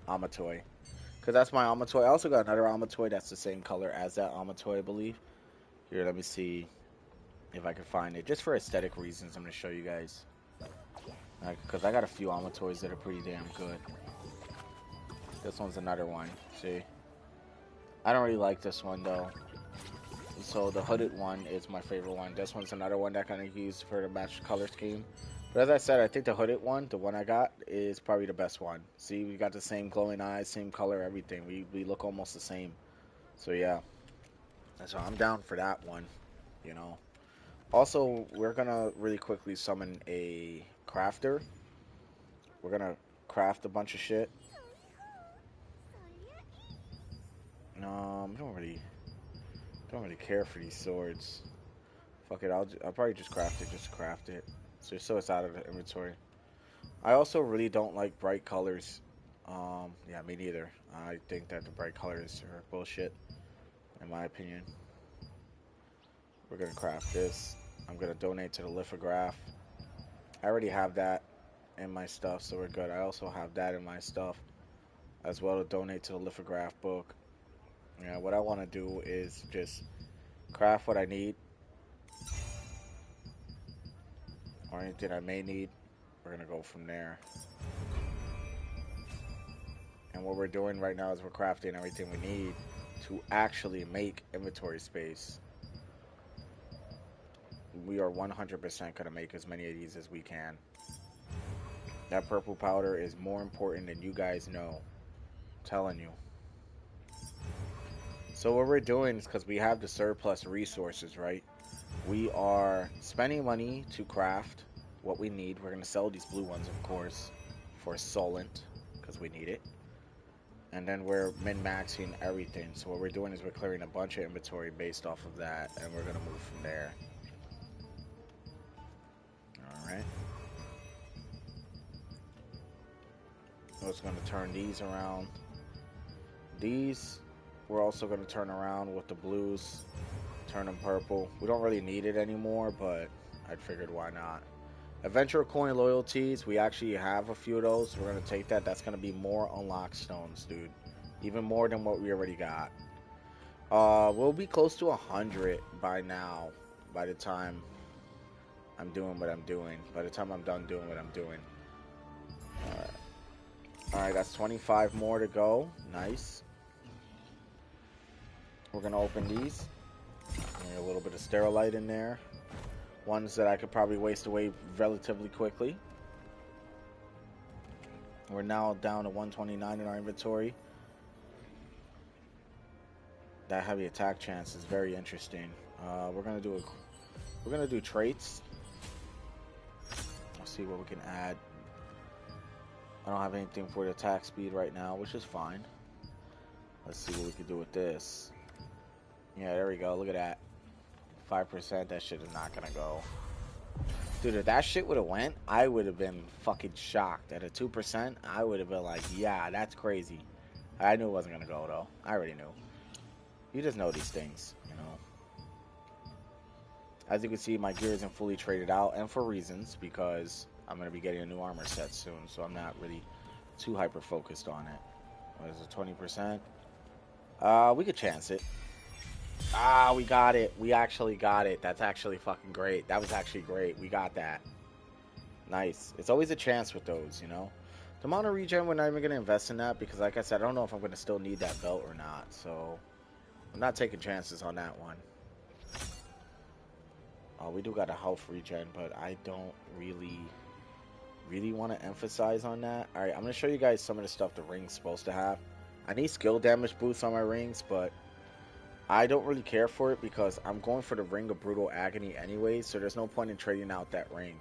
Amatoy. Because that's my Amatoy. I also got another Amatoy that's the same color as that Amatoy, I believe. Here, let me see if I can find it. Just for aesthetic reasons, I'm going to show you guys. Because I got a few Amatoys that are pretty damn good. This one's another one. See? I don't really like this one though. So the hooded one is my favorite one. This one's another one that kind of used for the match color scheme. But as I said, I think the hooded one, the one I got, is probably the best one. See, we got the same glowing eyes, same color, everything. We look almost the same. So yeah, so I'm down for that one. You know. Also, we're gonna really quickly summon a crafter. We're gonna craft a bunch of shit. Don't really care for these swords. Fuck it, I'll probably just craft it just to craft it. So it's out of the inventory. I also really don't like bright colors. Yeah, me neither. I think that the bright colors are bullshit, in my opinion. We're gonna craft this. I'm gonna donate to the lithograph. I already have that in my stuff, so we're good. I also have that in my stuff as well to donate to the lithograph book. Yeah, what I want to do is just craft what I need or anything I may need. We're gonna go from there. And what we're doing right now is we're crafting everything we need to actually make inventory space. We are 100% going to make as many of these as we can. That purple powder is more important than you guys know. I'm telling you. So what we're doing is because we have the surplus resources, right? We are spending money to craft what we need. We're going to sell these blue ones, of course, for Solent because we need it. And then we're min-maxing everything. So what we're doing is we're clearing a bunch of inventory based off of that, and we're going to move from there. Alright. So it's going to turn these around. These, we're also going to turn around with the blues. Turn them purple. We don't really need it anymore, but I figured why not. Adventure coin loyalties, we actually have a few of those. We're going to take that. That's going to be more unlocked stones, dude. Even more than what we already got. We'll be close to 100 by now. By the time I'm doing what I'm doing. By the time I'm done doing what I'm doing. Alright, that's 25 more to go. Nice. We're going to open these. A little bit of sterilite in there. Ones that I could probably waste away relatively quickly. We're now down to 129 in our inventory. That heavy attack chance is very interesting. We're gonna do traits. Let's see what we can add. I don't have anything for the attack speed right now, which is fine. Let's see what we can do with this. Yeah, there we go. Look at that. 5%. That shit is not gonna go. Dude, if that shit would have went, I would have been fucking shocked. At a 2%, I would have been like, yeah, that's crazy. I knew it wasn't gonna go though. I already knew. You just know these things, you know. As you can see, my gear isn't fully traded out, and for reasons, because I'm gonna be getting a new armor set soon, so I'm not really too hyper focused on it. What is it, 20%? We could chance it. Ah, we got it. We actually got it. That's actually fucking great. That was actually great. We got that. Nice. It's always a chance with those, you know? The mono regen, we're not even going to invest in that because, like I said, I don't know if I'm going to still need that belt or not. So, I'm not taking chances on that one. We do got a health regen, but I don't really want to emphasize on that. Alright, I'm going to show you guys some of the stuff the ring's supposed to have. I need skill damage boosts on my rings, but I don't really care for it because I'm going for the Ring of Brutal Agony anyways, so there's no point in trading out that ring.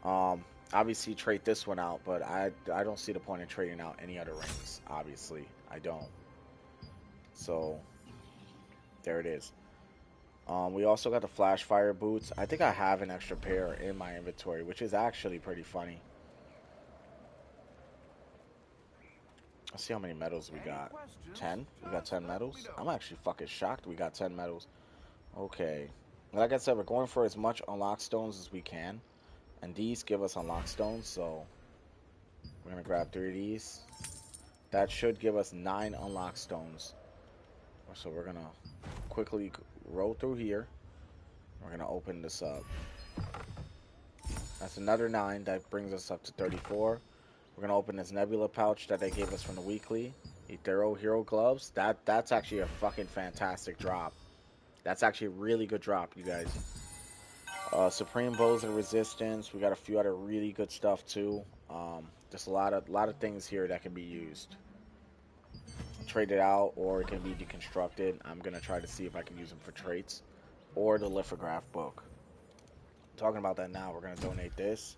Obviously trade this one out, but I don't see the point in trading out any other rings, obviously. I don't. So, there it is. We also got the Flash Fire boots. I think I have an extra pair in my inventory, which is actually pretty funny. Let's see how many medals we got. 10? We got 10 medals? I'm actually fucking shocked we got 10 medals. Okay. Like I said, we're going for as much unlock stones as we can. And these give us unlock stones, so we're going to grab 3 of these. That should give us 9 unlock stones. So we're going to quickly roll through here. We're going to open this up. That's another 9. That brings us up to 34. We're going to open this nebula pouch that they gave us from the weekly. Ethereal Hero Gloves. That's actually a fucking fantastic drop. That's actually a really good drop, you guys. Supreme Bows of Resistance. We got a few other really good stuff too. Just a lot of things here that can be used. Traded out, or it can be deconstructed. I'm gonna try to see if I can use them for traits, or the lithograph book. Talking about that now, we're gonna donate this.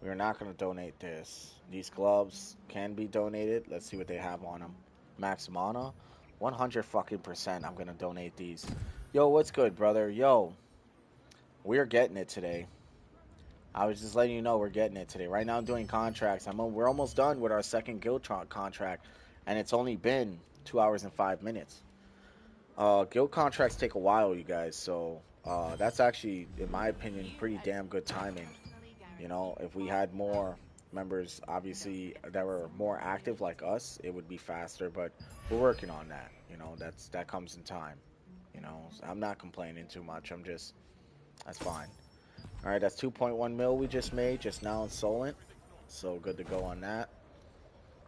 We are not gonna donate this. These gloves can be donated. Let's see what they have on them. Max mana, 100 fucking percent. I'm gonna donate these. Yo, what's good, brother? Yo, we're getting it today. I was just letting you know we're getting it today. Right now, I'm doing contracts. We're almost done with our second guild contract, and it's only been 2 hours and 5 minutes. Guild contracts take a while, you guys. So that's actually, in my opinion, pretty damn good timing. You know, if we had more members, obviously that were more active like us, it would be faster. But we're working on that. You know, that comes in time. You know, so I'm not complaining too much. That's fine. All right, that's 2.1 mil we just made just now in Solent. So good to go on that.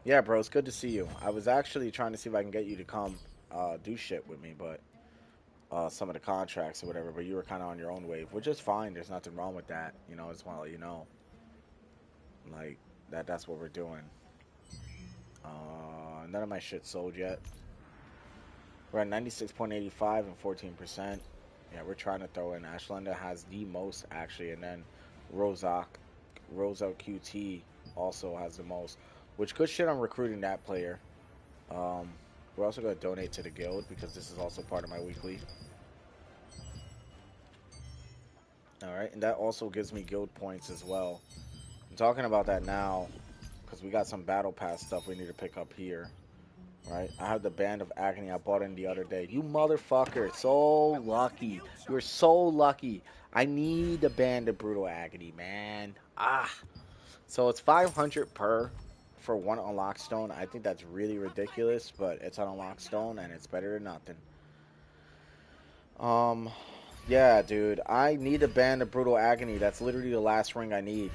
Yeah, bro, it's good to see you. I was actually trying to see if I can get you to come do shit with me, but some of the contracts or whatever, but you were kind of on your own wave, which is fine. There's nothing wrong with that. You know, I just want to let you know, like, that's what we're doing. None of my shit sold yet. We're at 96.85 and 14%. Yeah, we're trying to throw in. Ashlenda has the most, actually, and then Rozak, Rosa QT also has the most, which good shit on recruiting that player. Um, we're also going to donate to the guild because this is also part of my weekly. All right, and that also gives me guild points as well. I'm talking about that now because we got some battle pass stuff we need to pick up here. Right, I have the Band of Agony I bought in the other day. You motherfucker, so lucky. You're so lucky. I need the Band of Brutal Agony, man. So it's 500 per for one unlock stone. I think that's really ridiculous, but it's an unlock stone and it's better than nothing. Um, yeah, dude, I need a Band of Brutal Agony. That's literally the last ring I need.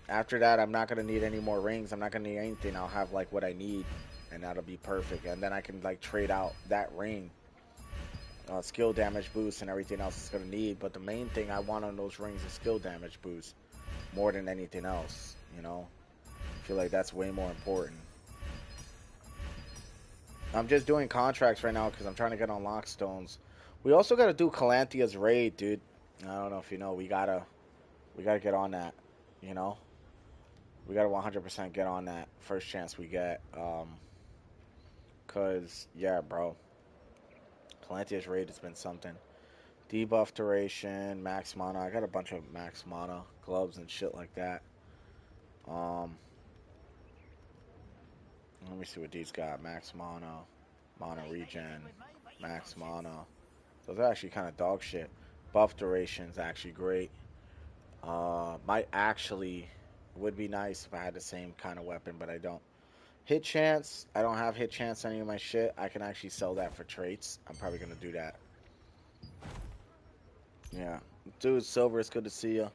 After that, I'm not gonna need any more rings. I'm not gonna need anything. I'll have like what I need, and that'll be perfect. And then I can like trade out that ring, skill damage boost, and everything else it's gonna need. But the main thing I want on those rings is skill damage boost, more than anything else. You know, I feel like that's way more important. I'm just doing contracts right now because I'm trying to get on lockstones. We also gotta do Calanthia's raid, dude. I don't know if you know. We gotta get on that. You know. We gotta 100% get on that first chance we get. Cause yeah, bro, Calanthia's raid has been something. Debuff duration, max mana. I got a bunch of max mana gloves and shit like that. Um, Let me see what these got. Max mana, mana regen, max mana. Those are actually kind of dog shit. Buff duration's actually great. Might actually would be nice if I had the same kind of weapon, but I don't. Hit chance. I don't have hit chance on any of my shit. I can actually sell that for traits. I'm probably going to do that. Yeah. Dude, Silver, it's good to see you.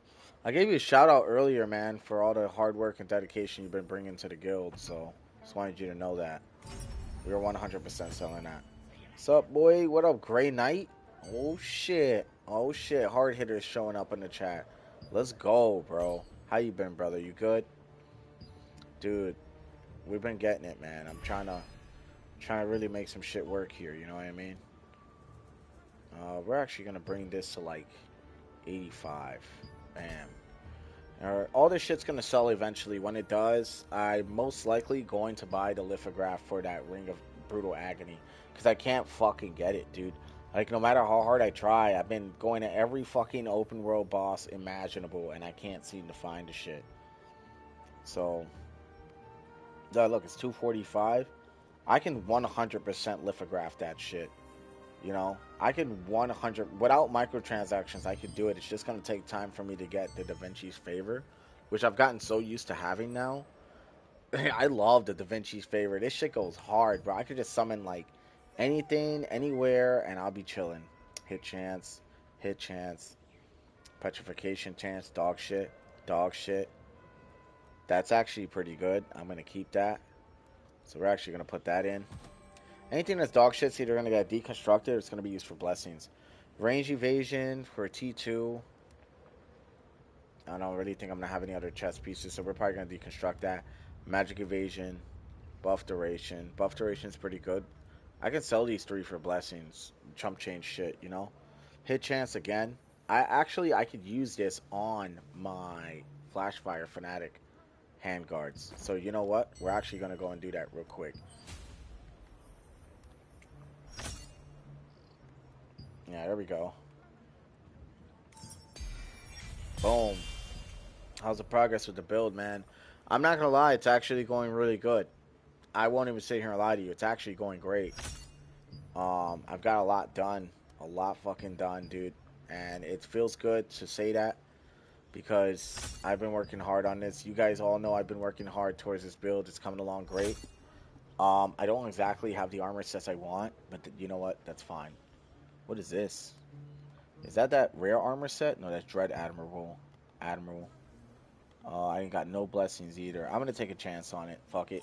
I gave you a shout out earlier, man, for all the hard work and dedication you've been bringing to the guild. So, just wanted you to know that. We were 100% selling that. What's up, boy? What up, Gray Knight? Oh, shit. Oh, shit. Hard hitters showing up in the chat. Let's go, bro. How you been, brother? You good? Dude, we've been getting it, man. I'm trying to really make some shit work here, you know what I mean? We're actually gonna bring this to like 85. Bam. All this shit's gonna sell eventually. When it does, I'm most likely going to buy the lithograph for that Ring of Brutal Agony. Because I can't fucking get it, dude. Like, no matter how hard I try, I've been going to every fucking open world boss imaginable, and I can't seem to find the shit. So, look, it's 245. I can 100% lithograph that shit. You know, I can 100 without microtransactions. I could do it. It's just gonna take time for me to get the Da Vinci's favor, which I've gotten so used to having now. I love the Da Vinci's favor. This shit goes hard, bro. I could just summon like anything, anywhere, and I'll be chilling. Hit chance, petrification chance, dog shit, dog shit. That's actually pretty good. I'm gonna keep that. So we're actually gonna put that in. Anything that's dog shit's either gonna get deconstructed or it's gonna be used for blessings. Range evasion for T2. I don't really think I'm gonna have any other chest pieces, so we're probably gonna deconstruct that. Magic evasion, buff duration. Buff duration's pretty good. I can sell these three for blessings. Chump change shit, you know? Hit chance again. I could use this on my Flashfire Fanatic handguards. So you know what? We're actually gonna go and do that real quick. Yeah, there we go. Boom. How's the progress with the build, man? I'm not gonna lie, it's actually going really good. I won't even sit here and lie to you. It's actually going great. I've got a lot done, a lot fucking done, dude, and it feels good to say that because I've been working hard on this. You guys all know I've been working hard towards this build. It's coming along great. I don't exactly have the armor sets I want, but you know what? That's fine. What is this? Is that rare armor set? No, that's Dread Admiral. Admiral. I ain't got no blessings either. I'm gonna take a chance on it. Fuck it.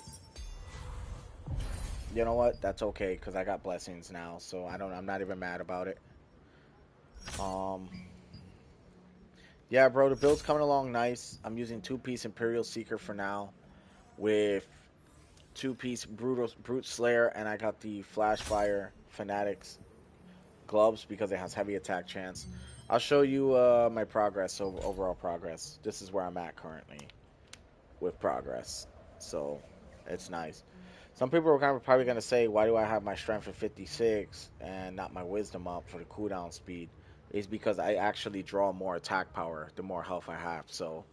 You know what? That's okay because I got blessings now, so I'm not even mad about it. Um, yeah, bro, the build's coming along nice. I'm using two-piece Imperial Seeker for now with two-piece Brute Slayer, and I got the Flashfire Fanatics gloves because it has heavy attack chance. I'll show you my progress, overall progress. This is where I'm at currently with progress, so it's nice. Some people are probably going to say, why do I have my strength at 56 and not my wisdom up for the cooldown speed? It's because I actually draw more attack power the more health I have. So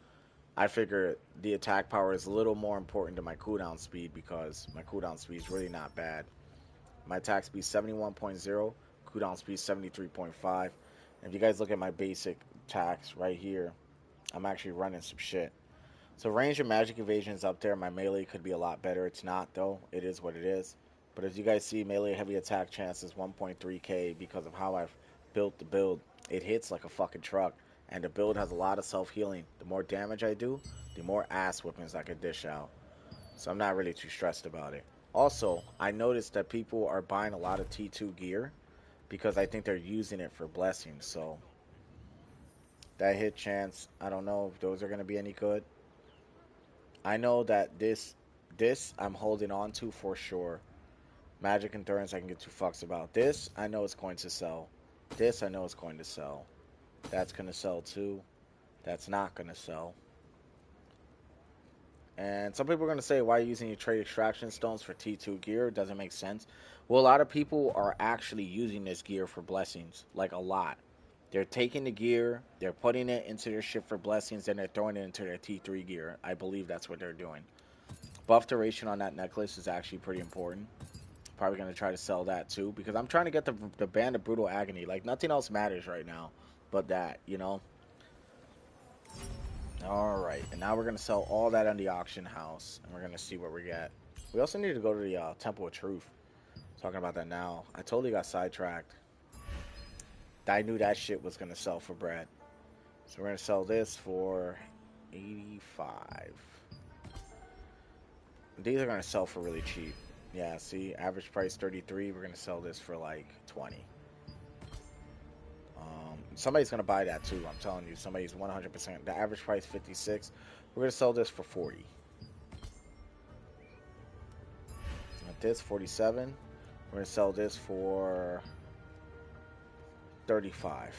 I figure the attack power is a little more important than my cooldown speed because my cooldown speed is really not bad. My attack speed is 71.0, cooldown speed is 73.5. And if you guys look at my basic attacks right here, I'm actually running some shit. So range and magic evasion is up there. My melee could be a lot better. It's not though. It is what it is. But as you guys see, melee heavy attack chance is 1.3k because of how I've built the build. It hits like a fucking truck. And the build has a lot of self-healing. The more damage I do, the more ass whippings I can dish out. So I'm not really too stressed about it. Also, I noticed that people are buying a lot of T2 gear because I think they're using it for blessings. So that hit chance, I don't know if those are going to be any good. I know that this I'm holding on to for sure. Magic endurance I can get two fucks about. This I know it's going to sell. This I know it's going to sell. That's gonna sell too. That's not gonna sell. And some people are gonna say, why are you using your trade extraction stones for T2 gear? It doesn't make sense. Well, a lot of people are actually using this gear for blessings, like a lot. They're taking the gear, they're putting it into their ship for blessings, then they're throwing it into their T3 gear. I believe that's what they're doing. Buff duration on that necklace is actually pretty important. Probably going to try to sell that too because I'm trying to get the Band of Brutal Agony. Like nothing else matters right now but that, you know? Alright, and now we're going to sell all that on the auction house and we're going to see what we get. We also need to go to the Temple of Truth. Talking about that now. I totally got sidetracked. I knew that shit was going to sell for bread. So we're going to sell this for 85. These are going to sell for really cheap. Yeah, see, average price 33. We're gonna sell this for like 20. Somebody's gonna buy that too. I'm telling you, somebody's 100%. The average price 56. We're gonna sell this for 40. At this 47. We're gonna sell this for 35.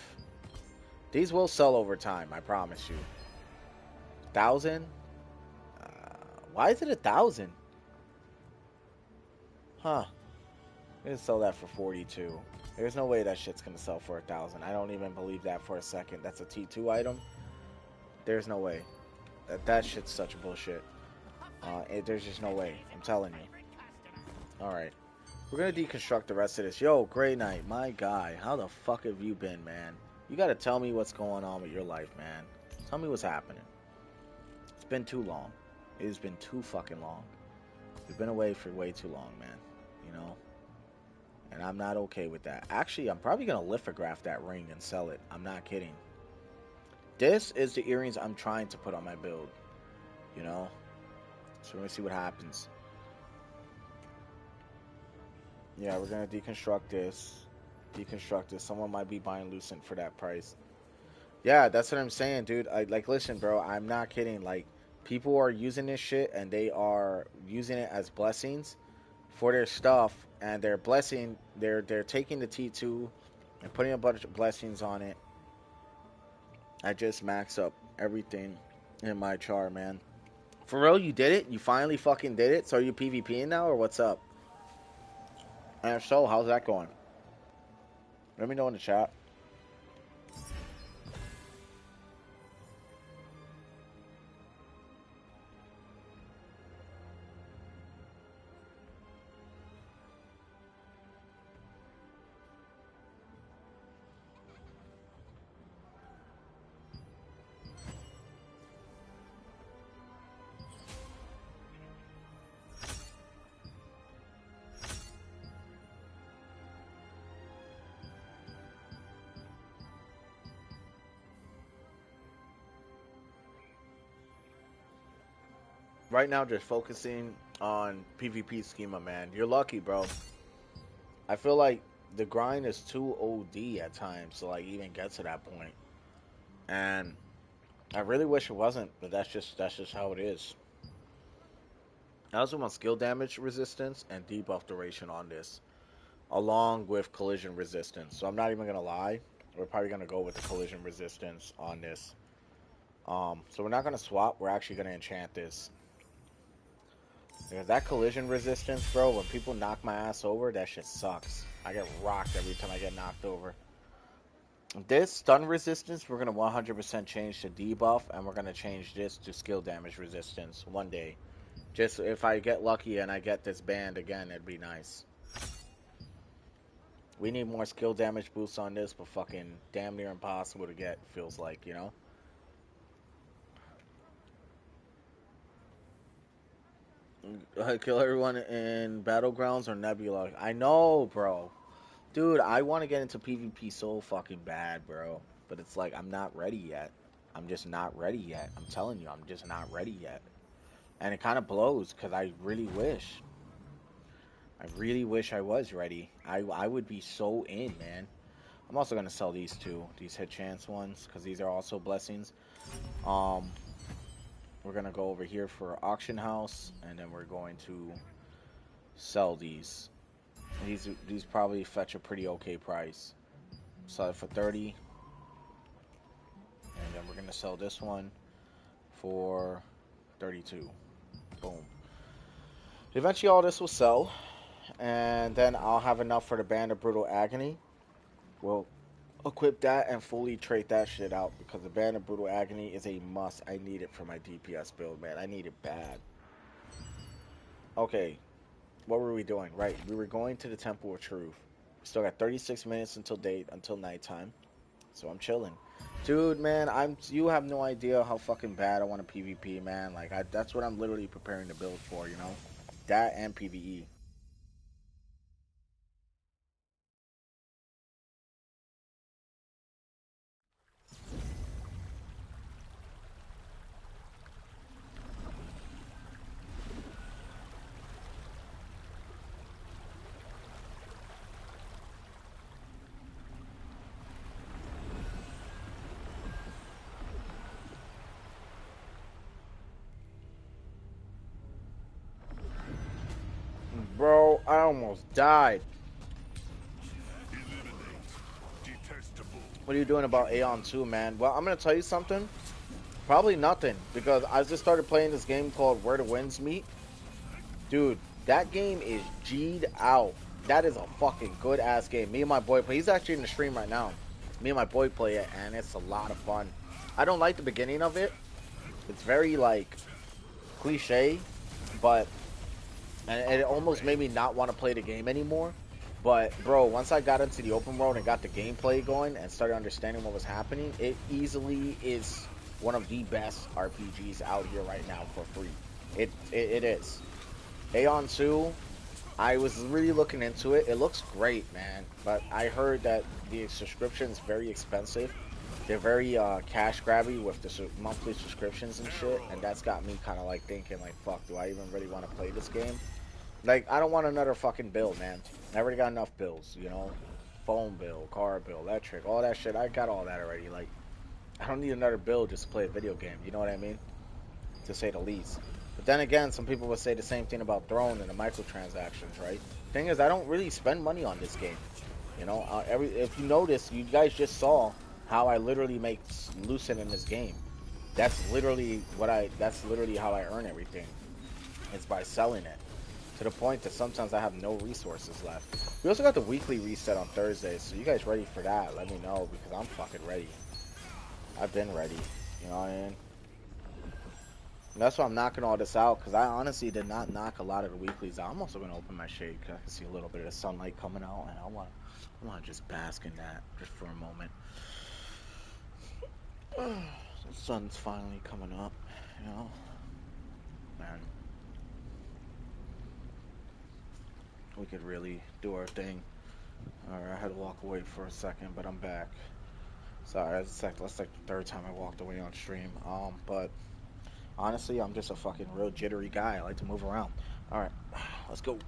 These will sell over time. I promise you. 1,000. Why is it 1,000? Huh? We're gonna sell that for 42. There's no way that shit's gonna sell for 1,000. I don't even believe that for a second. That's a T2 item. There's no way. That shit's such bullshit. There's just no way. I'm telling you. Alright. We're gonna deconstruct the rest of this. Yo, Grey Knight, my guy. How the fuck have you been, man? You gotta tell me what's going on with your life, man. Tell me what's happening. It's been too long. It has been too fucking long. You've been away for way too long, man. You know? And I'm not okay with that. Actually, I'm probably gonna lithograph that ring and sell it. I'm not kidding. This is the earrings I'm trying to put on my build. You know? So we're gonna see what happens. Yeah, we're gonna deconstruct this. Deconstruct this. Someone might be buying Lucent for that price. Yeah, that's what I'm saying, dude. Like, listen, bro. I'm not kidding. Like, people are using this shit and they are using it as blessings for their stuff, and they're blessing. They're taking the T2 and putting a bunch of blessings on it. I just max up everything in my char, man. For real, you did it? You finally fucking did it? So are you PvPing now, or what's up? And if so, how's that going? Let me know in the chat. Right now, just focusing on PvP schema, man. You're lucky, bro. I feel like the grind is too OD at times to like even get to that point. And I really wish it wasn't, but that's just how it is. I also want skill damage resistance and debuff duration on this, along with collision resistance. So I'm not even gonna lie. We're probably gonna go with the collision resistance on this. So we're not gonna swap. We're actually gonna enchant this. Because that collision resistance, bro, when people knock my ass over, that shit sucks. I get rocked every time I get knocked over. This stun resistance, we're going to 100% change to debuff, and we're going to change this to skill damage resistance one day. Just if I get lucky and I get this band again, it'd be nice. We need more skill damage boosts on this, but fucking damn near impossible to get, feels like, you know? Kill everyone in Battlegrounds or Nebula. I know, bro. Dude, I want to get into PvP so fucking bad, bro. But it's like, I'm not ready yet. I'm just not ready yet. I'm telling you, I'm just not ready yet. And it kind of blows because I really wish. I really wish I was ready. I would be so in, man. I'm also going to sell these two, these hit chance ones, because these are also blessings. Um, we're going to go over here for auction house, and then we're going to sell these. These probably fetch a pretty okay price. Sell it for 30. And then we're going to sell this one for 32. Boom. Eventually all this will sell. And then I'll have enough for the Band of Brutal Agony. We'll equip that and fully trade that shit out. Because the Band of Brutal Agony is a must. I need it for my DPS build, man. I need it bad. Okay. What were we doing? Right. We were going to the Temple of Truth. We still got 36 minutes until nighttime. So I'm chilling. Dude, man, you have no idea how fucking bad I want to PvP, man. Like that's what I'm literally preparing to build for, you know? That and PvE. Bro, I almost died. What are you doing about Aeon 2, man? Well, I'm going to tell you something. Probably nothing, because I just started playing this game called Where the Winds Meet. Dude, that game is G'd out. That is a fucking good-ass game. Me and my boy play. He's actually in the stream right now. Me and my boy play it, and it's a lot of fun. I don't like the beginning of it. It's very, like, cliche, but and it almost made me not want to play the game anymore. But bro, once I got into the open world and got the gameplay going and started understanding what was happening, it easily is one of the best RPGs out here right now for free. It is. Aeon 2, I was really looking into it. It looks great, man. But I heard that the subscription is very expensive. They're very cash grabby with the monthly subscriptions and shit, and that's got me kind of like thinking like, fuck, do I even really want to play this game? Like, I don't want another fucking bill, man. I already got enough bills, you know? Phone bill, car bill, electric, all that shit. I got all that already. Like, I don't need another bill just to play a video game. You know what I mean? To say the least. But then again, some people would say the same thing about Throne and the microtransactions, right? Thing is, I don't really spend money on this game. You know, if you notice, you guys just saw how I literally make lucid in this game. That's literally what I. That's literally how I earn everything. It's by selling it. To the point that sometimes I have no resources left. We also got the weekly reset on Thursdays, so you guys ready for that? Let me know because I'm fucking ready. I've been ready. You know what I mean? And that's why I'm knocking all this out because I honestly did not knock a lot of the weeklies out. I'm also gonna open my shade because I can see a little bit of the sunlight coming out, and I want to just bask in that just for a moment. The sun's finally coming up, you know, and we could really do our thing. All right, I had to walk away for a second, but I'm back. Sorry, that's like the third time I walked away on stream. But honestly, I'm just a fucking real jittery guy. I like to move around. All right, let's go.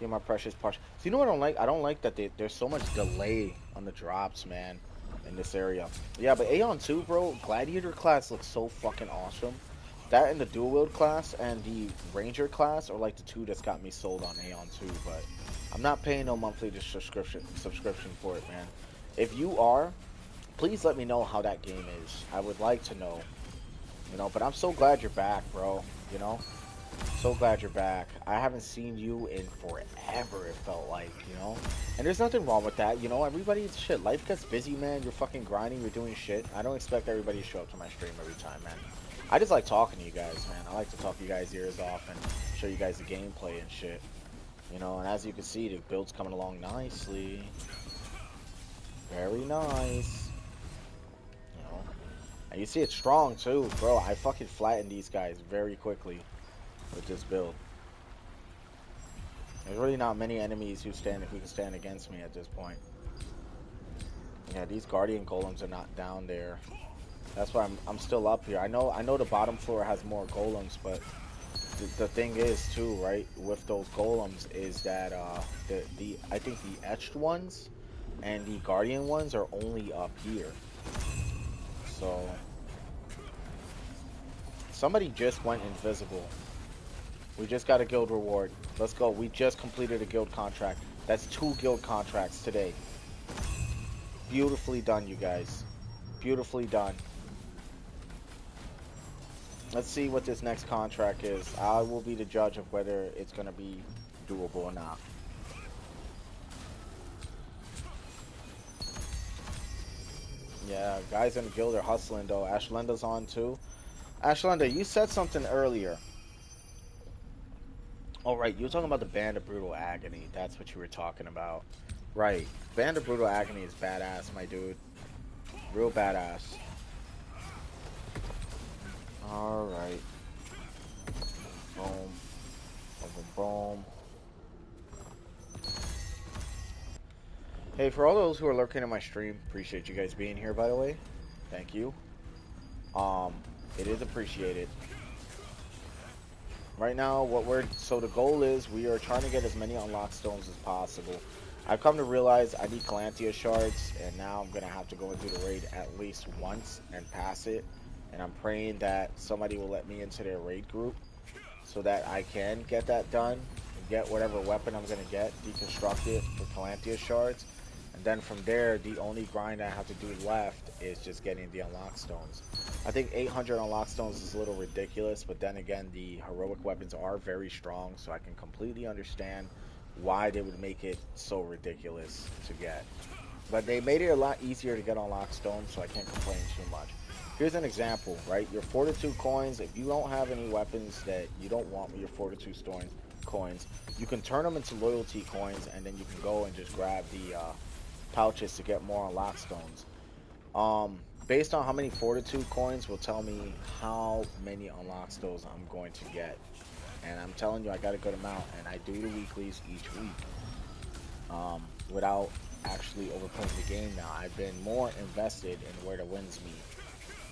Give my precious parts. So you know what I don't like? I don't like that there's so much delay on the drops, man, in this area. Yeah, but Aeon 2, bro, Gladiator class looks so fucking awesome. That and the dual wield class and the Ranger class are like the two that's got me sold on Aeon 2, but I'm not paying no monthly subscription for it, man. If you are, please let me know how that game is. I would like to know, you know, but I'm so glad you're back, bro, you know? So glad you're back. I haven't seen you in forever, it felt like, you know? And there's nothing wrong with that, you know? Everybody, shit, life gets busy, man. You're fucking grinding, you're doing shit. I don't expect everybody to show up to my stream every time, man. I just like talking to you guys, man. I like to talk you guys' ears off and show you guys the gameplay and shit. You know, and as you can see, the build's coming along nicely. Very nice. You know? And you see it's strong, too. Bro, I fucking flattened these guys very quickly with this build. There's really not many enemies who can stand against me at this point. Yeah, these guardian golems are not down there. That's why I'm still up here. I know the bottom floor has more golems, but the thing is too, right, with those golems is that the I think the etched ones and the guardian ones are only up here. So somebody just went invisible. We just got a guild reward. Let's go. We just completed a guild contract. That's 2 guild contracts today. Beautifully done, you guys. Beautifully done. Let's see what this next contract is. I will be the judge of whether it's going to be doable or not. Yeah, guys in the guild are hustling, though. Ashlenda's on, too. Ashlenda, you said something earlier. Oh, right. You were talking about the Band of Brutal Agony. That's what you were talking about. Right. Band of Brutal Agony is badass, my dude. Real badass. Alright. Boom. Boom. Hey, for all those who are lurking in my stream, appreciate you guys being here, by the way. Thank you. It is appreciated. Right now, so the goal is we are trying to get as many unlock stones as possible. I've come to realize I need Calantia shards, and now I'm going to have to go into the raid at least once and pass it. And I'm praying that somebody will let me into their raid group so that I can get that done, and get whatever weapon I'm going to get, deconstruct it for Calantia shards. And then from there, the only grind I have to do left is just getting the unlock stones. I think 800 unlock stones is a little ridiculous, but then again, the heroic weapons are very strong, so I can completely understand why they would make it so ridiculous to get. But they made it a lot easier to get unlock stones, so I can't complain too much. Here's an example, right? Your Fortitude coins, if you don't have any weapons that you don't want with your Fortitude coins, you can turn them into loyalty coins, and then you can go and just grab the pouches to get more unlock stones. Based on how many Fortitude coins will tell me how many unlock stones I'm going to get. And I'm telling you, I got a good amount, and I do the weeklies each week. Without actually overplaying the game now. I've been more invested in where the wins meet.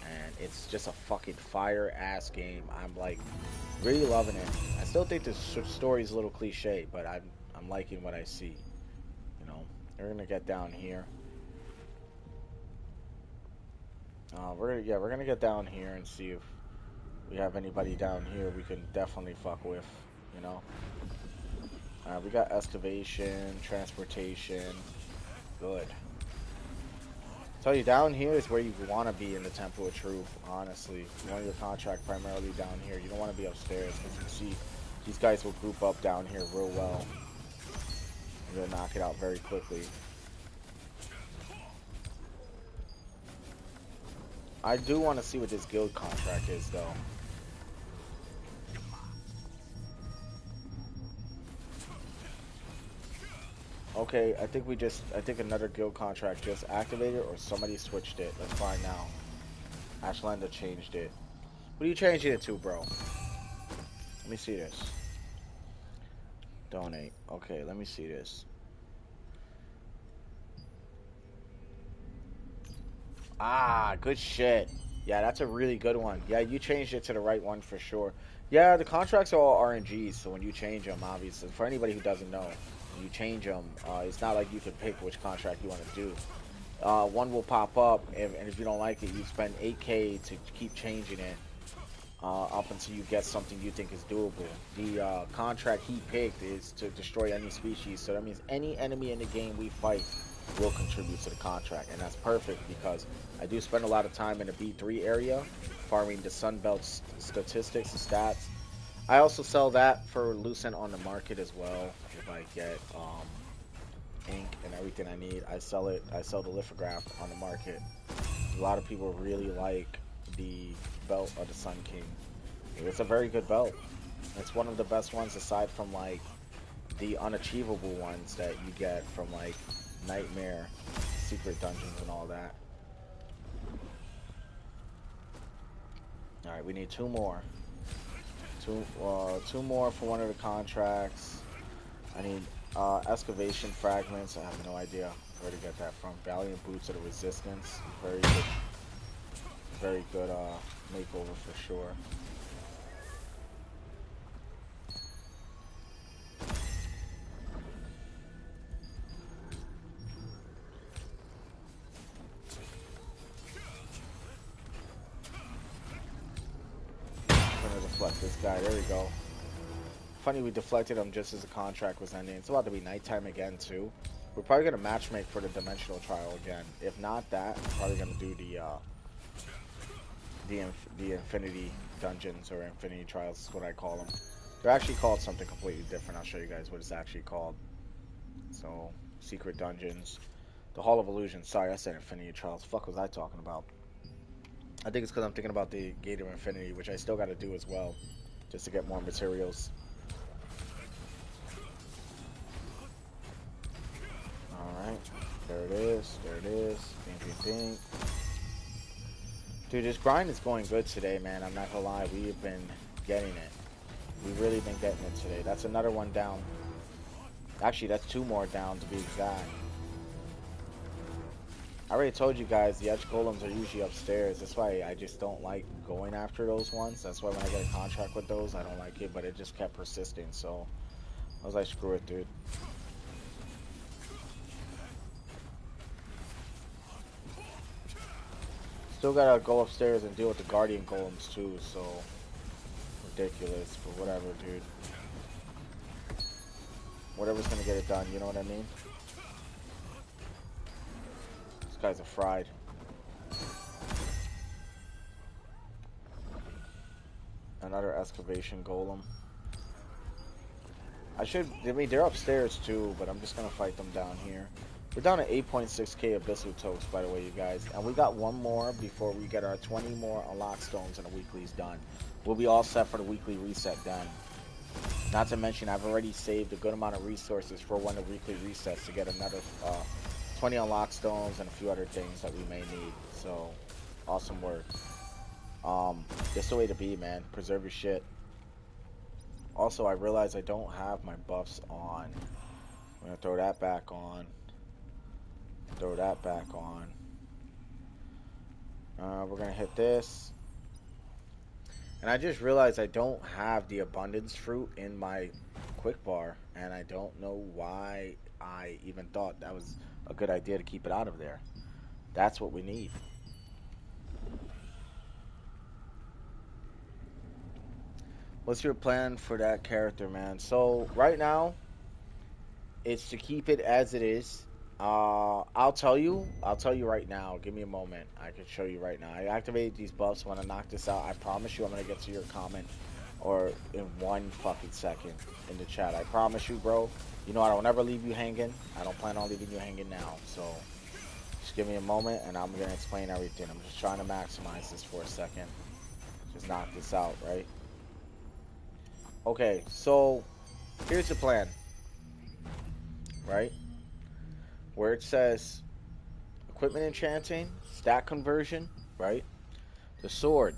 and it's just a fucking fire ass game. I'm like really loving it. I still think the story's a little cliche, but I'm liking what I see. You know, we're gonna get down here. We're gonna get down here and see if we have anybody down here we can definitely fuck with. You know, we got excavation, transportation. Good. Tell you, down here is where you want to be in the Temple of Truth, honestly. You want your contract primarily down here. You don't want to be upstairs, because you can see these guys will group up down here real well. And they'll knock it out very quickly. I do want to see what this guild contract is, though. Okay, I think another guild contract just activated, or somebody switched it. Let's find out. Ashlanda changed it. What are you changing it to, bro? Let me see this. Donate. Okay, let me see this. Ah, good shit. Yeah, that's a really good one. Yeah, you changed it to the right one for sure. Yeah, the contracts are all RNGs, so when you change them, obviously, for anybody who doesn't know, when you change them, it's not like you can pick which contract you want to do. One will pop up, and if you don't like it, you spend 8K to keep changing it up until you get something you think is doable. The contract he picked is to destroy any species, so that means any enemy in the game we fight will contribute to the contract, and that's perfect because I do spend a lot of time in the B3 area farming the Sunbelt statistics and stats. I also sell that for Lucent on the market as well. If I get ink and everything I need, I sell it. I sell the lithograph on the market. A lot of people really like the belt of the Sun King. It's a very good belt. It's one of the best ones aside from like the unachievable ones that you get from like Nightmare, Secret Dungeons and all that. Alright, we need two more. Two more for one of the contracts. I need excavation fragments. I have no idea where to get that from. Valiant Boots of the Resistance. Very good makeover for sure. I'm gonna deflect this guy. There we go. Funny we deflected him just as the contract was ending. It's about to be nighttime again too. We're probably gonna matchmake for the dimensional trial again. If not that, we're probably gonna do the infinity dungeons or infinity trials is what I call them. They're actually called something completely different. I'll show you guys what it's actually called. So, secret dungeons. The Hall of Illusion. Sorry, I said infinity trials. Fuck was I talking about? I think it's because I'm thinking about the Gate of Infinity, which I still got to do as well, just to get more materials. Alright, there it is, there it is. Bing, bing, bing. Dude, this grind is going good today, man. I'm not gonna lie, we have been getting it. We've really been getting it today. That's another one down. Actually, that's two more down to be exact. I already told you guys the edge golems are usually upstairs. That's why I just don't like going after those ones. That's why when I get a contract with those, I don't like it. But it just kept persisting, so I was like, screw it, dude. Still gotta go upstairs and deal with the guardian golems too, so ridiculous. But whatever, dude. Whatever's gonna get it done, you know what I mean? These guys are fried. Another excavation golem. I mean, they're upstairs too, but I'm just gonna fight them down here. We're down to 8.6k Abyssal Tokes, by the way, you guys. And we got one more before we get our 20 more unlock stones and the weekly's done. We'll be all set for the weekly reset then. Not to mention, I've already saved a good amount of resources for when the weekly resets to get another 20 unlock stones and a few other things that we may need. So, awesome work. Just the way to be, man. Preserve your shit. Also, I realize I don't have my buffs on. I'm gonna throw that back on. Throw that back on. We're gonna hit this. And I just realized I don't have the abundance fruit in my quick bar, and I don't know why I even thought that was a good idea to keep it out of there. That's what we need. What's your plan for that character, man? So right now, it's to keep it as it is. I'll tell you. I'll tell you right now. Give me a moment. I can show you right now. I activated these buffs. When I knock this out, I promise you, I'm gonna get to your comment or in 1 fucking second in the chat. I promise you, bro. You know I don't ever leave you hanging. I don't plan on leaving you hanging now. So just give me a moment, and I'm gonna explain everything. I'm just trying to maximize this for a second. Just knock this out, right? Okay. So here's the plan, right? Where it says equipment enchanting, stat conversion, right? The sword.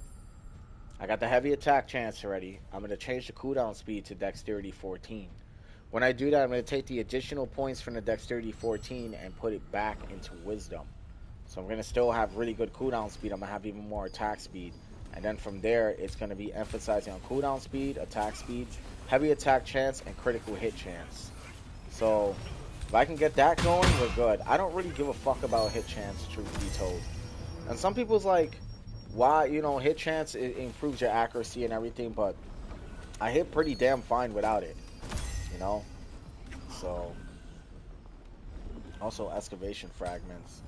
I got the heavy attack chance already. I'm going to change the cooldown speed to dexterity 14. When I do that, I'm going to take the additional points from the dexterity 14 and put it back into wisdom. So I'm going to still have really good cooldown speed. I'm going to have even more attack speed. And then from there, it's going to be emphasizing on cooldown speed, attack speed, heavy attack chance, and critical hit chance. So if I can get that going, we're good. I don't really give a fuck about hit chance, truth be told. And some people's like, why, hit chance, it improves your accuracy and everything, but I hit pretty damn fine without it, you know? So, also excavation fragments.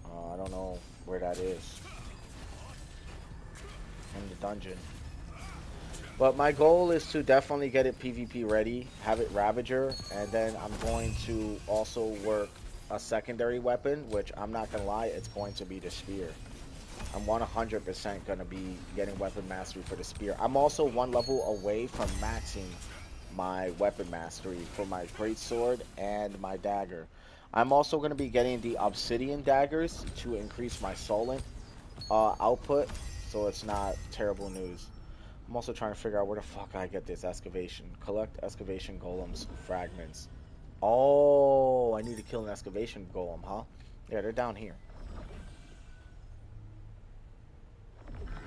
I don't know where that is in the dungeon. But my goal is to definitely get it PvP ready, have it Ravager, and then I'm going to also work a secondary weapon, which I'm not going to lie, it's going to be the spear. I'm 100% going to be getting weapon mastery for the spear. I'm also one level away from maxing my weapon mastery for my greatsword and my dagger. I'm also going to be getting the obsidian daggers to increase my solent output, so it's not terrible news. I'm also trying to figure out where the fuck I get this excavation. Collect excavation golems fragments. Oh, I need to kill an excavation golem, huh? Yeah, they're down here.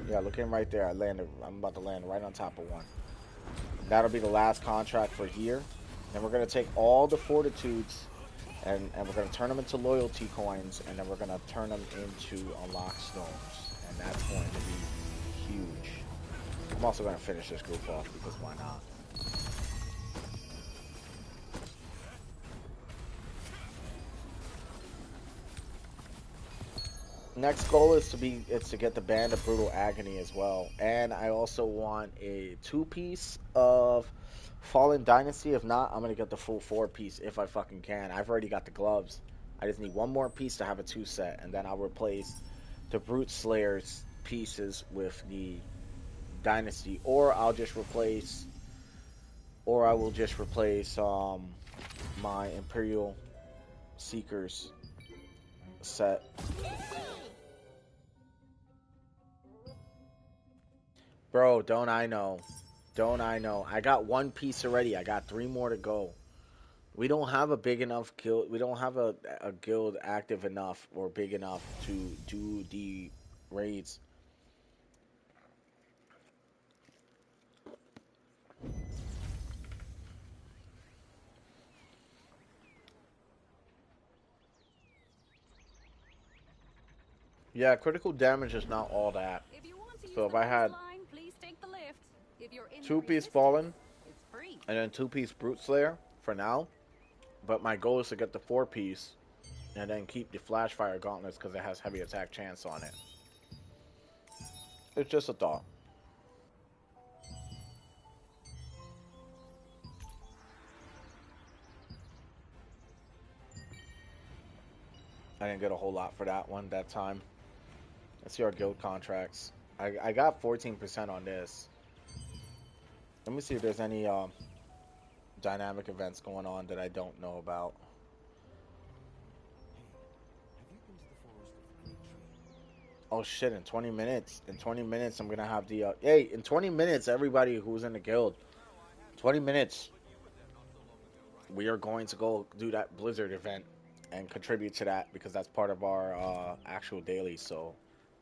Yeah, look at him right there. I'm about to land right on top of one. That'll be the last contract for here. Then we're gonna take all the fortitudes and we're gonna turn them into loyalty coins, and then we're gonna turn them into unlock stones, and that's going to be huge. I'm also gonna finish this group off because why not? Next goal is to get the Band of Brutal Agony as well, and I also want a 2-piece of Fallen Dynasty. If not, I'm gonna get the full 4-piece if I fucking can. I've already got the gloves. I just need one more piece to have a 2 set, and then I'll replace the Brute Slayer's pieces with the Dynasty, or I will just replace my Imperial Seekers set. Bro, don't I know? Don't I know? I got one piece already. I got 3 more to go. We don't have a big enough guild. We don't have a guild active enough or big enough to do the raids. Yeah, critical damage is not all that. If you want to use So if the I buzz had line, please take the lift. If you're in the 2-piece resistance, Fallen it's free. and then 2-piece Brute Slayer for now, but my goal is to get the 4-piece and then keep the Flashfire Gauntlets because it has heavy attack chance on it. It's just a thought. I didn't get a whole lot for that one that time. Let's see our guild contracts. I got 14% on this. Let me see if there's any dynamic events going on that I don't know about. Oh shit, in 20 minutes. In 20 minutes, I'm going to have the... hey, in 20 minutes, everybody who's in the guild, 20 minutes, we are going to go do that Blizzard event and contribute to that because that's part of our actual daily. So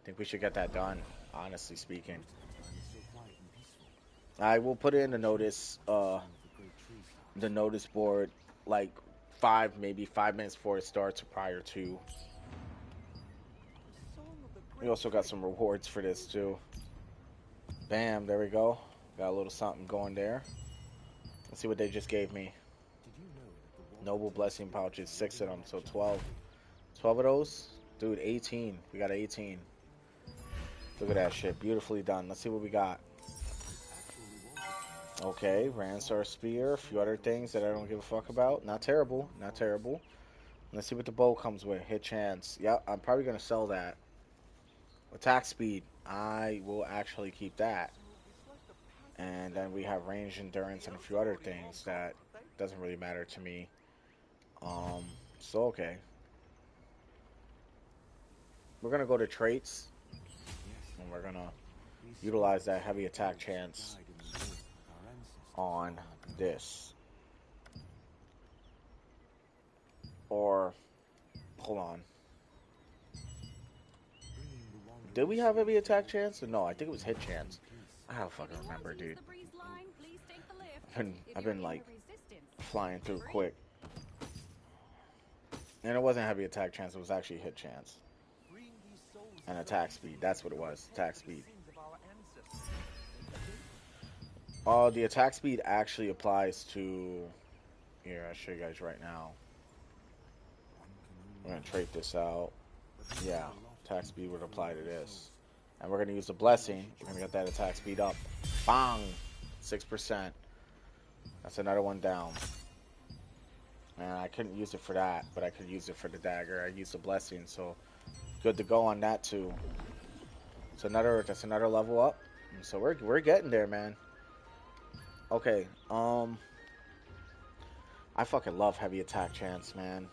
think we should get that done, honestly speaking. I will put it in the notice board, like maybe 5 minutes before it starts or prior to. We also got some rewards for this too. Bam, there we go. Got a little something going there. Let's see what they just gave me. Noble blessing pouches, 6 of them, so 12. 12 of those? Dude, 18. We got 18. Look at that shit. Beautifully done. Let's see what we got. Okay, Ransar Spear, a few other things that I don't give a fuck about. Not terrible. Not terrible. Let's see what the bow comes with. Hit chance. Yep, I'm probably going to sell that. Attack speed. I will actually keep that. And then we have range endurance and a few other things that doesn't really matter to me. So okay. We're going to go to traits. And we're going to utilize that heavy attack chance on this. Or, hold on. Did we have heavy attack chance? No, I think it was hit chance. I don't fucking remember, dude. I've been like flying through quick. And it wasn't heavy attack chance, it was actually hit chance. And attack speed, that's what it was, attack speed. The attack speed actually applies to... Here, I'll show you guys right now. We're going to trait this out. Yeah, attack speed would apply to this. And we're going to use the blessing. We're going to get that attack speed up. Bang! 6%. That's another one down. And I couldn't use it for that, but I could use it for the dagger. I used the blessing, so good to go on that too. So that's another level up. So we're getting there, man. Okay, I fucking love heavy attack chance, man.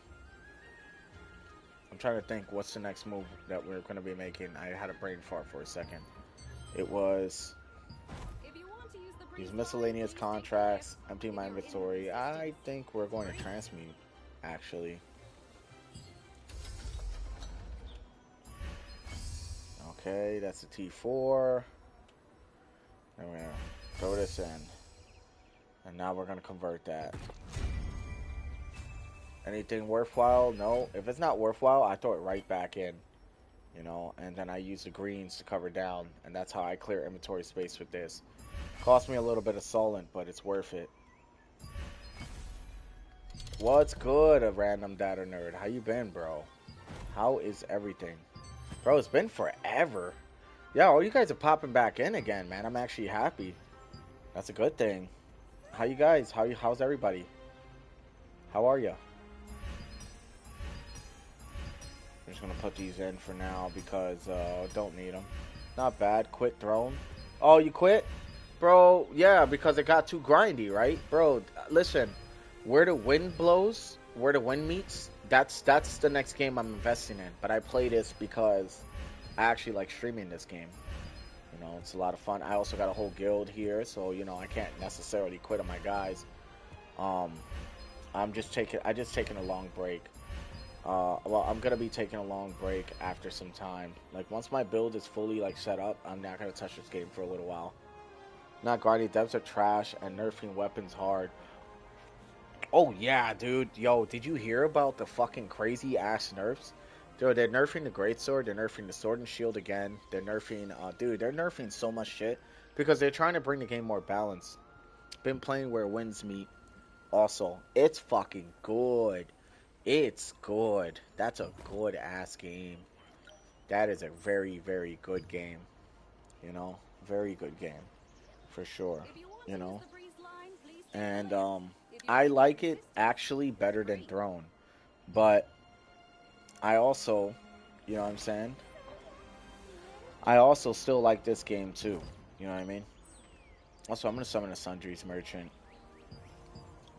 I'm trying to think what's the next move that we're going to be making. I had a brain fart for a second. It was use miscellaneous contracts, empty my inventory. I think we're going to transmute, actually. Okay, that's a T4. And we're going to throw this in. And now we're going to convert that. Anything worthwhile? No. If it's not worthwhile, I throw it right back in. You know, and then I use the greens to cover down. And that's how I clear inventory space with this. Cost me a little bit of Solent, but it's worth it. What's good, a random data nerd? How you been, bro? How is everything? Bro, it's been forever. Yeah, all you guys are popping back in again, man. I'm actually happy. That's a good thing. How you guys? How's everybody? How are you? I'm just gonna put these in for now because don't need them. Not bad. Quit throne. Oh, you quit? Bro, yeah, because it got too grindy, right? Bro, listen. Where the wind blows, where the wind meets, that's the next game I'm investing in. But I play this because I actually like streaming this game. You know, it's a lot of fun. I also got a whole guild here, so you know I can't necessarily quit on my guys. I just taking a long break. Well, I'm gonna be taking a long break after some time. Like once my build is fully like set up, I'm not gonna touch this game for a little while. Not grinding, devs are trash and nerfing weapons hard. Oh yeah, dude. Yo, did you hear about the fucking crazy ass nerfs? Dude, they're nerfing the greatsword, they're nerfing the sword and shield again. They're nerfing dude, they're nerfing so much shit because they're trying to bring the game more balanced. Been playing where winds meet. Also, it's fucking good. It's good. That's a good ass game. That is a very, very good game. You know? Very good game. For sure. You know? And I like it actually better than Throne. But I also, you know what I'm saying? I also still like this game too. You know what I mean? Also, I'm gonna summon a Sundries Merchant.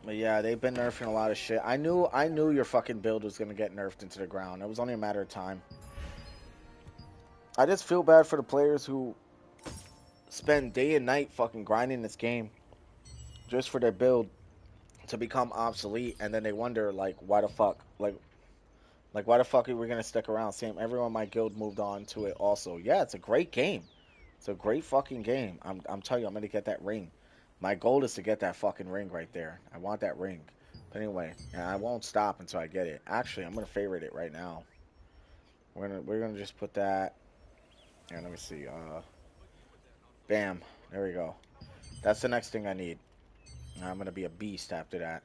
But yeah, they've been nerfing a lot of shit. I knew your fucking build was gonna get nerfed into the ground. It was only a matter of time. I just feel bad for the players who spend day and night fucking grinding this game just for their build to become obsolete, and then they wonder like, why the fuck? Like, Like, why the fuck are we gonna stick around? Same, everyone in my guild moved on to it also. Yeah, it's a great game. It's a great fucking game. I'm telling you, I'm gonna get that ring. My goal is to get that fucking ring right there. I want that ring. But anyway, and I won't stop until I get it. Actually, I'm gonna favorite it right now. We're gonna just put that. And let me see. Bam. There we go. That's the next thing I need. I'm gonna be a beast after that.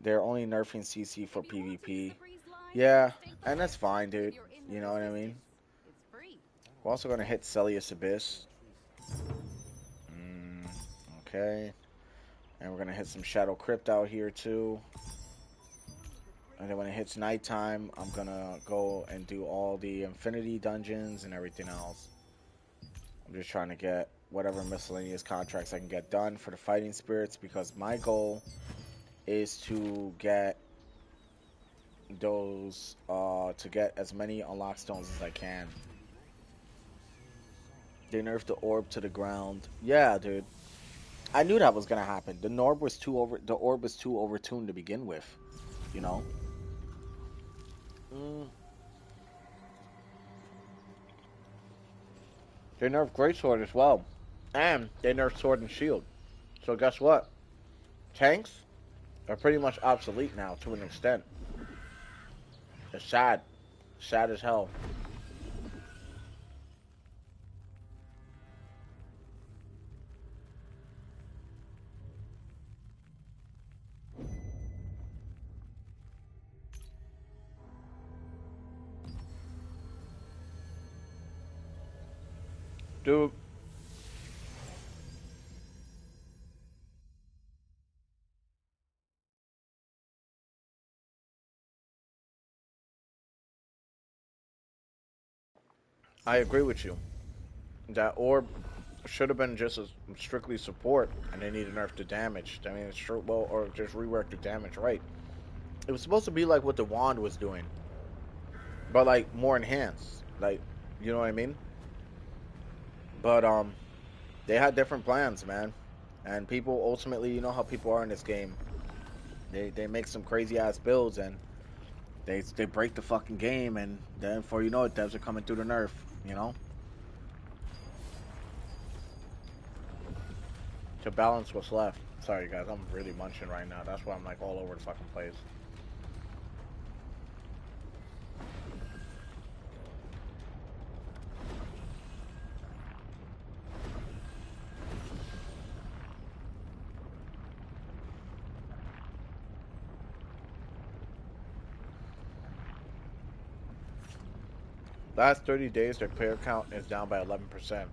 They're only nerfing CC for Maybe want to use the PvP. breeze line and Yeah, stay and that's polite. fine, If dude. you're in the You know what I business, mean? it's free. We're also gonna hit Celius Abyss. Mm, okay. And we're gonna hit some Shadow Crypt out here too. And then when it hits nighttime, I'm gonna go and do all the Infinity dungeons and everything else. I'm just trying to get whatever miscellaneous contracts I can get done for the fighting spirits because my goal is to get those to get as many unlock stones as I can. They nerfed the orb to the ground. Yeah, dude. I knew that was gonna happen. The orb was too overtuned to begin with, you know? Mm. They nerfed Greatsword as well. And they nerfed Sword and Shield. So guess what? Tanks are pretty much obsolete now to an extent. It's sad. Sad as hell. Dude, I agree with you. That orb should have been just a strictly support, and they need to nerf the damage. I mean, it's true. Well, or just rework the damage, right? It was supposed to be like what the wand was doing, but like more enhanced. Like, you know what I mean? But they had different plans, man. And people ultimately, you know how people are in this game. They make some crazy ass builds and they break the fucking game, and then before you know it, devs are coming through the nerf. You know, to balance what's left. Sorry guys, I'm really munching right now. That's why I'm like all over the fucking place. Last 30 days, their player count is down by 11%.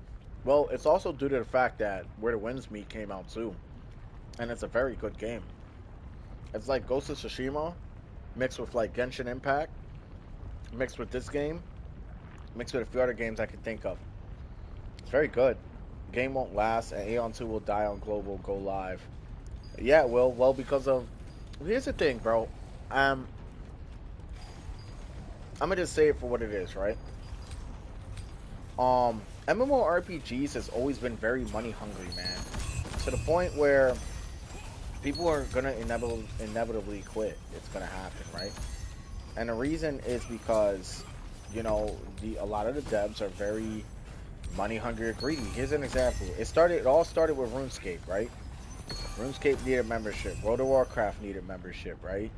Well, it's also due to the fact that Where the Winds Meet came out too, and it's a very good game. It's like Ghost of Tsushima mixed with like Genshin Impact, mixed with this game, mixed with a few other games I can think of. It's very good. Game won't last, and Aeon 2 will die on global go live. Yeah, it will. Well, because of here's the thing, bro. Um, I'm gonna just say it for what it is, right? MMORPGs has always been very money hungry, man. To the point where people are gonna inevitably quit. It's gonna happen, right? And the reason is because, you know, a lot of the devs are very money hungry or greedy. Here's an example. It all started with RuneScape, right? RuneScape needed membership. World of Warcraft needed membership, right?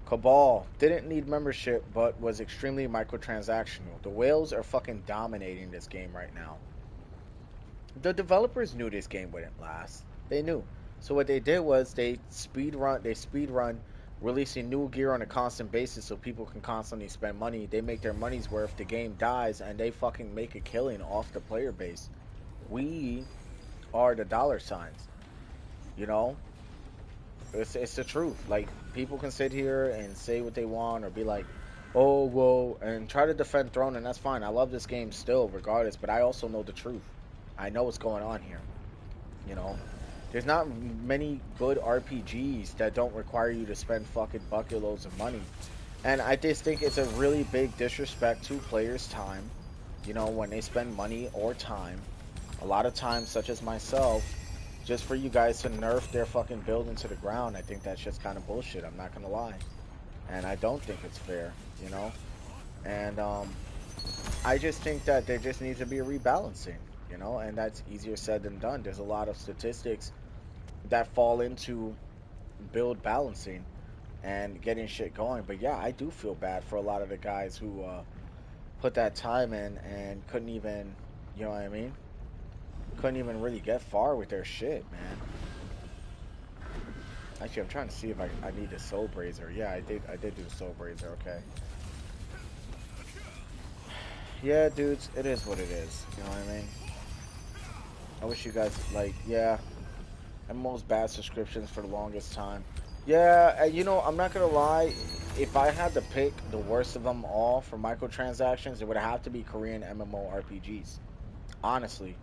Cabal didn't need membership, but was extremely microtransactional. The whales are fucking dominating this game right now. The developers knew this game wouldn't last. They knew. So what they did was they speed run releasing new gear on a constant basis so people can constantly spend money. They make their money's worth, the game dies, and they fucking make a killing off the player base. We are the dollar signs, you know? It's the truth. Like, people can sit here and say what they want or be like, oh well, and try to defend Throne, and that's fine. I love this game still regardless, but I also know the truth. I know what's going on here. You know, there's not many good RPGs that don't require you to spend fucking bucket loads of money. And I just think it's a really big disrespect to players' time, you know, when they spend money or time, a lot of times, such as myself, just for you guys to nerf their fucking building to the ground. I think that's just kind of bullshit. I'm not gonna lie. and I don't think it's fair, you know. And I just think that there just needs to be a rebalancing, you know, and that's easier said than done. There's a lot of statistics that fall into build balancing and getting shit going. But yeah, I do feel bad for a lot of the guys who put that time in and couldn't even, you know what I mean? Couldn't even really get far with their shit, man. Actually, I'm trying to see if I need a soul brazier. Yeah, I did do a soul brazier. Okay. Yeah, dudes, it is what it is. You know what I mean? I wish you guys like, yeah, MMO's bad subscriptions for the longest time. Yeah, you know, I'm not gonna lie. If I had to pick the worst of them all for microtransactions, it would have to be Korean MMORPGs. Honestly,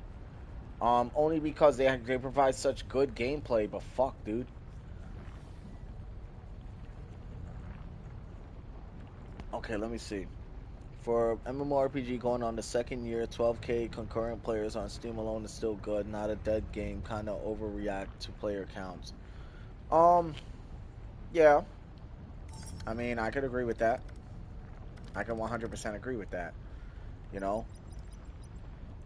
only because they provide such good gameplay. But fuck, dude. Okay, let me see. For MMORPG going on the second year, 12K concurrent players on Steam alone is still good. Not a dead game. Kind of overreact to player counts. Um, yeah. I mean, I could agree with that. I can 100% agree with that. You know,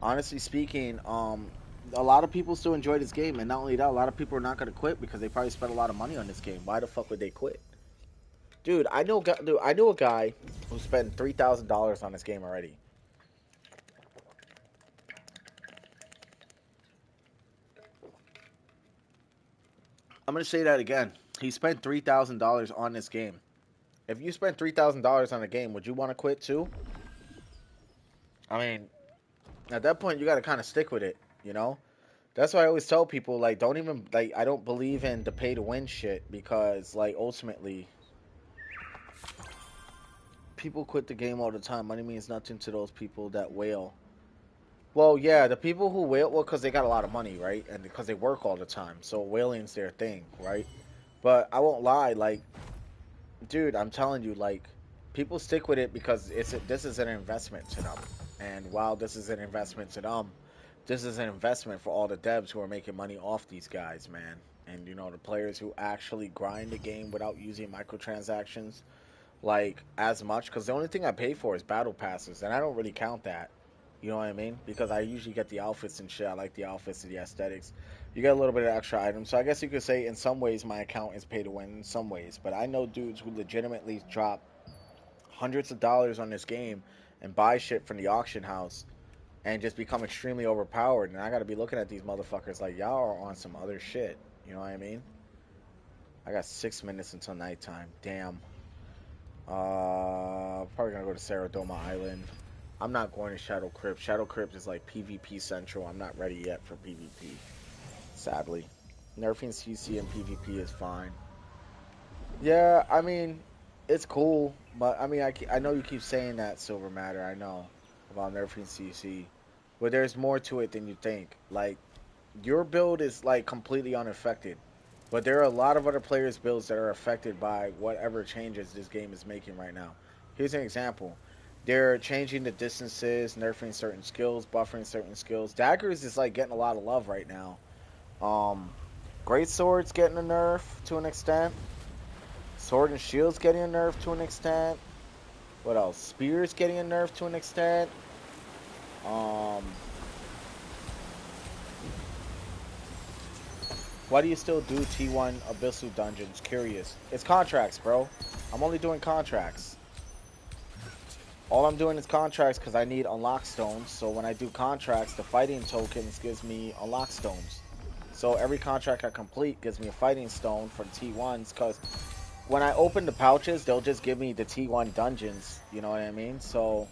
honestly speaking, a lot of people still enjoy this game, and not only that, a lot of people are not going to quit because they probably spent a lot of money on this game. Why the fuck would they quit? Dude, I know a guy who spent $3,000 on this game already. I'm gonna say that again. He spent $3,000 on this game. If you spent $3,000 on a game, would you want to quit too? I mean, at that point, you got to kind of stick with it. You know, that's why I always tell people like, don't even like. I don't believe in the pay to win shit because like ultimately, people quit the game all the time. Money means nothing to those people that wail. Well, yeah, the people who wail, well, because they got a lot of money, right? And because they work all the time. So wailing's their thing, right? But I won't lie, like, dude, I'm telling you, like, people stick with it because this is an investment to them. And while this is an investment to them, this is an investment for all the devs who are making money off these guys, man. And, you know, the players who actually grind the game without using microtransactions like as much because the only thing I pay for is battle passes, and I don't really count that. You know what I mean? Because I usually get the outfits and shit. I like the outfits and the aesthetics. You get a little bit of extra items, so I guess you could say in some ways my account is pay to win. In some ways, but I know dudes who legitimately drop hundreds of dollars on this game and buy shit from the auction house and just become extremely overpowered. And I got to be looking at these motherfuckers like y'all are on some other shit. You know what I mean? I got 6 minutes until nighttime. Damn. Probably gonna go to Saradoma Island. I'm not going to Shadow Crypt. Shadow Crypt is like PvP central. I'm not ready yet for PvP, sadly. Nerfing CC and PvP is fine. Yeah, I mean, it's cool, but I mean, I know you keep saying that, Silver Matter. I know about nerfing CC, but there's more to it than you think. Like, your build is like completely unaffected, but there are a lot of other players' builds that are affected by whatever changes this game is making right now. Here's an example. They're changing the distances, nerfing certain skills, buffering certain skills. Daggers is like getting a lot of love right now. Um, Great Sword's getting a nerf to an extent. Sword and Shield's getting a nerf to an extent. What else? Spear's getting a nerf to an extent. Um, Why do you still do T1 Abyssal Dungeons? Curious. It's contracts, bro. I'm only doing contracts. All I'm doing is contracts because I need unlock stones. So when I do contracts, the fighting tokens gives me unlock stones. So every contract I complete gives me a fighting stone for the T1s because when I open the pouches, they'll just give me the T1 dungeons. You know what I mean? So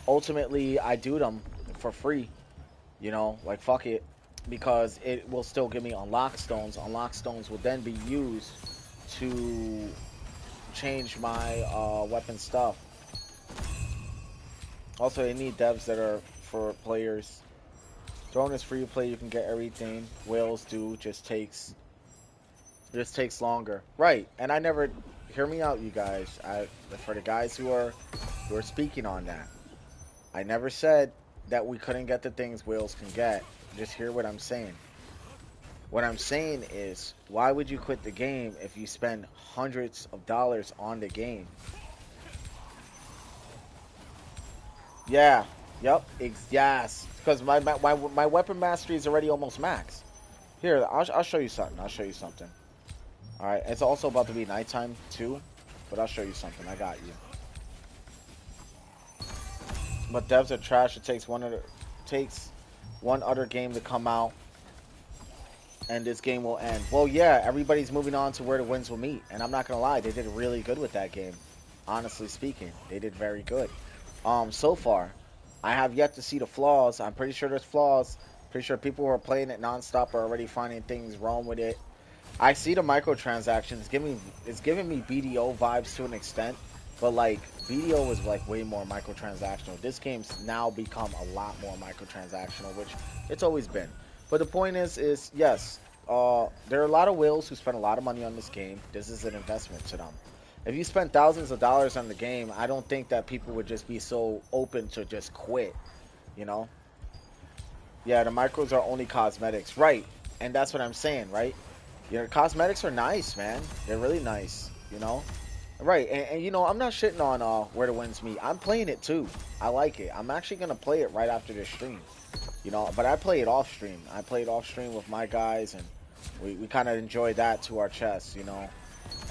ultimately, I do them for free. You know, like fuck it, because it will still give me unlock stones. Unlock stones will then be used to change my weapon stuff. Also, they need devs that are for players. Throne is free to play. You can get everything. Whales do just takes longer. Right, and I never hear me out, you guys. I for the guys who are speaking on that. I never said that we couldn't get the things whales can get. Just hear what I'm saying. What I'm saying is, why would you quit the game if you spend hundreds of dollars on the game? Yeah. Yep. Yes. Because my weapon mastery is already almost max. Here, I'll show you something. I'll show you something. All right. It's also about to be nighttime too, but I'll show you something. I got you. But devs are trash. It takes one other game to come out, and this game will end. Well, yeah, everybody's moving on to where the winds will meet, and I'm not gonna lie, they did really good with that game. Honestly speaking, they did very good. So far, I have yet to see the flaws. I'm pretty sure there's flaws. Pretty sure people who are playing it nonstop are already finding things wrong with it. I see the microtransactions it's giving me BDO vibes to an extent, but like BDO was like way more microtransactional. This game's now become a lot more microtransactional, which it's always been. But the point is yes, there are a lot of whales who spend a lot of money on this game. This is an investment to them. If you spend thousands of dollars on the game, I don't think that people would just be so open to just quit, you know? Yeah, the micros are only cosmetics, right? And that's what I'm saying, right? Your cosmetics are nice, man. They're really nice, you know? Right, and you know, I'm not shitting on Where the Winds Meet. I'm playing it too. I like it. I'm actually gonna play it right after this stream. You know, but I play it off stream. I play it off stream with my guys, and we kind of enjoy that to our chest, you know?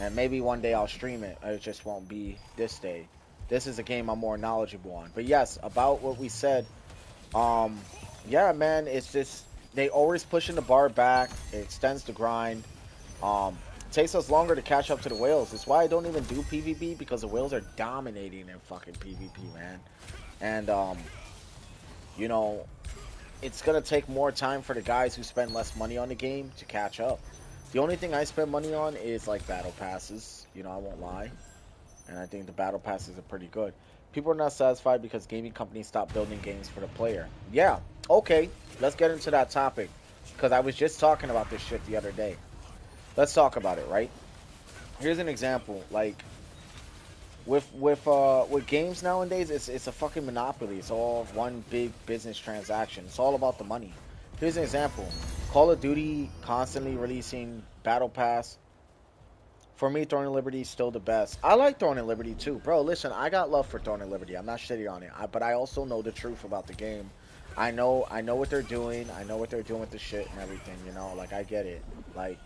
And maybe one day I'll stream it. It just won't be this day. This is a game I'm more knowledgeable on. But yes, about what we said, um, yeah, man, it's just they always pushing the bar back. It extends the grind. It takes us longer to catch up to the whales. That's why I don't even do PvP because the whales are dominating in fucking PvP, man. And you know, it's gonna take more time for the guys who spend less money on the game to catch up. The only thing I spend money on is like battle passes. You know, I won't lie, and I think the battle passes are pretty good. People are not satisfied because gaming companies stop building games for the player. Yeah, okay, let's get into that topic because I was just talking about this shit the other day. Let's talk about it, right? Here's an example. Like with games nowadays, it's a fucking monopoly. It's all one big business transaction. It's all about the money. Here's an example. Call of Duty constantly releasing Battle Pass. For me, Throne and Liberty is still the best. I like Throne and Liberty too. Bro, listen, I got love for Throne and Liberty. I'm not shitty on it. But I also know the truth about the game. I know what they're doing. I know what they're doing with the shit and everything, you know? Like, I get it. Like,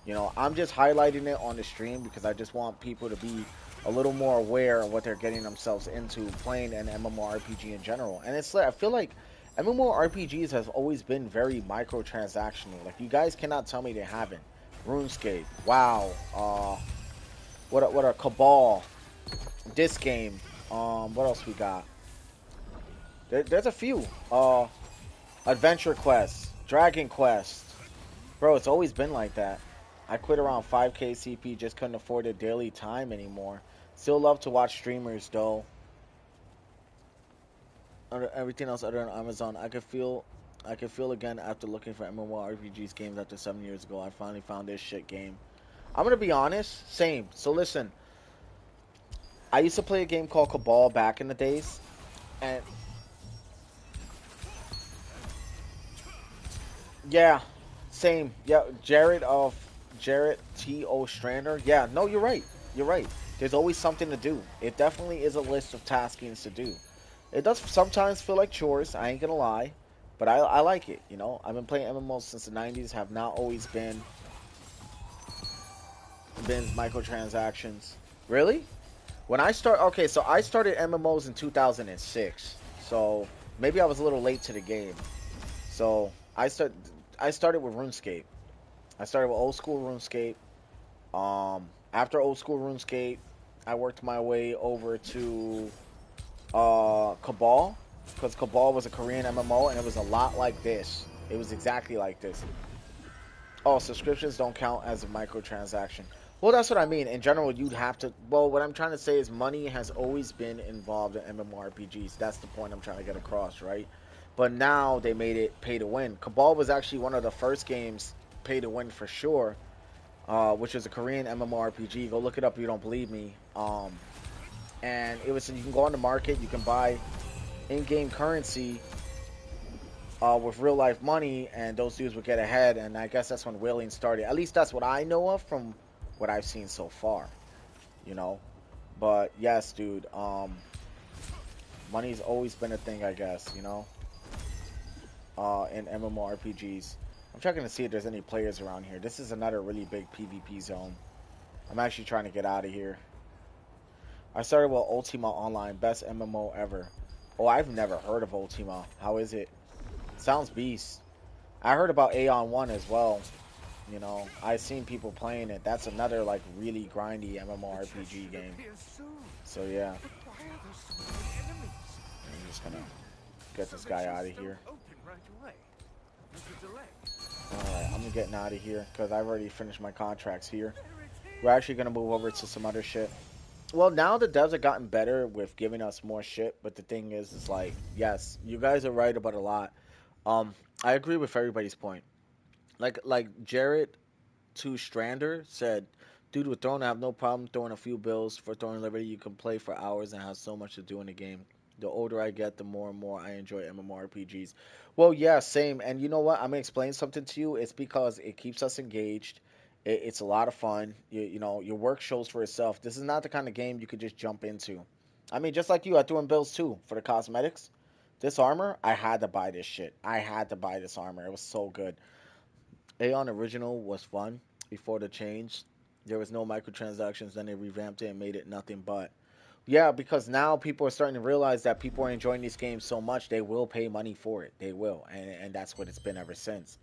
you know, I'm just highlighting it on the stream because I just want people to be a little more aware of what they're getting themselves into playing an MMORPG in general. And it's like, I feel like MMORPGs has always been very microtransactional. Like, you guys cannot tell me they haven't. RuneScape, WoW, what a Cabal, this game, what else we got? There's a few. Adventure Quest, Dragon Quest. Bro, it's always been like that. I quit around 5k CP, just couldn't afford the daily time anymore. Still love to watch streamers though. Everything else other than Amazon, I could feel again after looking for MMORPGs games after 7 years ago. I finally found this shit game. I'm gonna be honest, same. So listen, I used to play a game called Cabal back in the days, and yeah, same. Yeah, Jarrett T.O. Strander. Yeah, no, you're right. You're right. There's always something to do. It definitely is a list of taskings to do. It does sometimes feel like chores, I ain't gonna lie. But I like it, you know? I've been playing MMOs since the 90s, have not always been microtransactions. Really? When I start, okay, so I started MMOs in 2006. So maybe I was a little late to the game. So I started with RuneScape. I started with old school RuneScape. After old school RuneScape, I worked my way over to Cabal, because Cabal was a Korean MMO and it was a lot like this. It was exactly like this. Oh, subscriptions don't count as a microtransaction. Well, that's what I mean. In general, you'd have to. Well, what I'm trying to say is money has always been involved in MMORPGs. That's the point I'm trying to get across, right? But now they made it pay to win. Cabal was actually one of the first games pay to win for sure, which is a Korean MMORPG. Go look it up if you don't believe me. And it was, you can go on the market, you can buy in-game currency with real life money, and those dudes would get ahead. And I guess that's when whaling started. At least that's what I know of from what I've seen so far. You know, but yes, dude. Money's always been a thing, I guess. You know, in MMORPGs. I'm checking to see if there's any players around here. This is another really big PvP zone. I'm actually trying to get out of here. I started with Ultima Online, best MMO ever. Oh, I've never heard of Ultima. How is it? Sounds beast. I heard about Aeon 1 as well. You know, I've seen people playing it. That's another like really grindy MMORPG game. So yeah, I'm just gonna get this guy out of here. Alright, I'm getting out of here because I've already finished my contracts here. We're actually gonna move over to some other shit. Well, now the devs have gotten better with giving us more shit, but the thing is like, yes, you guys are right about a lot. Um, I agree with everybody's point. Like Jared to Strander said, dude with Throne, I have no problem throwing a few bills for Throne Liberty. You can play for hours and have so much to do in the game. The older I get, the more and more I enjoy MMORPGs. Well, yeah, same. And you know what? I'm gonna explain something to you. It's because it keeps us engaged. It's a lot of fun. You know, your work shows for itself. This is not the kind of game you could just jump into. I mean, just like you, I threw in bills too for the cosmetics. This armor, I had to buy this shit. I had to buy this armor. It was so good. Aeon Original was fun before the change. There was no microtransactions, then they revamped it and made it nothing but. Yeah, because now people are starting to realize that people are enjoying these games so much they will pay money for it. They will, and that's what it's been ever since.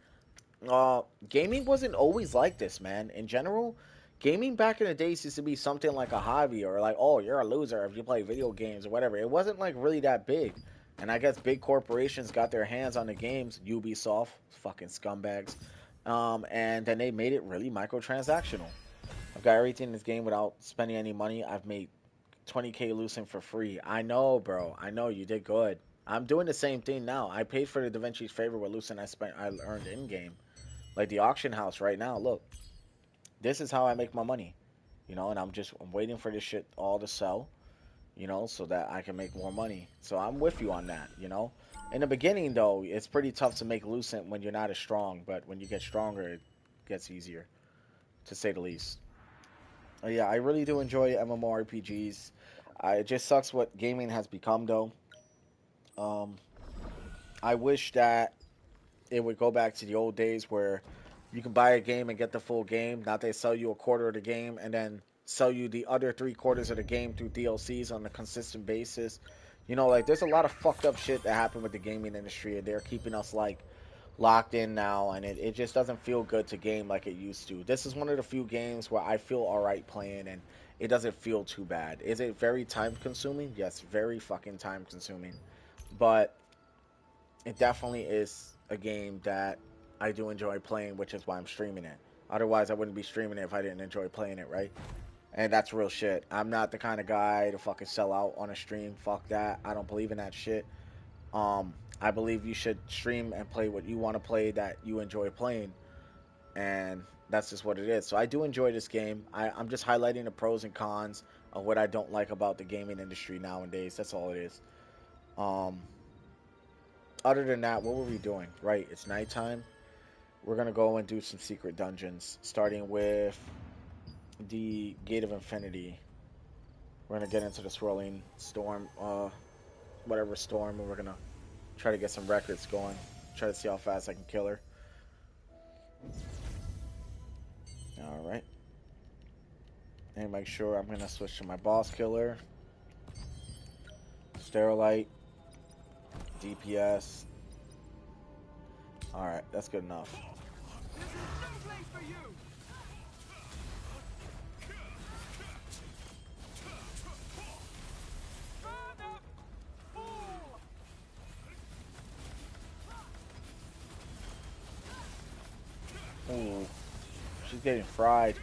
Gaming wasn't always like this, man. In general, gaming back in the days used to be something like a hobby or like, oh, you're a loser if you play video games or whatever. It wasn't like really that big. And I guess big corporations got their hands on the games, Ubisoft, fucking scumbags. And then they made it really microtransactional. I've got everything in this game without spending any money. I've made 20k Lucent for free. I know, bro. I know you did good. I'm doing the same thing now. I paid for the Da Vinci's Favor with Lucent I earned in game. Like the auction house right now, look. This is how I make my money. You know, and I'm waiting for this shit all to sell, you know, so that I can make more money. So I'm with you on that, you know. In the beginning though, it's pretty tough to make Lucent when you're not as strong, but when you get stronger it gets easier, to say the least. Yeah, I really do enjoy MMORPGs. It just sucks what gaming has become though. Um, I wish that it would go back to the old days where you can buy a game and get the full game. Not they sell you a quarter of the game and then sell you the other three quarters of the game through DLCs on a consistent basis. You know, like there's a lot of fucked up shit that happened with the gaming industry, and they're keeping us like locked in now, and it just doesn't feel good to game like it used to. This is one of the few games where I feel alright playing, and it doesn't feel too bad. Is it very time consuming? Yes, very fucking time consuming. But it definitely is a game that I do enjoy playing, which is why I'm streaming it. Otherwise, I wouldn't be streaming it if I didn't enjoy playing it, right? And that's real shit. I'm not the kind of guy to fucking sell out on a stream. Fuck that. I don't believe in that shit. I believe you should stream and play what you want to play that you enjoy playing, and that's just what it is. So I do enjoy this game. I'm just highlighting the pros and cons of what I don't like about the gaming industry nowadays. That's all it is. Um, Other than that, what were we doing? Right, it's nighttime. We're gonna go and do some secret dungeons, starting with the Gate of Infinity. We're gonna get into the swirling storm, whatever storm, and we're gonna try to get some records going. Try to see how fast I can kill her. All right, and make sure I'm gonna switch to my boss killer, Sterilite, DPS. All right, that's good enough. Ooh, she's getting fried.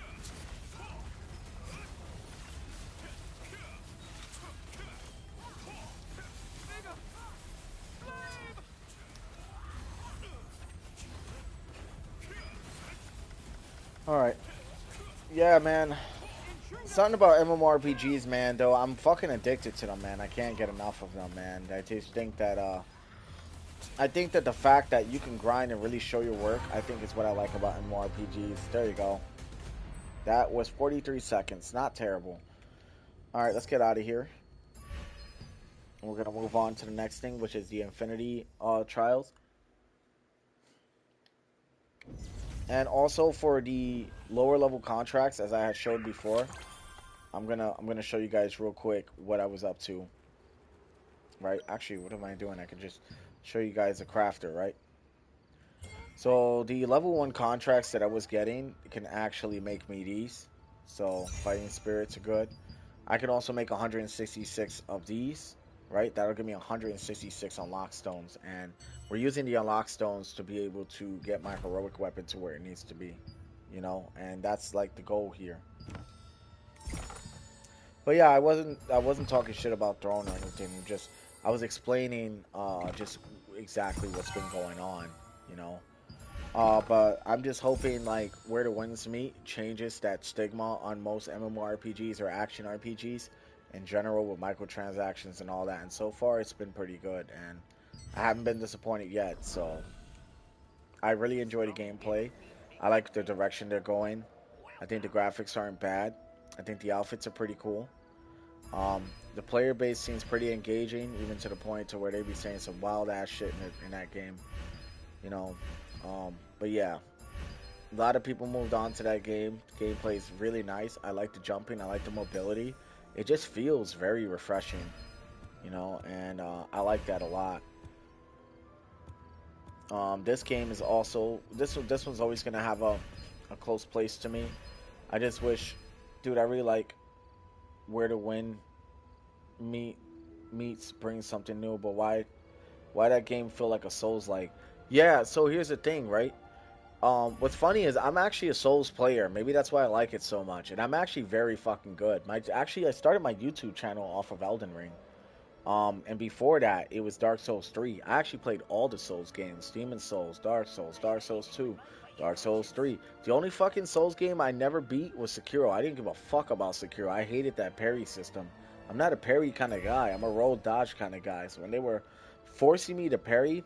All right. Yeah, man. Something about MMORPGs, man. Though I'm fucking addicted to them, man. I can't get enough of them, man. I just think that I think that the fact that you can grind and really show your work, I think is what I like about MMORPGs. There you go. That was 43 seconds. Not terrible. All right, let's get out of here. We're gonna move on to the next thing, which is the Infinity Trials, and also for the lower level contracts, as I had showed before. I'm gonna show you guys real quick what I was up to. Right? Actually, what am I doing? I can just show you guys a crafter. Right? So the level 1 contracts that I was getting can actually make me these. So fighting spirits are good. I can also make 166 of these, right? That'll give me 166 unlock stones, and we're using the unlock stones to be able to get my heroic weapon to where it needs to be, and that's like the goal here. But yeah, I wasn't talking shit about throne or anything. Just I was explaining just exactly what's been going on, you know. But I'm just hoping like where the winds meet changes that stigma on most MMORPGs or action RPGs in general with microtransactions and all that. And so far, it's been pretty good, and I haven't been disappointed yet. So I really enjoy the gameplay. I like the direction they're going. I think the graphics aren't bad. I think the outfits are pretty cool. The player base seems pretty engaging, even to the point to where they be saying some wild ass shit in that game. You know, but yeah, a lot of people moved on to that game. The gameplay is really nice. I like the jumping. I like the mobility. It just feels very refreshing, and I like that a lot. This game is also this one's always gonna have a close place to me. I just wish, dude, I really like where the wind meet meets brings something new. But why that game feel like a Souls like? Yeah. So here's the thing, right? What's funny is I'm actually a Souls player. Maybe that's why I like it so much, and I'm actually very fucking good. I started my YouTube channel off of Elden Ring. And before that, it was Dark Souls 3. I actually played all the Souls games: Demon Souls, Dark Souls 2, Dark Souls 3. The only fucking Souls game I never beat was Sekiro. I didn't give a fuck about Sekiro. I hated that parry system. I'm not a parry kind of guy. I'm a roll dodge kind of guy. So when they were forcing me to parry,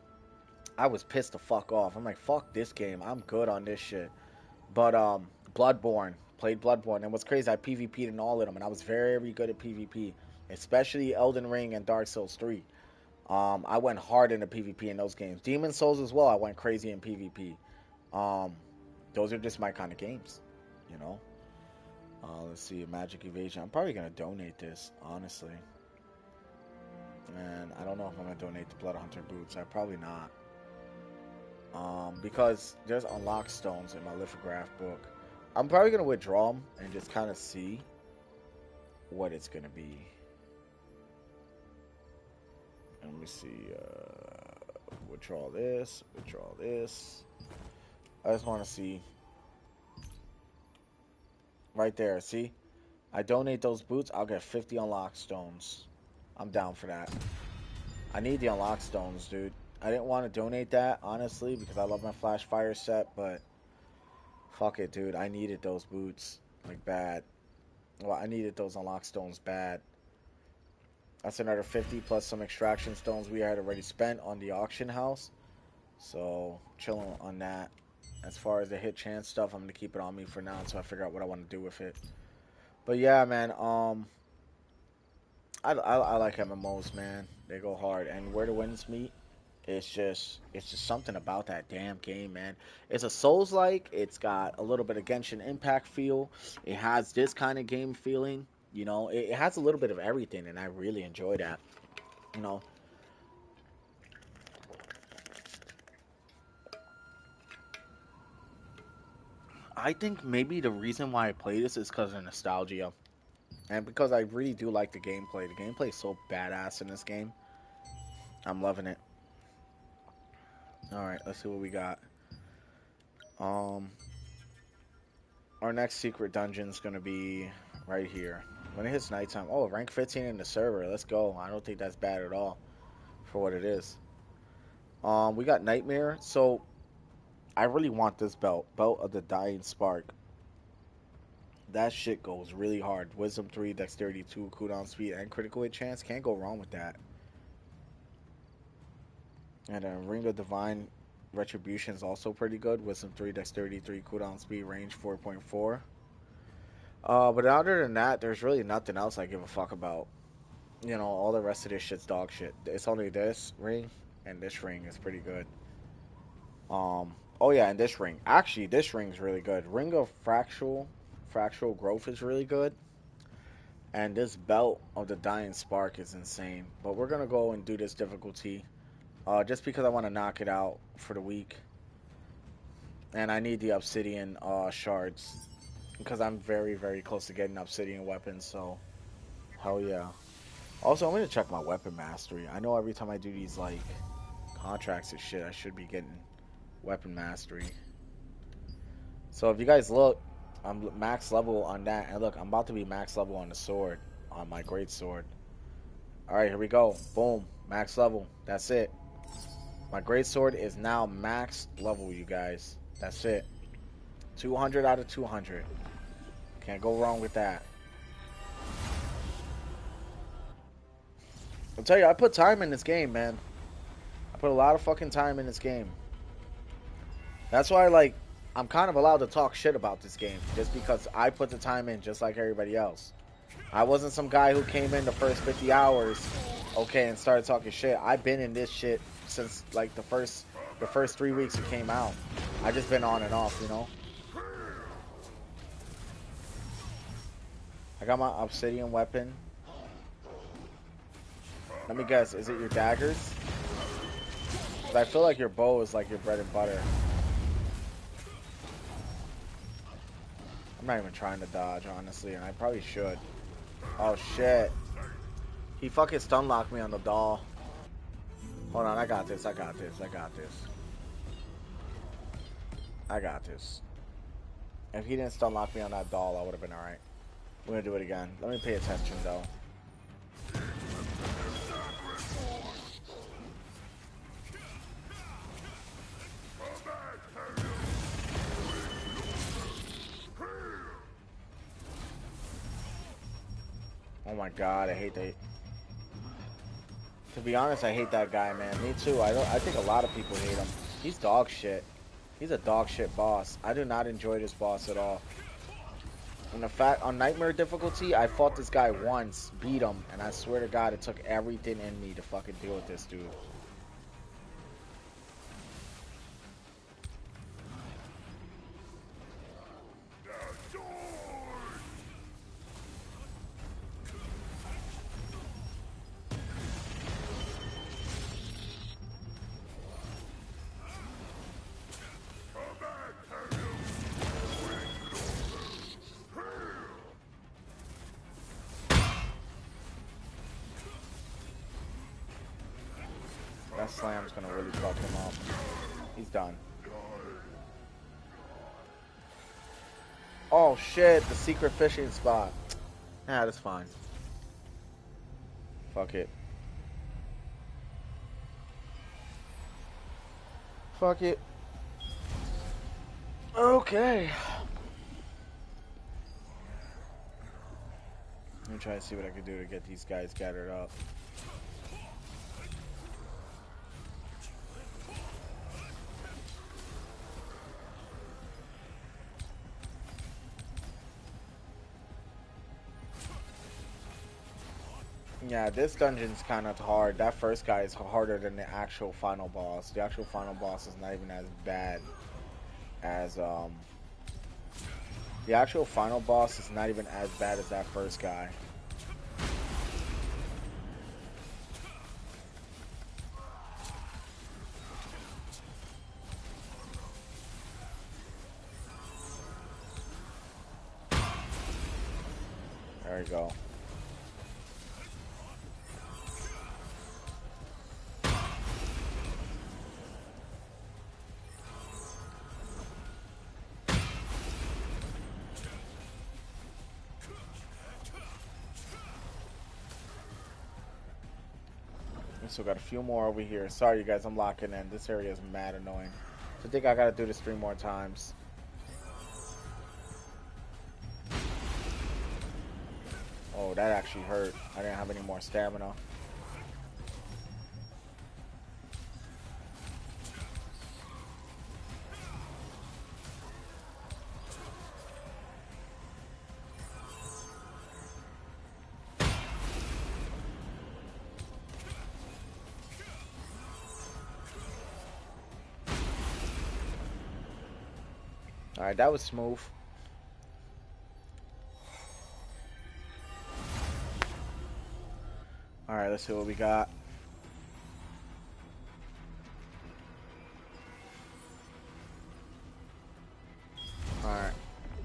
I was pissed the fuck off. I'm like, fuck this game. I'm good on this shit. But Bloodborne, played Bloodborne, and what's crazy, I PvP'd in all of them, and I was very good at PvP, especially Elden Ring and Dark Souls 3. I went hard into PvP in those games. Demon Souls as well, I went crazy in PvP. Um, those are just my kind of games, you know. Let's see, Magic Evasion. I'm probably gonna donate this, honestly, and I don't know if I'm gonna donate the Blood Hunter boots. I probably not. Because there's unlock stones in my lithograph book. I'm probably gonna withdraw them and just kind of see what it's gonna be. Let me see. Withdraw this. Withdraw this. I just want to see right there. See, I donate those boots. I'll get 50 unlock stones. I'm down for that. I need the unlock stones, dude. I didn't want to donate that honestly because I love my Flash Fire set, but fuck it, dude. I needed those boots like bad. Well, I needed those unlock stones bad. That's another 50 plus some extraction stones we had already spent on the auction house. So, chilling on that. As far as the hit chance stuff, I'm going to keep it on me for now until I figure out what I want to do with it. But yeah, man, I like MMOs, man. They go hard. And where the winds meet, it's just something about that damn game, man. It's a Souls like. It's got a little bit of Genshin Impact feel. It has this kind of game feeling. It has a little bit of everything, and I really enjoy that. You know, I think maybe the reason why I play this is because of nostalgia, and because I really do like the gameplay. The gameplay is so badass in this game. I'm loving it. All right, let's see what we got. Um, our next secret dungeon is gonna be right here. When it hits nighttime, oh, rank 15 in the server. Let's go. I don't think that's bad at all for what it is. We got Nightmare. So I really want this Belt of the Dying Spark. That shit goes really hard. Wisdom 3, Dexterity 2, cooldown speed, and critical hit chance. Can't go wrong with that. And then Ring of Divine Retribution is also pretty good. Wisdom 3, Dexterity 3, cooldown speed, range 4.4. But other than that, there's really nothing else I give a fuck about. You know, all the rest of this shit's dog shit. It's only this ring, and this ring is pretty good. Oh yeah, and this ring. Actually, this ring's really good. Ring of Fractal Growth is really good. And this belt of the Dying Spark is insane. But we're gonna go and do this difficulty. Just because I want to knock it out for the week. And I need the obsidian shards. Because I'm very, very close to getting obsidian weapons, so hell yeah. Also, I'm gonna check my weapon mastery. I know every time I do these like contracts and shit, I should be getting weapon mastery. So if you guys look, I'm max level on that, and look, I'm about to be max level on the sword, on my great sword. All right, here we go. Boom, max level. That's it. My great sword is now max level, you guys. That's it. 200 out of 200. Can't go wrong with that. I'll tell you, I put time in this game, man. I put a lot of fucking time in this game. That's why, like, I'm kind of allowed to talk shit about this game. Just because I put the time in just like everybody else. I wasn't some guy who came in the first 50 hours, okay, and started talking shit. I've been in this shit since, like, the first 3 weeks it came out. I just been on and off, you know? I got my obsidian weapon. Let me guess, is it your daggers? 'Cause I feel like your bow is like your bread and butter. I'm not even trying to dodge, honestly, and I probably should. Oh, shit. He fucking stun locked me on the doll. Hold on, I got this, I got this, I got this. I got this. If he didn't stun lock me on that doll, I would have been alright. We're gonna do it again. Let me pay attention, though. Oh my god, I hate that. To be honest, I hate that guy, man. Me too. I think a lot of people hate him. He's dog shit. He's a dog shit boss. I do not enjoy this boss at all. And the fact, on Nightmare difficulty, I fought this guy once, beat him, and I swear to God, it took everything in me to fucking deal with this dude. That slam's gonna really fuck him up. He's done. Oh shit, the secret fishing spot. Yeah, that's fine. Fuck it. Fuck it. Okay. Let me try to see what I can do to get these guys gathered up. Yeah, this dungeon's kind of hard. That first guy is harder than the actual final boss. The actual final boss is not even as bad as, the actual final boss is not even as bad as that first guy. There we go. Still got a few more over here. Sorry, you guys, I'm locking in. This area is mad annoying. So I think I gotta do this 3 more times. Oh, that actually hurt. I didn't have any more stamina. Alright, that was smooth. Alright, let's see what we got. Alright.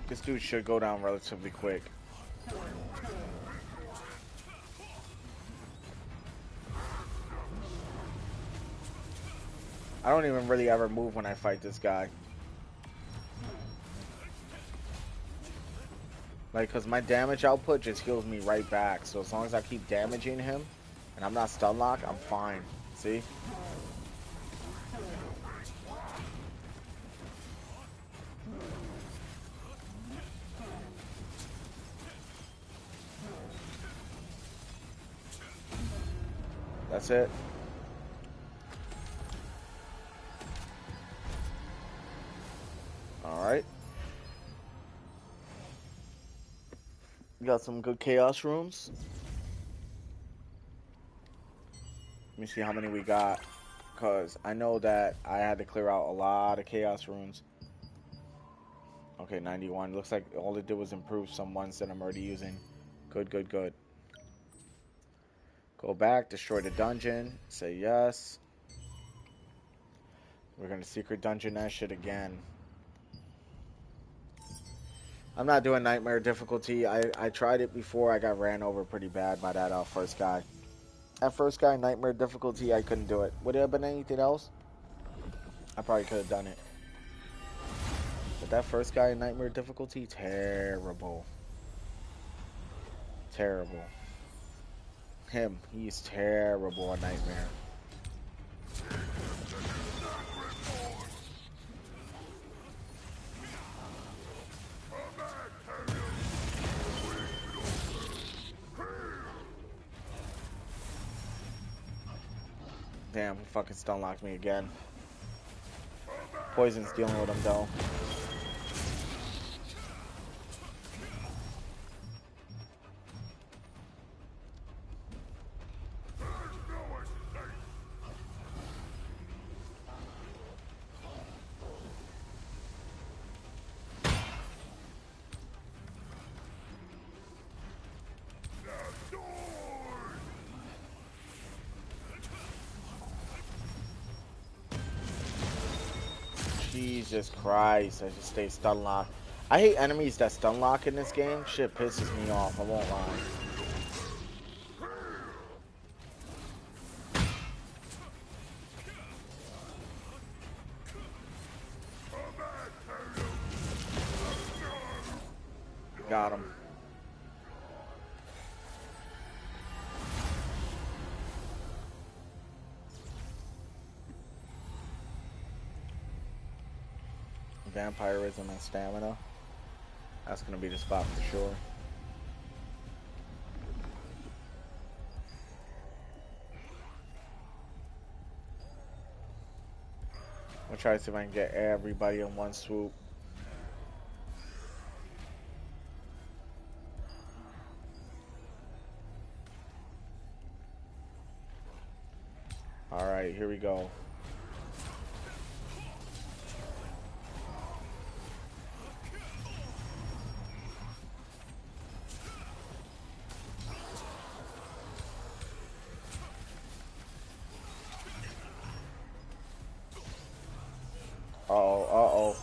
This dude should go down relatively quick. I don't even really ever move when I fight this guy. Like, cause my damage output just heals me right back. So as long as I keep damaging him, and I'm not stun locked, I'm fine. See? That's it. Alright. We got some good chaos rooms. Let me see how many we got. Because I know that I had to clear out a lot of chaos runes. Okay, 91. Looks like all it did was improve some ones that I'm already using. Good, good, good. Go back, destroy the dungeon. Say yes. We're going to secret dungeon that shit again. I'm not doing nightmare difficulty. I tried it before. I got ran over pretty bad by that first guy. That first guy, nightmare difficulty, I couldn't do it. Would it have been anything else? I probably could have done it. But that first guy in nightmare difficulty, terrible. Terrible. Him, he's terrible on nightmare. Damn, he fucking stun locked me again. Poison's dealing with him though. Jesus Christ, I just stay stun locked. I hate enemies that stun lock in this game. Shit pisses me off, I won't lie. Got him. Vampirism and stamina. That's gonna be the spot for sure. I'm gonna try to see if I can get everybody in one swoop. Alright, here we go. Uh-oh, uh-oh.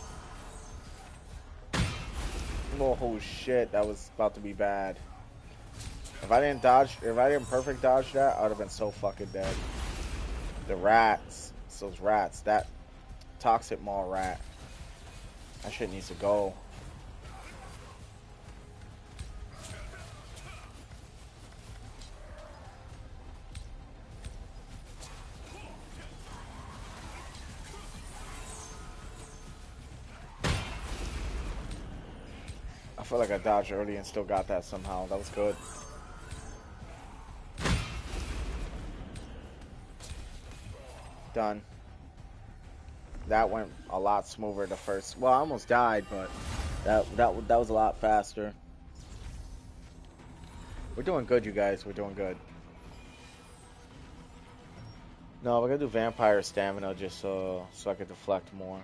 Oh shit, that was about to be bad. If I didn't perfect dodge that, I would have been so fucking dead. The rats. It's those rats. That toxic mall rat. That shit needs to go. I feel like I dodged early and still got that somehow. That was good. Done. That went a lot smoother the first. Well, I almost died, but that was a lot faster. We're doing good, you guys. We're doing good. No, we're gonna do vampire stamina just so I can deflect more.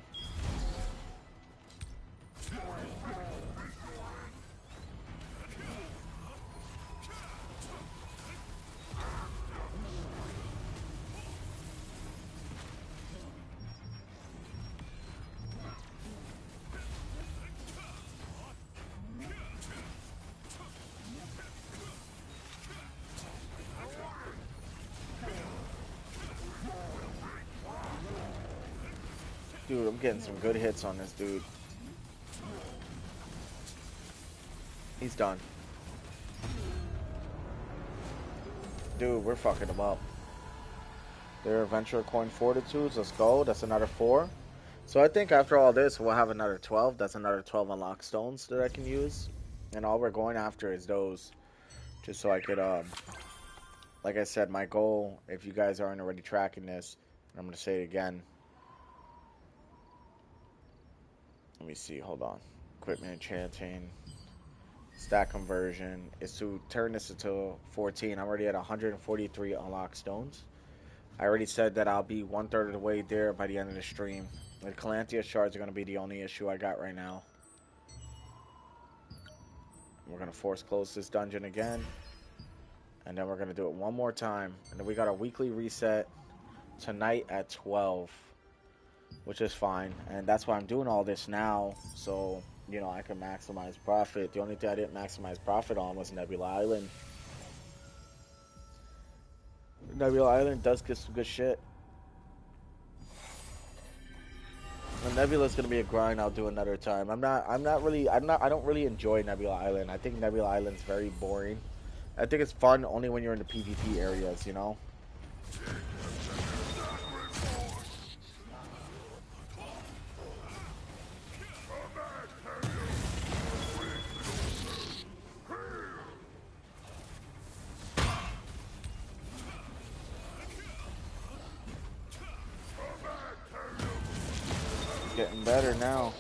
Dude, I'm getting some good hits on this dude. He's done. Dude, we're fucking him up. Their Adventure Coin Fortitudes. Let's go. That's another 4. So I think after all this, we'll have another 12. That's another 12 unlock stones that I can use. And all we're going after is those. Just so I could, like I said, my goal, if you guys aren't already tracking this, and I'm going to say it again. Let me see. Hold on. Equipment enchanting. Stack conversion is to turn this into 14. I'm already at 143 unlock stones. I already said that I'll be 1/3 of the way there by the end of the stream. The Calantia shards are going to be the only issue I got right now. We're going to force close this dungeon again. And then we're going to do it one more time. And then we got a weekly reset tonight at 12. Which is fine. And that's why I'm doing all this now. So, you know, I can maximize profit. The only thing I didn't maximize profit on was Nebula Island. Nebula Island does get some good shit. When Nebula's gonna be a grind, I'll do another time. I don't really enjoy Nebula Island. I think Nebula Island's very boring. I think it's fun only when you're in the PvP areas, you know? Getting better now.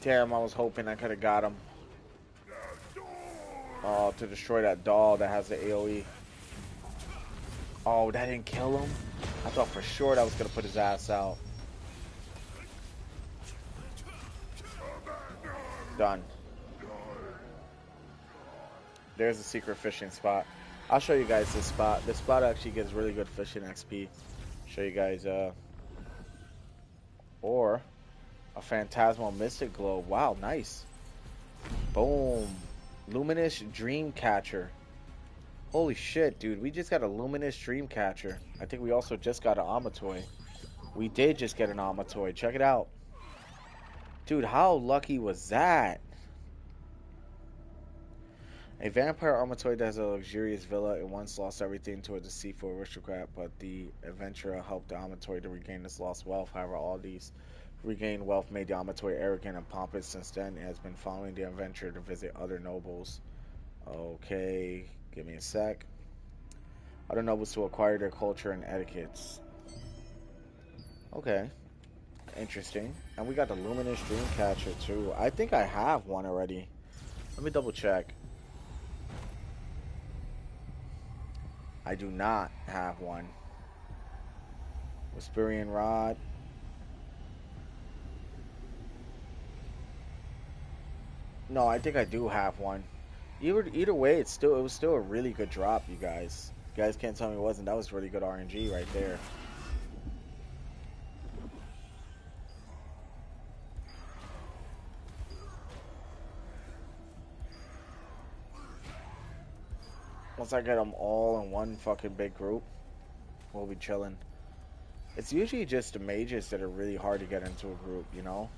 Damn, I was hoping I could have got him. Oh, to destroy that doll that has the AoE. Oh, that didn't kill him? I thought for sure that was going to put his ass out. Done. There's a secret fishing spot. I'll show you guys this spot. This spot actually gives really good fishing XP. Show you guys, or a phantasmal mystic globe. Wow, nice. Boom. Luminous dream catcher. Holy shit, dude. We just got a luminous dream catcher. I think we also just got an Amatoy. We did just get an Amatoy. Check it out. Dude, how lucky was that? A vampire Amatoy that has a luxurious villa and once lost everything to a deceitful aristocrat, but the adventurer helped the Amatoy to regain his lost wealth. However, all these regained wealth made the Amatoy arrogant and pompous. Since then, it has been following the adventurer to visit other nobles. Okay, give me a sec. Other nobles to acquire their culture and etiquettes. Okay, interesting. And we got the Luminous Dreamcatcher too. I think I have one already. Let me double check. I do not have one. Whisperian Rod. No, I think I do have one. Either way, it was still a really good drop, you guys. You guys can't tell me it wasn't. That was really good RNG right there. Once I get them all in one fucking big group, we'll be chilling. It's usually just the mages that are really hard to get into a group, you know?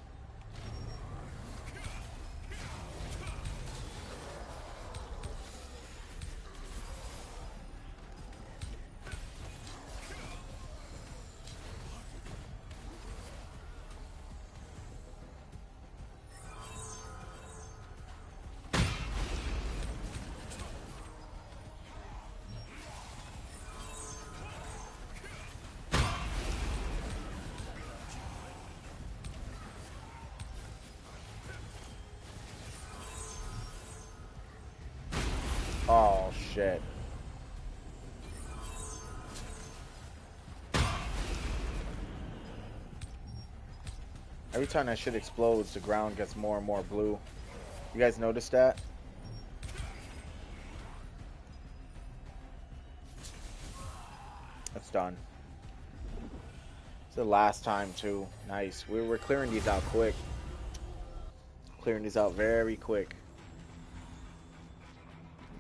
Oh, shit. Every time that shit explodes, the ground gets more and more blue. You guys notice that? That's done. It's the last time too. Nice. We're clearing these out quick. Clearing these out very quick.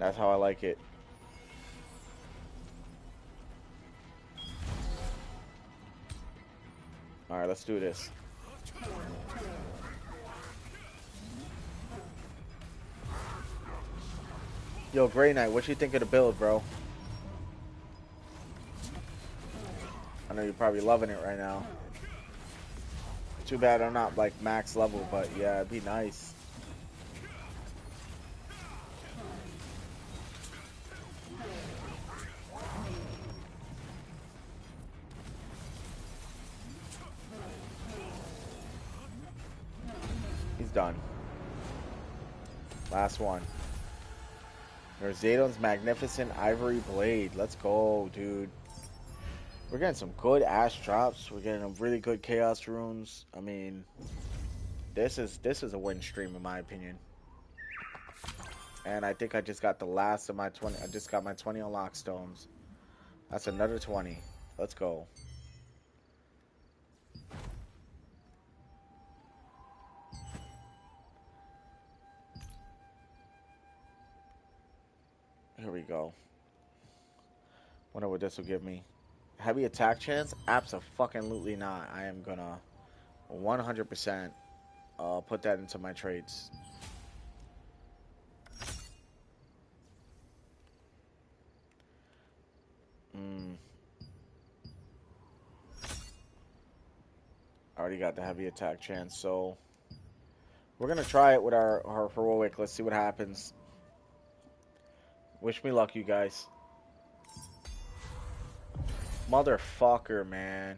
That's how I like it. Alright, let's do this. Yo, Grey Knight, what you think of the build, bro? I know you're probably loving it right now. Too bad I'm not like max level, but yeah, it'd be nice. He's done. Last one. There's Zadon's Magnificent Ivory Blade. Let's go, dude. We're getting some good Ash drops. We're getting some really good Chaos runes. I mean, this is a win stream in my opinion. And I think I just got the last of my 20. I just got my 20 unlock stones. That's another 20. Let's go. Here we go. Wonder what this will give me. Heavy attack chance? Abso-fucking-lutely not. I am gonna 100% put that into my trades. I already got the heavy attack chance, so we're gonna try it with our heroic. Let's see what happens. Wish me luck, you guys. Motherfucker, man.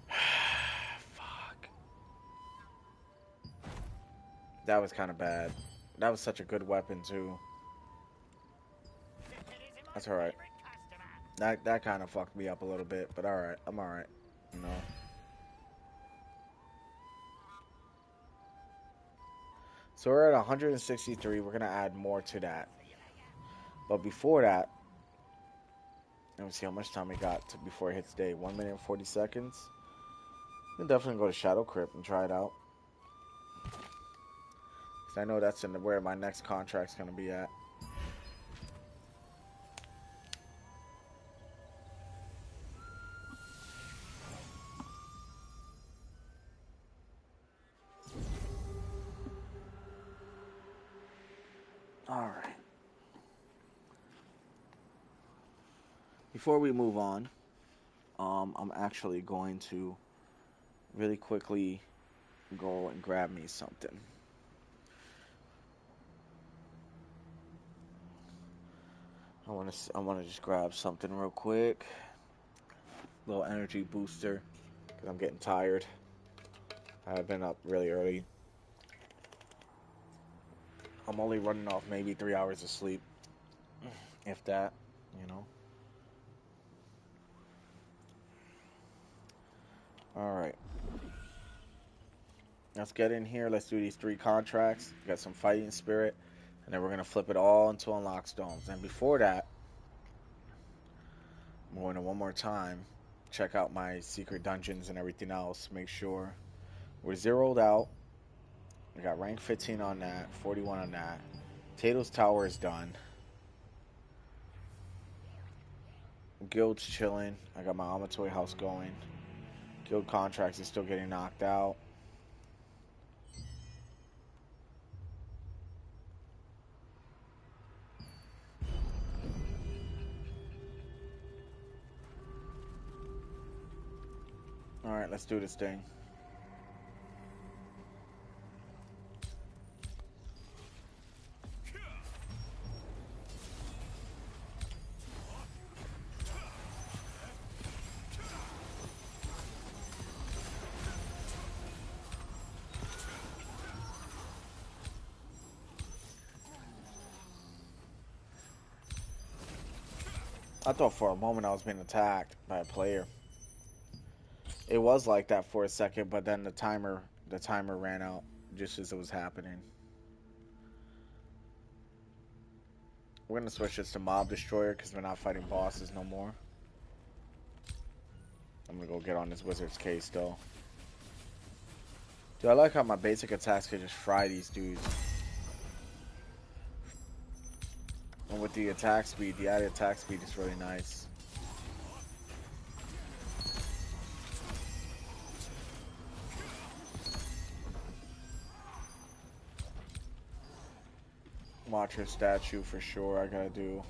Fuck. That was kind of bad. That was such a good weapon, too. That's alright. That kind of fucked me up a little bit, but alright. I'm alright. You know. So we're at 163. We're going to add more to that. But before that, let me see how much time we got before it hits day. 1 minute and 40 seconds. We can definitely go to Shadow Crypt and try it out. Because I know that's where my next contract's going to be at. Alright. Before we move on, I'm actually going to really quickly go and grab me something. I want to just grab something real quick. Little energy booster because I'm getting tired. I've been up really early. I'm only running off maybe 3 hours of sleep, if that, you know. All right. Let's get in here. Let's do these 3 contracts. Got some fighting spirit. And then we're going to flip it all into unlock stones. And before that, I'm going to one more time check out my secret dungeons and everything else. Make sure we're zeroed out. We got rank 15 on that, 41 on that. Tato's Tower is done. Guild's chilling. I got my Amatoy house going. Guild contracts is still getting knocked out. Alright, let's do this thing. I thought for a moment I was being attacked by a player. It was like that for a second, but then the timer ran out just as it was happening. We're gonna switch this to Mob Destroyer because we're not fighting bosses no more. I'm gonna go get on this wizard's case though. Dude, I like how my basic attacks can just fry these dudes. And with the attack speed, the added attack speed is really nice. Watcher statue for sure, I gotta do.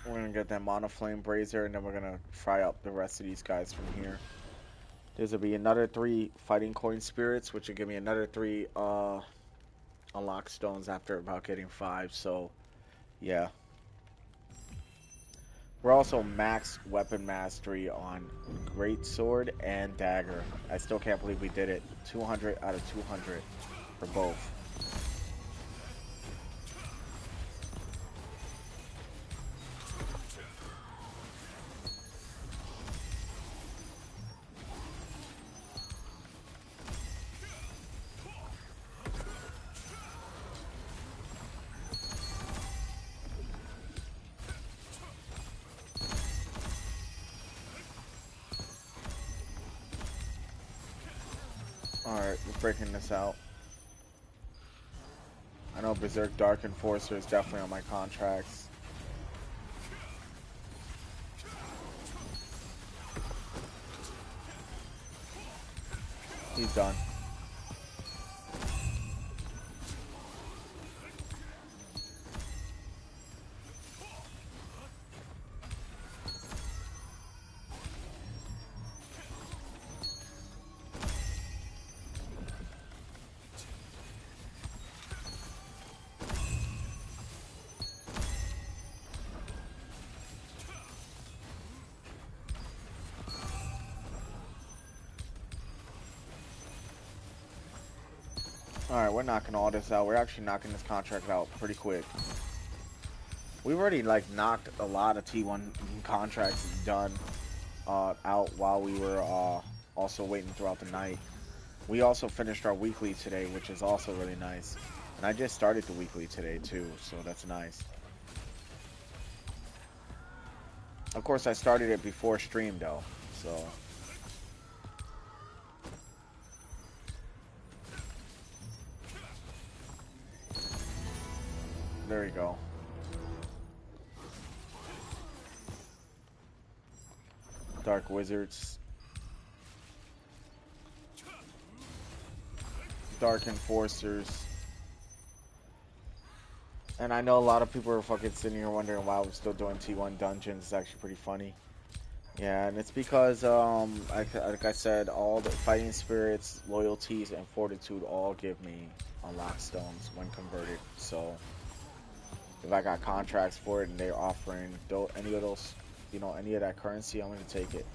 We're gonna get that Mono Flame Brazier, and then we're gonna fry up the rest of these guys from here. There's gonna be another 3 Fighting Coin Spirits, which will give me another 3 unlock stones after about getting 5, so yeah. We're also max weapon mastery on Great Sword and Dagger. I still can't believe we did it. 200 out of 200 for both. Alright, we're breaking this out. I know Berserk Dark Enforcer is definitely on my contracts. He's done. Alright, we're knocking all this out. We're actually knocking this contract out pretty quick. We've already like knocked a lot of T1 contracts done out while we were also waiting throughout the night. We also finished our weekly today, which is also really nice. And I just started the weekly today too, so that's nice. Of course, I started it before stream though, so... There you go. Dark Wizards. Dark Enforcers. And I know a lot of people are fucking sitting here wondering why we're still doing T1 dungeons. It's actually pretty funny. Yeah, and it's because, like I said, all the fighting spirits, loyalties, and fortitude all give me unlock stones when converted. So, if I got contracts for it and they're offering any of those, you know, any of that currency, I'm going to take it.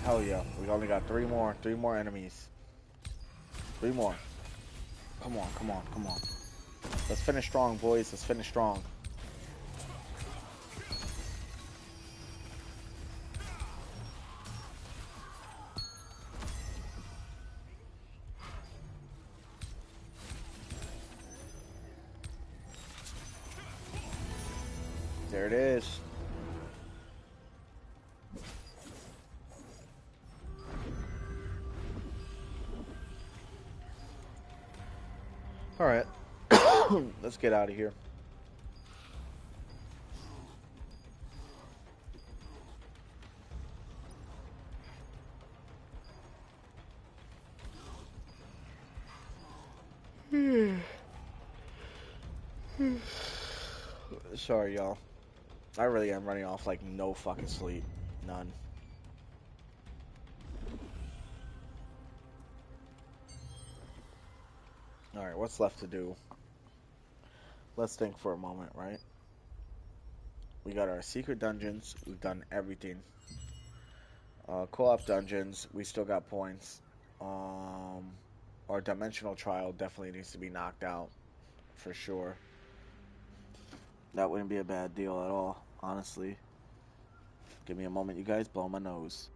Hell yeah, we only got 3 more enemies. 3 more. Come on, come on, come on. Let's finish strong, boys. Let's finish strong. There it is. All right. Let's get out of here. Sorry, y'all. I really am running off like no fucking sleep. None. Alright, what's left to do? Let's think for a moment, right? We got our secret dungeons. We've done everything. Co-op dungeons. We still got points. Um, our dimensional trial definitely needs to be knocked out for sure. That wouldn't be a bad deal at all, honestly. Give me a moment, you guys. Blow my nose.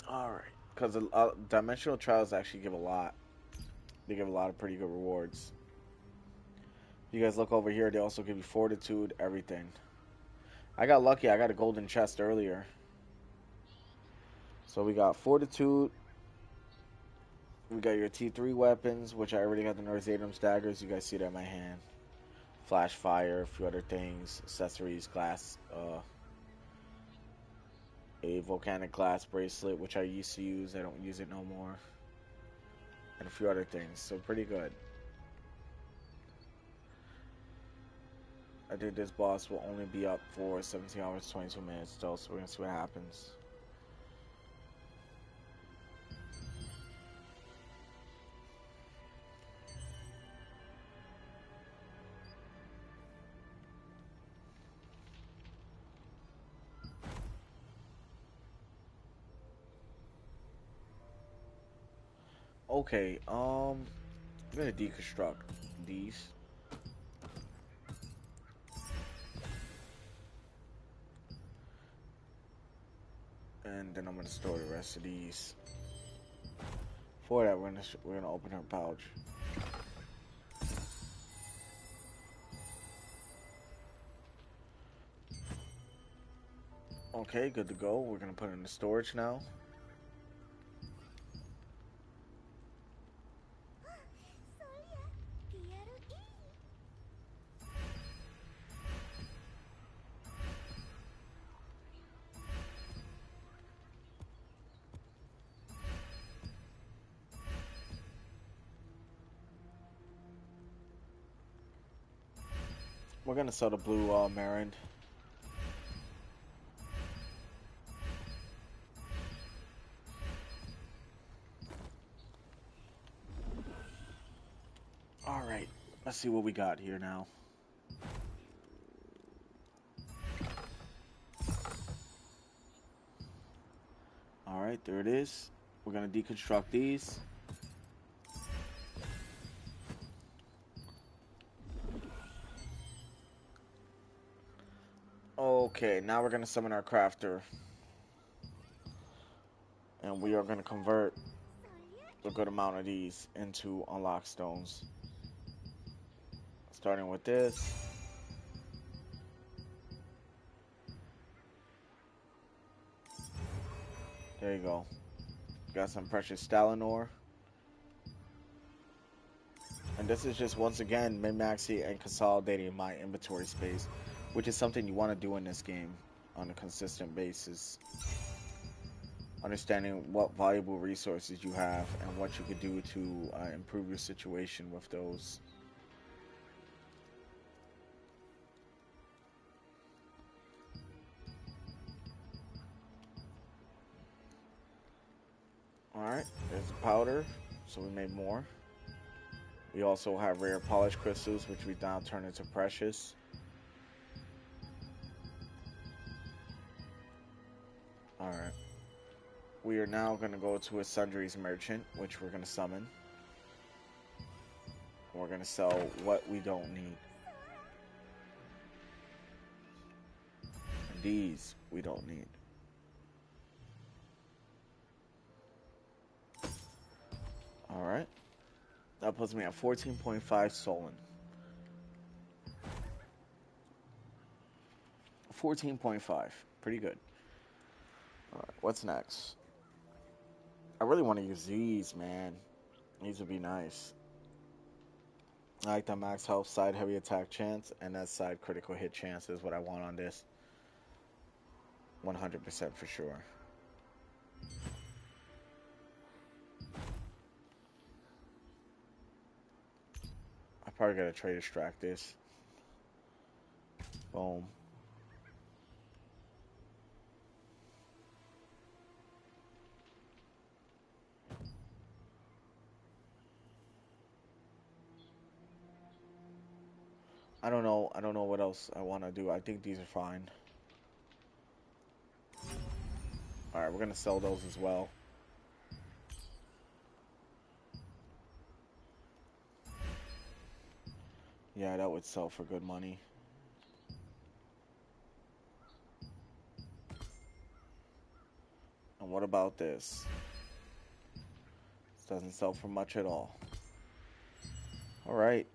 Alright. Because dimensional trials actually give a lot. They give a lot of pretty good rewards. If you guys look over here, they also give you fortitude, everything. I got lucky. I got a golden chest earlier. So we got fortitude. We got your T3 weapons, which I already got the Norzatum's daggers. You guys see that in my hand. Flash fire, a few other things, accessories, glass, a volcanic glass bracelet, which I used to use. I don't use it no more. And a few other things. So pretty good. I think this boss will only be up for 17 hours, 22 minutes though, so we're gonna see what happens. Okay, I'm gonna deconstruct these. And then I'm gonna store the rest of these. For that, we're gonna open her pouch. Okay, good to go. We're gonna put it in the storage now. We're gonna sell the blue Marin. Alright, let's see what we got here now. Alright, there it is. We're gonna deconstruct these. Okay, now we're gonna summon our crafter. And we are gonna convert a good amount of these into unlock stones. Starting with this. There you go. Got some precious Stalinor. And this is just once again min-maxing and consolidating my inventory space, which is something you want to do in this game on a consistent basis. Understanding what valuable resources you have and what you could do to improve your situation with those. Alright, there's the powder, so we made more. We also have rare polished crystals, which we now turn into precious. Alright. We are now going to go to a sundries merchant, which we're going to summon. We're going to sell what we don't need. And these we don't need. Alright. That puts me at 14.5 stolen. 14.5. Pretty good. Alright, what's next? I really want to use these, man. These would be nice. I like the max health, side heavy attack chance, and that side critical hit chance is what I want on this. 100% for sure. I probably gotta trade extract this. Boom. I don't know. I don't know what else I want to do. I think these are fine. All right, we're gonna sell those as well. Yeah, that would sell for good money. And what about this? This doesn't sell for much at all. All right.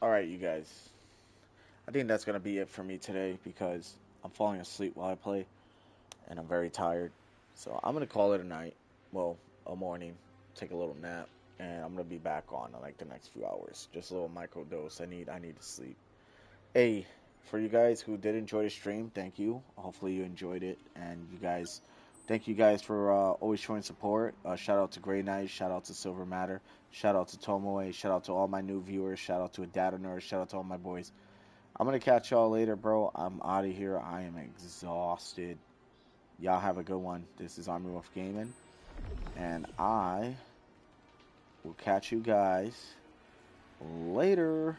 All right, you guys. I think that's gonna be it for me today because I'm falling asleep while I play, and I'm very tired. So I'm gonna call it a night. Well, a morning. Take a little nap, and I'm gonna be back on in like the next few hours. Just a little micro dose. I need to sleep. Hey, for you guys who did enjoy the stream, thank you. Hopefully you enjoyed it, and thank you guys for always showing support. Shout out to Grey Knight, shout out to Silver Matter, shout out to Tomoe, shout out to all my new viewers, shout out to a Data Nerd, shout out to all my boys. I'm gonna catch y'all later, bro. I'm out of here. I am exhausted. Y'all have a good one. This is Army Wolf Gaming, and I will catch you guys later.